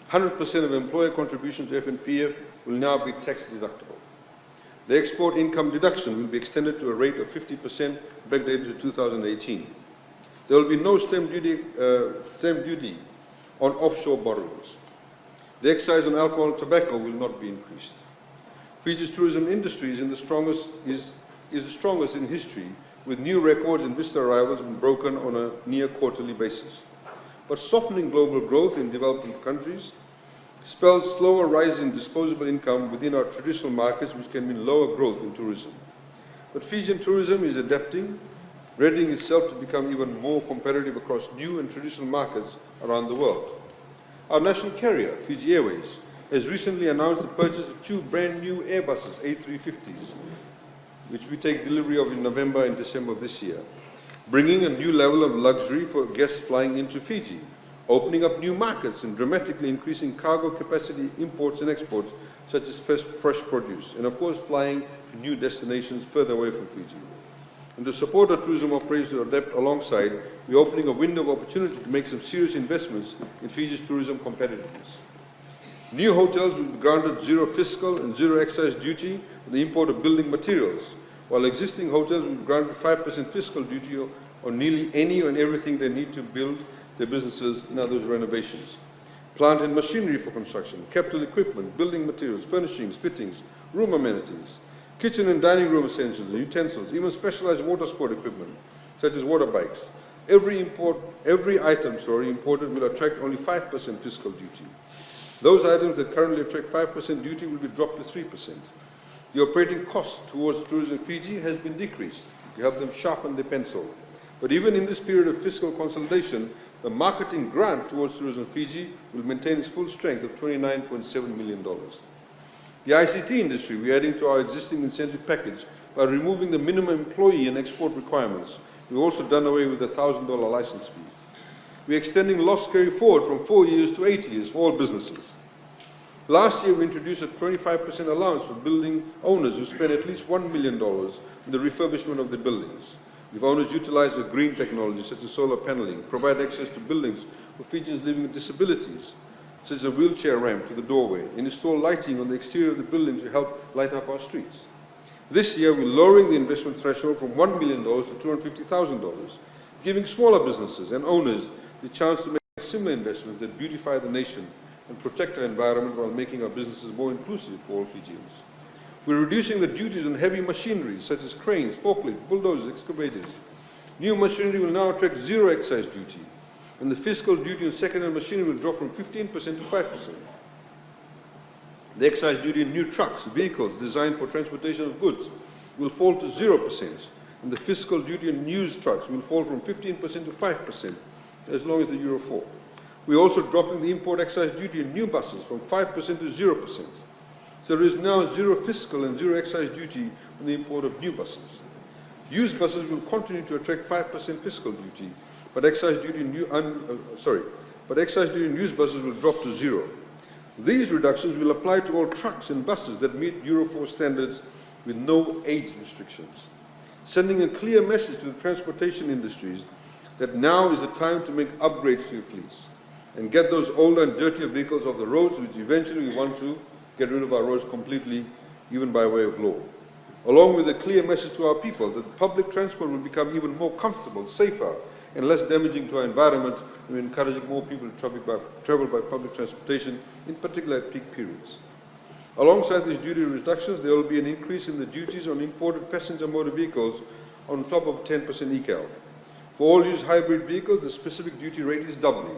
100% of employer contributions to FNPF will now be tax deductible. The export income deduction will be extended to a rate of 50% backdated to 2018. There will be no stamp duty on offshore borrowings. The excise on alcohol and tobacco will not be increased. Fiji's tourism industry is the strongest in history, with new records in visitor arrivals being broken on a near quarterly basis. But softening global growth in developing countries spells slower rise in disposable income within our traditional markets, which can mean lower growth in tourism. But Fijian tourism is adapting, readying itself to become even more competitive across new and traditional markets around the world. Our national carrier, Fiji Airways, has recently announced the purchase of 2 brand new Airbuses, A350s, which we take delivery of in November and December of this year, bringing a new level of luxury for guests flying into Fiji, opening up new markets and dramatically increasing cargo capacity, imports and exports, such as fresh produce, and of course flying to new destinations further away from Fiji. And to support our tourism operations to adapt alongside, we're opening a window of opportunity to make some serious investments in Fiji's tourism competitiveness. New hotels will be granted zero fiscal and zero excise duty on the import of building materials, while existing hotels will be granted 5% fiscal duty on nearly any and everything they need to build their businesses, in other words, renovations. Plant and machinery for construction, capital equipment, building materials, furnishings, fittings, room amenities, kitchen and dining room essentials and utensils, even specialized water sport equipment, such as water bikes. Every item imported will attract only 5% fiscal duty. Those items that currently attract 5% duty will be dropped to 3%. The operating cost towards tourism in Fiji has been decreased to help them sharpen their pencil. But even in this period of fiscal consolidation, the marketing grant towards tourism in Fiji will maintain its full strength of $29.7 million. The ICT industry, we're adding to our existing incentive package by removing the minimum employee and export requirements. We've also done away with the $1,000 license fee. We're extending loss carry forward from 4 years to 8 years for all businesses. Last year, we introduced a 25% allowance for building owners who spend at least $1 million in the refurbishment of their buildings. If owners utilize the green technology, such as solar paneling, provide access to buildings for Fijians living with disabilities, such as a wheelchair ramp to the doorway, and install lighting on the exterior of the building to help light up our streets. This year, we're lowering the investment threshold from $1 million to $250,000, giving smaller businesses and owners the chance to make similar investments that beautify the nation and protect our environment while making our businesses more inclusive for all Fijians. We're reducing the duties on heavy machinery such as cranes, forklifts, bulldozers, excavators. New machinery will now attract zero excise duty, and the fiscal duty on second-hand machinery will drop from 15% to 5%. The excise duty on new trucks, vehicles designed for transportation of goods will fall to 0%, and the fiscal duty on used trucks will fall from 15% to 5% as long as the Euro 4. We're also dropping the import excise duty on new buses from 5% to 0%. So there is now zero fiscal and zero excise duty on the import of new buses. Used buses will continue to attract 5% fiscal duty, but excise duty on used buses will drop to zero. These reductions will apply to all trucks and buses that meet Euro 4 standards with no age restrictions, sending a clear message to the transportation industries that now is the time to make upgrades to your fleets and get those older and dirtier vehicles off the roads, which eventually we want to get rid of our roads completely, even by way of law. Along with a clear message to our people that public transport will become even more comfortable, safer, and less damaging to our environment, and we're encouraging more people to travel by public transportation, in particular at peak periods. Alongside these duty reductions, there will be an increase in the duties on imported passenger motor vehicles on top of 10% ECAL. For all used hybrid vehicles, the specific duty rate is doubling.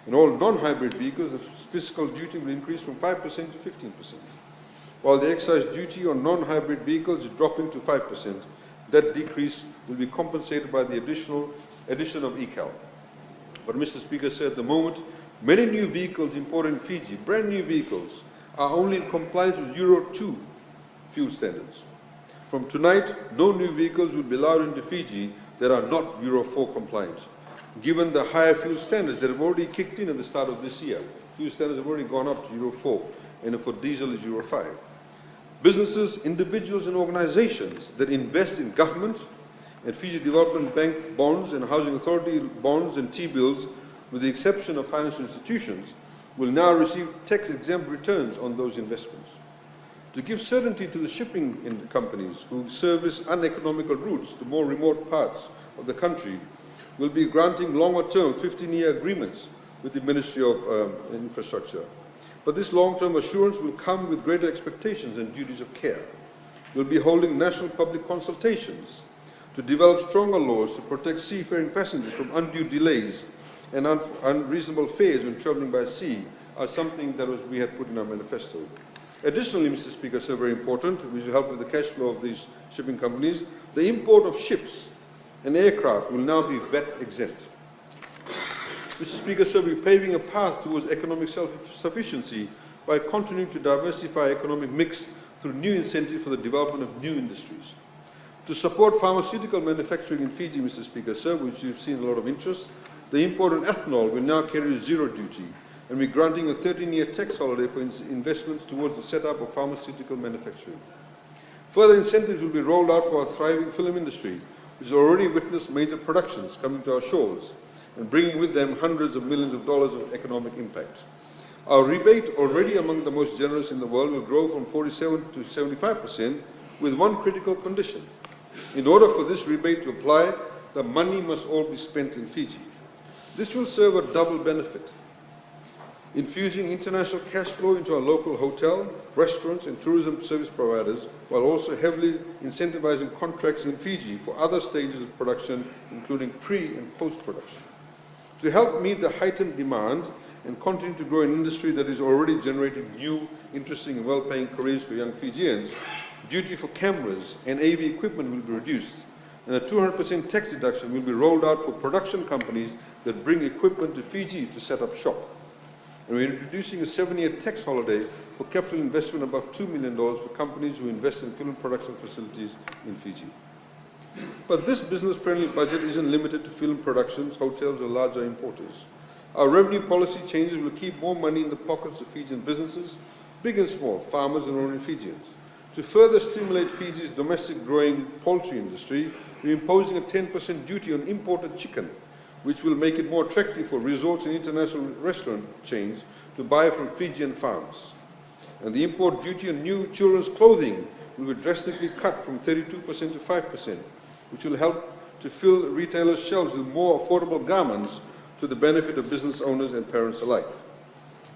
In all non-hybrid vehicles, the fiscal duty will increase from 5% to 15%. While the excise duty on non-hybrid vehicles is dropping to 5%, that decrease will be compensated by the addition of ECAL. But Mr. Speaker said at the moment, many new vehicles imported in Fiji, brand new vehicles, are only in compliance with Euro 2 fuel standards. From tonight, no new vehicles will be allowed into Fiji that are not Euro 4 compliant, given the higher fuel standards that have already kicked in at the start of this year. Fuel standards have already gone up to Euro 4, and for diesel is Euro 5. Businesses, individuals and organizations that invest in government and Fiji Development Bank bonds and Housing Authority bonds and T-bills, with the exception of financial institutions, will now receive tax-exempt returns on those investments. To give certainty to the shipping companies who service uneconomical routes to more remote parts of the country, we'll be granting longer-term 15-year agreements with the Ministry of Infrastructure. But this long-term assurance will come with greater expectations and duties of care. We'll be holding national public consultations to develop stronger laws to protect seafaring passengers from undue delays and unreasonable fares when traveling by sea, are something that we had put in our manifesto. Additionally, Mr. Speaker, so very important, which will help with the cash flow of these shipping companies, the import of ships and aircraft will now be VAT exempt. Mr. Speaker, so we're paving a path towards economic self-sufficiency by continuing to diversify economic mix through new incentives for the development of new industries. To support pharmaceutical manufacturing in Fiji, Mr. Speaker, sir, which we've seen a lot of interest, the import of ethanol will now carry zero duty, and we're granting a 13-year tax holiday for investments towards the setup of pharmaceutical manufacturing. Further incentives will be rolled out for our thriving film industry, which has already witnessed major productions coming to our shores and bringing with them hundreds of millions of dollars of economic impact. Our rebate, already among the most generous in the world, will grow from 47% to 75% with one critical condition. In order for this rebate to apply, the money must all be spent in Fiji. This will serve a double benefit: infusing international cash flow into our local hotel, restaurants and tourism service providers, while also heavily incentivizing contracts in Fiji for other stages of production, including pre- and post-production. To help meet the heightened demand and continue to grow an industry that is already generating new, interesting and well-paying careers for young Fijians, duty for cameras and AV equipment will be reduced, and a 200% tax deduction will be rolled out for production companies that bring equipment to Fiji to set up shop. And we're introducing a 7-year tax holiday for capital investment above $2 million for companies who invest in film production facilities in Fiji. But this business-friendly budget isn't limited to film productions, hotels, or larger importers. Our revenue policy changes will keep more money in the pockets of Fijian businesses, big and small, farmers and ordinary Fijians. To further stimulate Fiji's domestic growing poultry industry, we're imposing a 10% duty on imported chicken, which will make it more attractive for resorts and international restaurant chains to buy from Fijian farms. And the import duty on new children's clothing will be drastically cut from 32% to 5%, which will help to fill retailers' shelves with more affordable garments to the benefit of business owners and parents alike.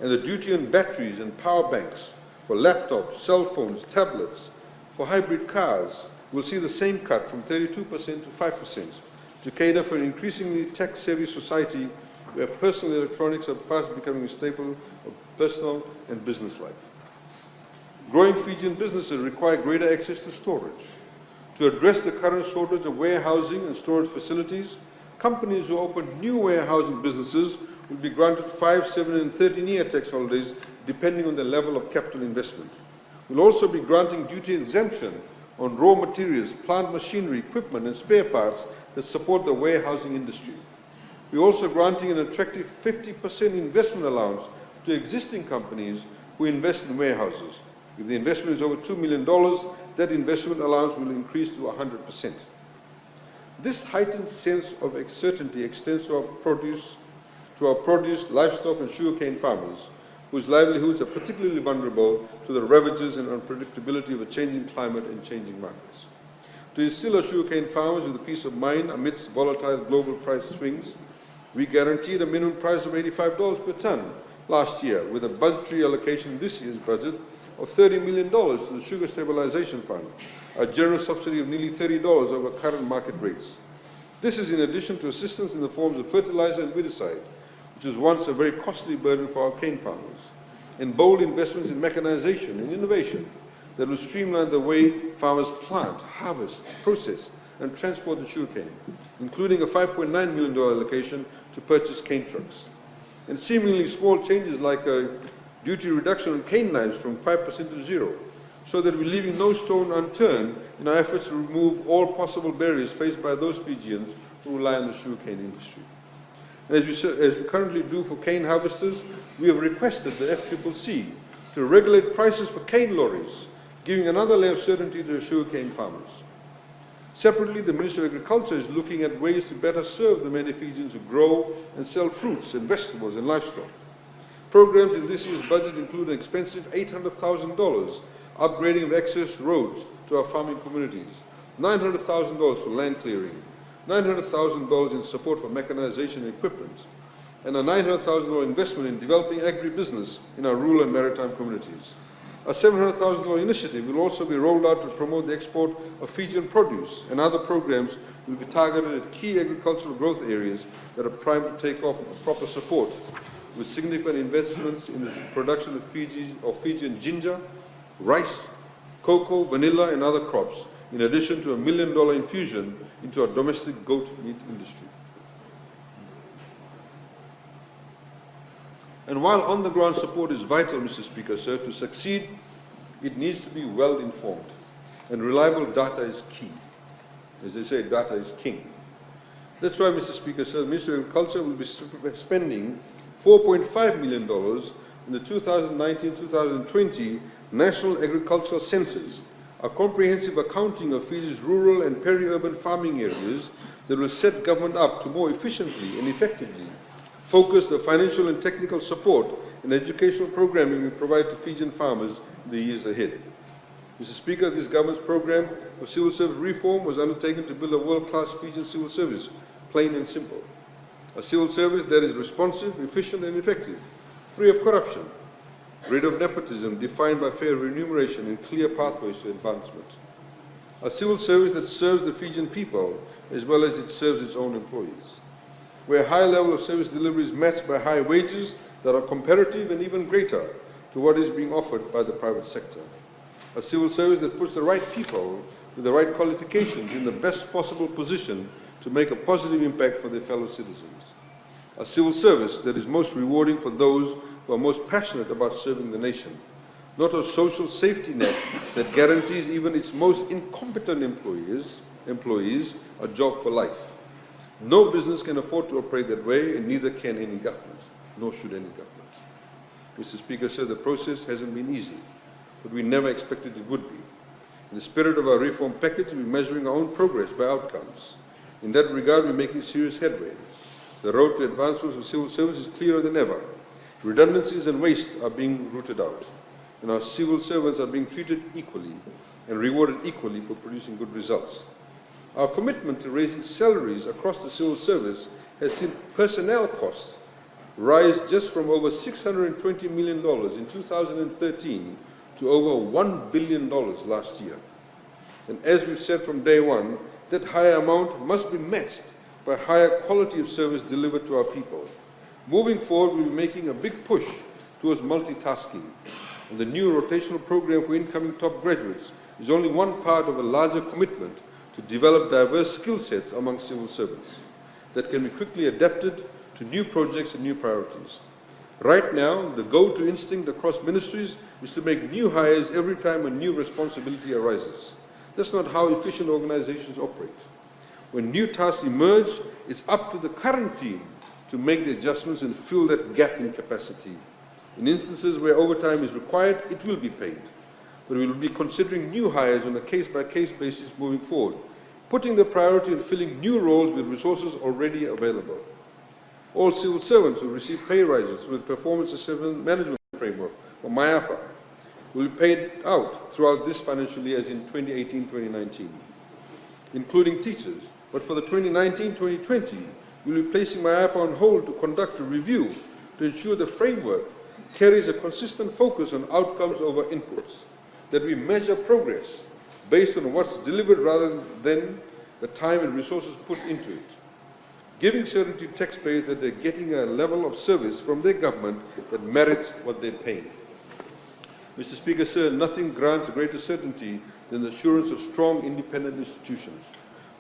And the duty on batteries and power banks for laptops, cell phones, tablets, for hybrid cars will see the same cut from 32% to 5% to cater for an increasingly tech-savvy society where personal electronics are fast becoming a staple of personal and business life. Growing Fijian businesses require greater access to storage. To address the current shortage of warehousing and storage facilities, companies who open new warehousing businesses will be granted 5, 7, and 13-year tax holidays depending on the level of capital investment. We'll also be granting duty exemption on raw materials, plant machinery, equipment, and spare parts that support the warehousing industry. We're also granting an attractive 50% investment allowance to existing companies who invest in warehouses. If the investment is over $2 million, that investment allowance will increase to 100%. This heightened sense of certainty extends to our produce, livestock, and sugarcane farmers, whose livelihoods are particularly vulnerable to the ravages and unpredictability of a changing climate and changing markets. To instill our sugarcane farmers with a peace of mind amidst volatile global price swings, we guaranteed a minimum price of $85 per tonne last year, with a budgetary allocation in this year's budget of $30 million to the Sugar Stabilization Fund, a generous subsidy of nearly $30 over current market rates. This is in addition to assistance in the forms of fertilizer and weedicide, which was once a very costly burden for our cane farmers, and bold investments in mechanization and innovation that will streamline the way farmers plant, harvest, process, and transport the sugarcane, including a $5.9 million allocation to purchase cane trucks. And seemingly small changes like a duty reduction on cane knives from 5% to 0%, so that we're leaving no stone unturned in our efforts to remove all possible barriers faced by those Fijians who rely on the sugarcane industry. And as we currently do for cane harvesters, we have requested the FCCC to regulate prices for cane lorries, giving another layer of certainty to the sugarcane farmers. Separately, the Ministry of Agriculture is looking at ways to better serve the many Fijians who grow and sell fruits and vegetables and livestock. Programs in this year's budget include an expensive $800,000 upgrading of access roads to our farming communities, $900,000 for land clearing, $900,000 in support for mechanization and equipment, and a $900,000 investment in developing agribusiness in our rural and maritime communities. A $700,000 initiative will also be rolled out to promote the export of Fijian produce, and other programs will be targeted at key agricultural growth areas that are primed to take off with proper support, with significant investments in the production of Fijian ginger, rice, cocoa, vanilla, and other crops, in addition to a $1 million infusion into our domestic goat meat industry. And while on-the-ground support is vital, Mr. Speaker, sir, to succeed, it needs to be well-informed. And reliable data is key. As they say, data is king. That's why, Mr. Speaker, sir, the Ministry of Agriculture will be spending $4.5 million in the 2019-2020 National Agricultural Census, a comprehensive accounting of Fiji's rural and peri-urban farming areas that will set government up to more efficiently and effectively focus the financial and technical support and educational programming we provide to Fijian farmers in the years ahead. Mr. Speaker, this government's program of civil service reform was undertaken to build a world-class Fijian civil service, plain and simple. A civil service that is responsive, efficient, and effective, free of corruption, rid of nepotism, defined by fair remuneration and clear pathways to advancement. A civil service that serves the Fijian people as well as it serves its own employees, where a high level of service delivery is matched by high wages that are comparative and even greater to what is being offered by the private sector. A civil service that puts the right people with the right qualifications in the best possible position to make a positive impact for their fellow citizens. A civil service that is most rewarding for those who are most passionate about serving the nation, not a social safety net that guarantees even its most incompetent employees a job for life. No business can afford to operate that way, and neither can any government, nor should any government. Mr. Speaker, sir, the process hasn't been easy, but we never expected it would be. In the spirit of our reform package, we're measuring our own progress by outcomes. In that regard, we're making serious headway. The road to advancement of civil service is clearer than ever. Redundancies and waste are being rooted out, and our civil servants are being treated equally and rewarded equally for producing good results. Our commitment to raising salaries across the civil service has seen personnel costs rise just from over $620 million in 2013 to over $1 billion last year. And as we've said from day one, that higher amount must be matched by higher quality of service delivered to our people. Moving forward, we'll be making a big push towards multitasking. And the new rotational program for incoming top graduates is only one part of a larger commitment to develop diverse skill sets among civil servants that can be quickly adapted to new projects and new priorities. Right now, the go-to instinct across ministries is to make new hires every time a new responsibility arises. That's not how efficient organizations operate. When new tasks emerge, it's up to the current team to make the adjustments and fill that gap in capacity. In instances where overtime is required, it will be paid. But we will be considering new hires on a case-by-case basis moving forward, putting the priority on filling new roles with resources already available. All civil servants who receive pay rises through the Performance Assessment Management Framework, or MIAPA, will be paid out throughout this financial year as in 2018-2019, including teachers. But for the 2019-2020, we'll be placing MIAPA on hold to conduct a review to ensure the framework carries a consistent focus on outcomes over inputs, that we measure progress based on what's delivered rather than the time and resources put into it, giving certainty to taxpayers that they're getting a level of service from their government that merits what they're paying. Mr. Speaker, sir, nothing grants greater certainty than the assurance of strong, independent institutions.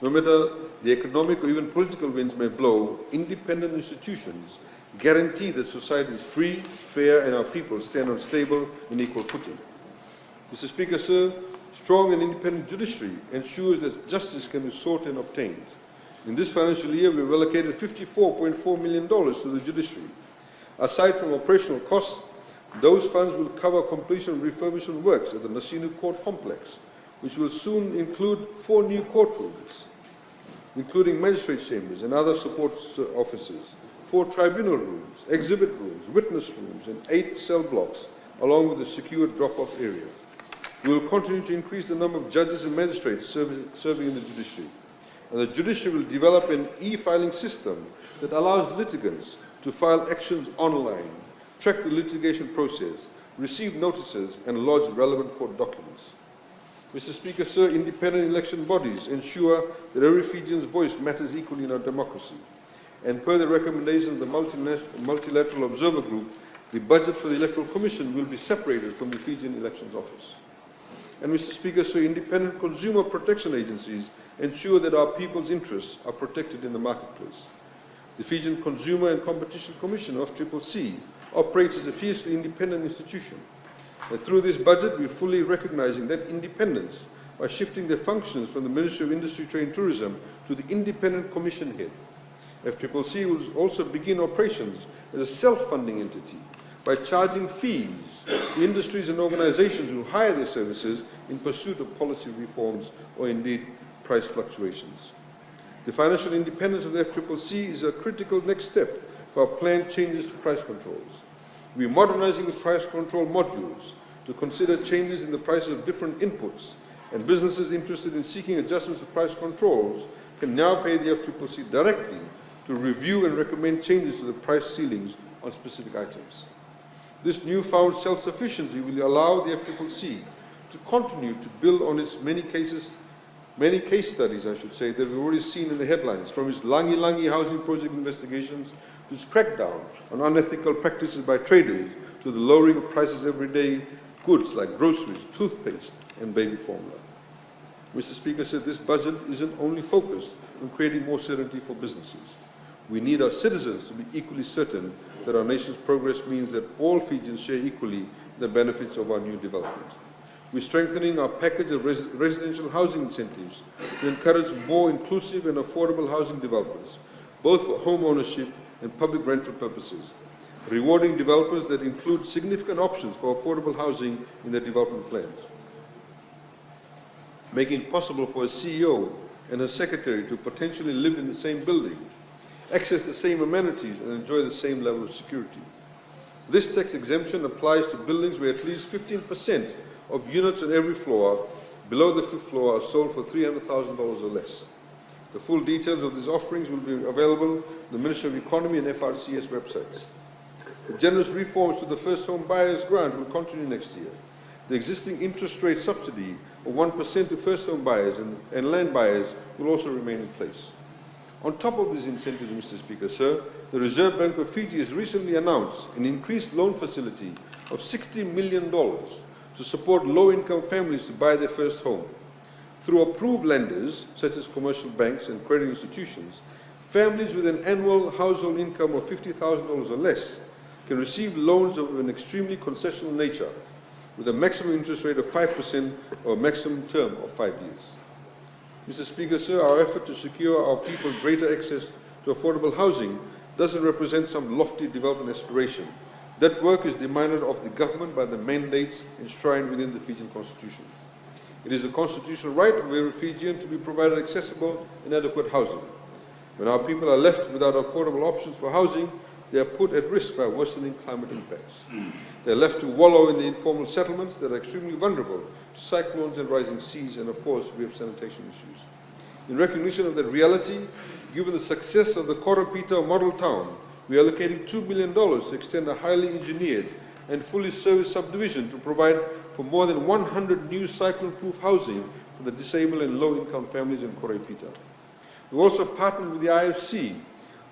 No matter the economic or even political winds may blow, independent institutions guarantee that society is free, fair, and our people stand on stable and equal footing. Mr. Speaker, sir, strong and independent judiciary ensures that justice can be sought and obtained. In this financial year, we've allocated $54.4 million to the judiciary. Aside from operational costs, those funds will cover completion of refurbishment works at the Nasinu Court Complex, which will soon include 4 new courtrooms, including magistrate chambers and other support offices, 4 tribunal rooms, exhibit rooms, witness rooms, and 8 cell blocks, along with a secure drop-off area. We will continue to increase the number of judges and magistrates serving in the judiciary. And the judiciary will develop an e-filing system that allows litigants to file actions online, track the litigation process, receive notices, and lodge relevant court documents. Mr. Speaker, sir, independent election bodies ensure that every Fijian's voice matters equally in our democracy. And per the recommendation of the Multilateral Observer Group, the budget for the Electoral Commission will be separated from the Fijian Elections Office. And Mr. Speaker, so independent consumer protection agencies ensure that our people's interests are protected in the marketplace. The Fijian Consumer and Competition Commission of CCC operates as a fiercely independent institution. And through this budget, we're fully recognizing that independence by shifting the functions from the Ministry of Industry, Trade and Tourism to the independent commission head. FCCC will also begin operations as a self-funding entity by charging fees to industries and organizations who hire their services in pursuit of policy reforms or indeed price fluctuations. The financial independence of the FCCC is a critical next step for our planned changes to price controls. We're modernizing the price control modules to consider changes in the prices of different inputs, and businesses interested in seeking adjustments to price controls can now pay the FCCC directly to review and recommend changes to the price ceilings on specific items. This newfound self-sufficiency will allow the FCCC to continue to build on its many case studies, I should say, that we've already seen in the headlines, from its Langi housing project investigations to its crackdown on unethical practices by traders to the lowering of prices of everyday goods like groceries, toothpaste, and baby formula. Mr. Speaker said this budget isn't only focused on creating more certainty for businesses. We need our citizens to be equally certain that our nation's progress means that all Fijians share equally the benefits of our new development. We're strengthening our package of residential housing incentives to encourage more inclusive and affordable housing developments, both for home ownership and public rental purposes, rewarding developers that include significant options for affordable housing in their development plans, making it possible for a CEO and her secretary to potentially live in the same building, access the same amenities, and enjoy the same level of security. This tax exemption applies to buildings where at least 15% of units on every floor below the 5th floor are sold for $300,000 or less. The full details of these offerings will be available on the Ministry of Economy and FRCS websites. The generous reforms to the First Home Buyers Grant will continue next year. The existing interest rate subsidy of 1% to first home buyers and land buyers will also remain in place. On top of these incentives, Mr. Speaker, sir, the Reserve Bank of Fiji has recently announced an increased loan facility of $60 million to support low-income families to buy their first home. Through approved lenders, such as commercial banks and credit institutions, families with an annual household income of $50,000 or less can receive loans of an extremely concessional nature, with a maximum interest rate of 5% or a maximum term of 5 years. Mr. Speaker, sir, our effort to secure our people greater access to affordable housing doesn't represent some lofty development aspiration. That work is demanded of the government by the mandates enshrined within the Fijian Constitution. It is the constitutional right of every Fijian to be provided accessible and adequate housing. When our people are left without affordable options for housing, they are put at risk by worsening climate impacts. They are left to wallow in the informal settlements that are extremely vulnerable to cyclones and rising seas, and of course we have sanitation issues. In recognition of that reality, given the success of the Koropita model town, we are allocating $2 million to extend a highly engineered and fully serviced subdivision to provide for more than 100 new cyclone-proof housing for the disabled and low-income families in Koropita. We also partnered with the IFC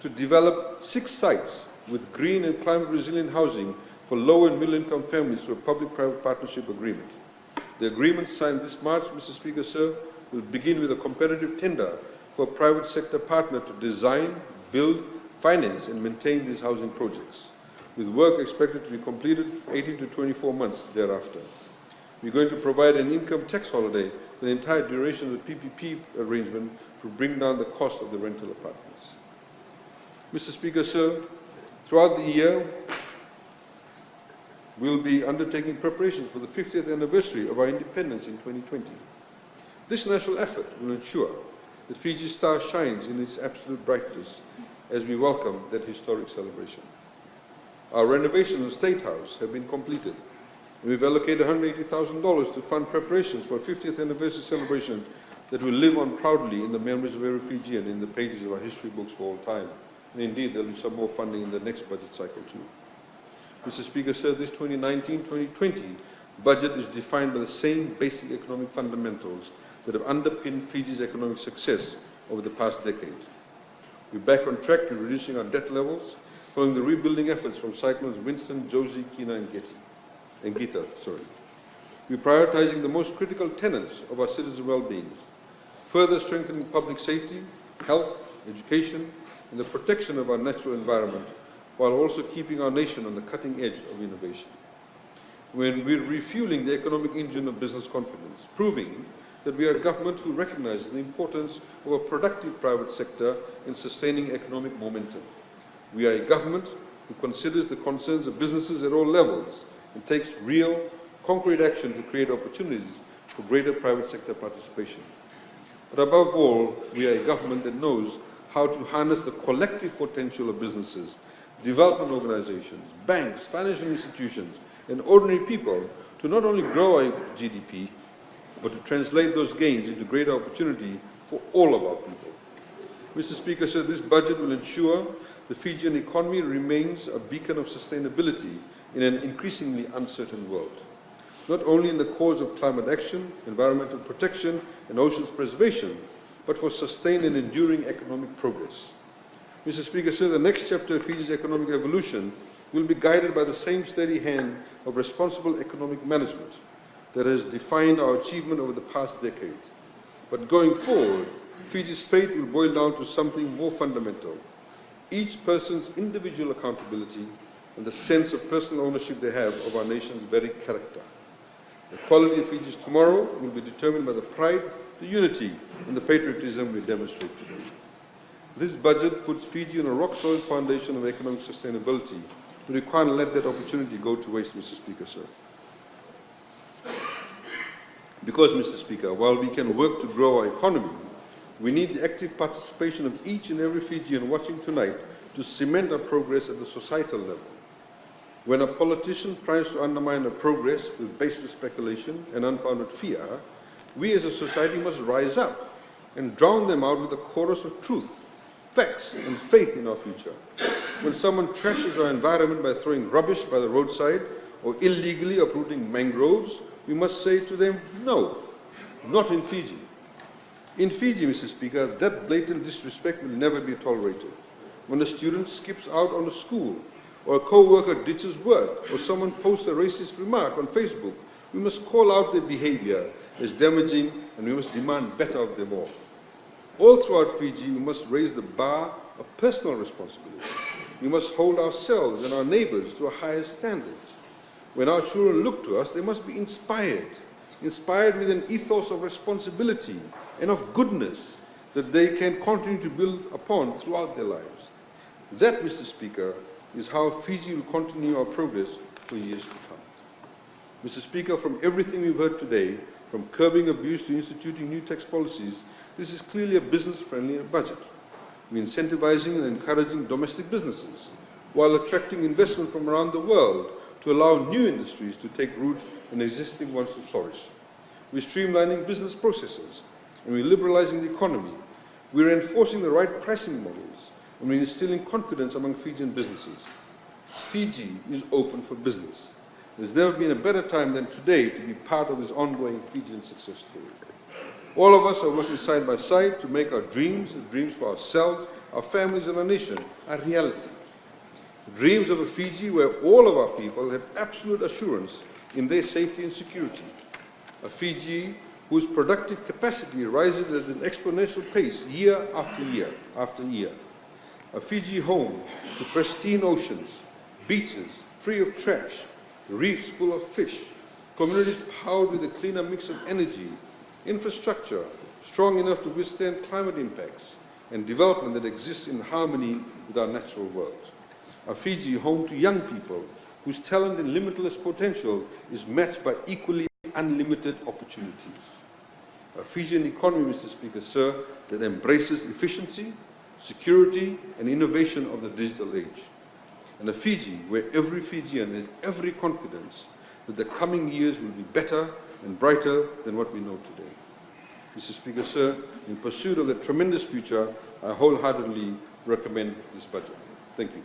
to develop 6 sites with green and climate-resilient housing for low and middle-income families through a public-private partnership agreement. The agreement signed this March, Mr. Speaker, sir, will begin with a competitive tender for a private sector partner to design, build, finance and maintain these housing projects, with work expected to be completed 18 to 24 months thereafter. We're going to provide an income tax holiday for the entire duration of the PPP arrangement to bring down the cost of the rental apartments. Mr. Speaker, sir, throughout the year, we'll be undertaking preparations for the 50th anniversary of our independence in 2020. This national effort will ensure that Fiji's star shines in its absolute brightness as we welcome that historic celebration. Our renovations of State House have been completed, and we've allocated $180,000 to fund preparations for a 50th anniversary celebration that will live on proudly in the memories of every Fijian in the pages of our history books for all time. And indeed, there will be some more funding in the next budget cycle too. Mr. Speaker, sir, this 2019-2020 budget is defined by the same basic economic fundamentals that have underpinned Fiji's economic success over the past decade. We're back on track to reducing our debt levels following the rebuilding efforts from cyclones Winston, Josie, Kina, and Gita. We're prioritizing the most critical tenets of our citizens' well-being, further strengthening public safety, health, education, and the protection of our natural environment, while also keeping our nation on the cutting edge of innovation. When we're refueling the economic engine of business confidence, proving that we are a government who recognizes the importance of a productive private sector in sustaining economic momentum. We are a government who considers the concerns of businesses at all levels and takes real, concrete action to create opportunities for greater private sector participation. But above all, we are a government that knows how to harness the collective potential of businesses, development organizations, banks, financial institutions, and ordinary people to not only grow our GDP, but to translate those gains into greater opportunity for all of our people. Mr. Speaker, sir, this budget will ensure the Fijian economy remains a beacon of sustainability in an increasingly uncertain world, not only in the cause of climate action, environmental protection, and oceans preservation, but for sustained and enduring economic progress. Mr. Speaker, sir, the next chapter of Fiji's economic evolution will be guided by the same steady hand of responsible economic management that has defined our achievement over the past decade. But going forward, Fiji's fate will boil down to something more fundamental: each person's individual accountability, and the sense of personal ownership they have of our nation's very character. The quality of Fiji's tomorrow will be determined by the pride, the unity, and the patriotism we demonstrate today. This budget puts Fiji on a rock-solid foundation of economic sustainability, but we can't let that opportunity go to waste, Mr. Speaker, sir. Because, Mr. Speaker, while we can work to grow our economy, we need the active participation of each and every Fijian watching tonight to cement our progress at the societal level. When a politician tries to undermine our progress with baseless speculation and unfounded fear, we as a society must rise up and drown them out with a chorus of truth, facts, and faith in our future. When someone trashes our environment by throwing rubbish by the roadside or illegally uprooting mangroves, we must say to them, no, not in Fiji. In Fiji, Mr. Speaker, that blatant disrespect will never be tolerated. When a student skips out on a school, or a co-worker ditches work, or someone posts a racist remark on Facebook, we must call out their behavior as damaging, and we must demand better of them all. All throughout Fiji, we must raise the bar of personal responsibility. We must hold ourselves and our neighbors to a higher standard. When our children look to us, they must be inspired with an ethos of responsibility and of goodness that they can continue to build upon throughout their lives. That, Mr. Speaker, is how Fiji will continue our progress for years to come. Mr. Speaker, from everything we've heard today, from curbing abuse to instituting new tax policies, this is clearly a business-friendly budget. We're incentivizing and encouraging domestic businesses while attracting investment from around the world to allow new industries to take root and existing ones to flourish. We're streamlining business processes and we're liberalizing the economy. We're enforcing the right pricing models and we're instilling confidence among Fijian businesses. Fiji is open for business. There's never been a better time than today to be part of this ongoing Fijian success story. All of us are working side by side to make our dreams for ourselves, our families and our nation a reality. Dreams of a Fiji where all of our people have absolute assurance in their safety and security. A Fiji whose productive capacity rises at an exponential pace year after year after year. A Fiji home to pristine oceans, beaches free of trash, reefs full of fish, communities powered with a cleaner mix of energy, infrastructure strong enough to withstand climate impacts, and development that exists in harmony with our natural world. A Fiji home to young people whose talent and limitless potential is matched by equally unlimited opportunities. A Fijian economy, Mr. Speaker, sir, that embraces efficiency, security, and innovation of the digital age. And a Fiji where every Fijian has every confidence that the coming years will be better and brighter than what we know today. Mr. Speaker, sir, in pursuit of that tremendous future, I wholeheartedly recommend this budget. Thank you.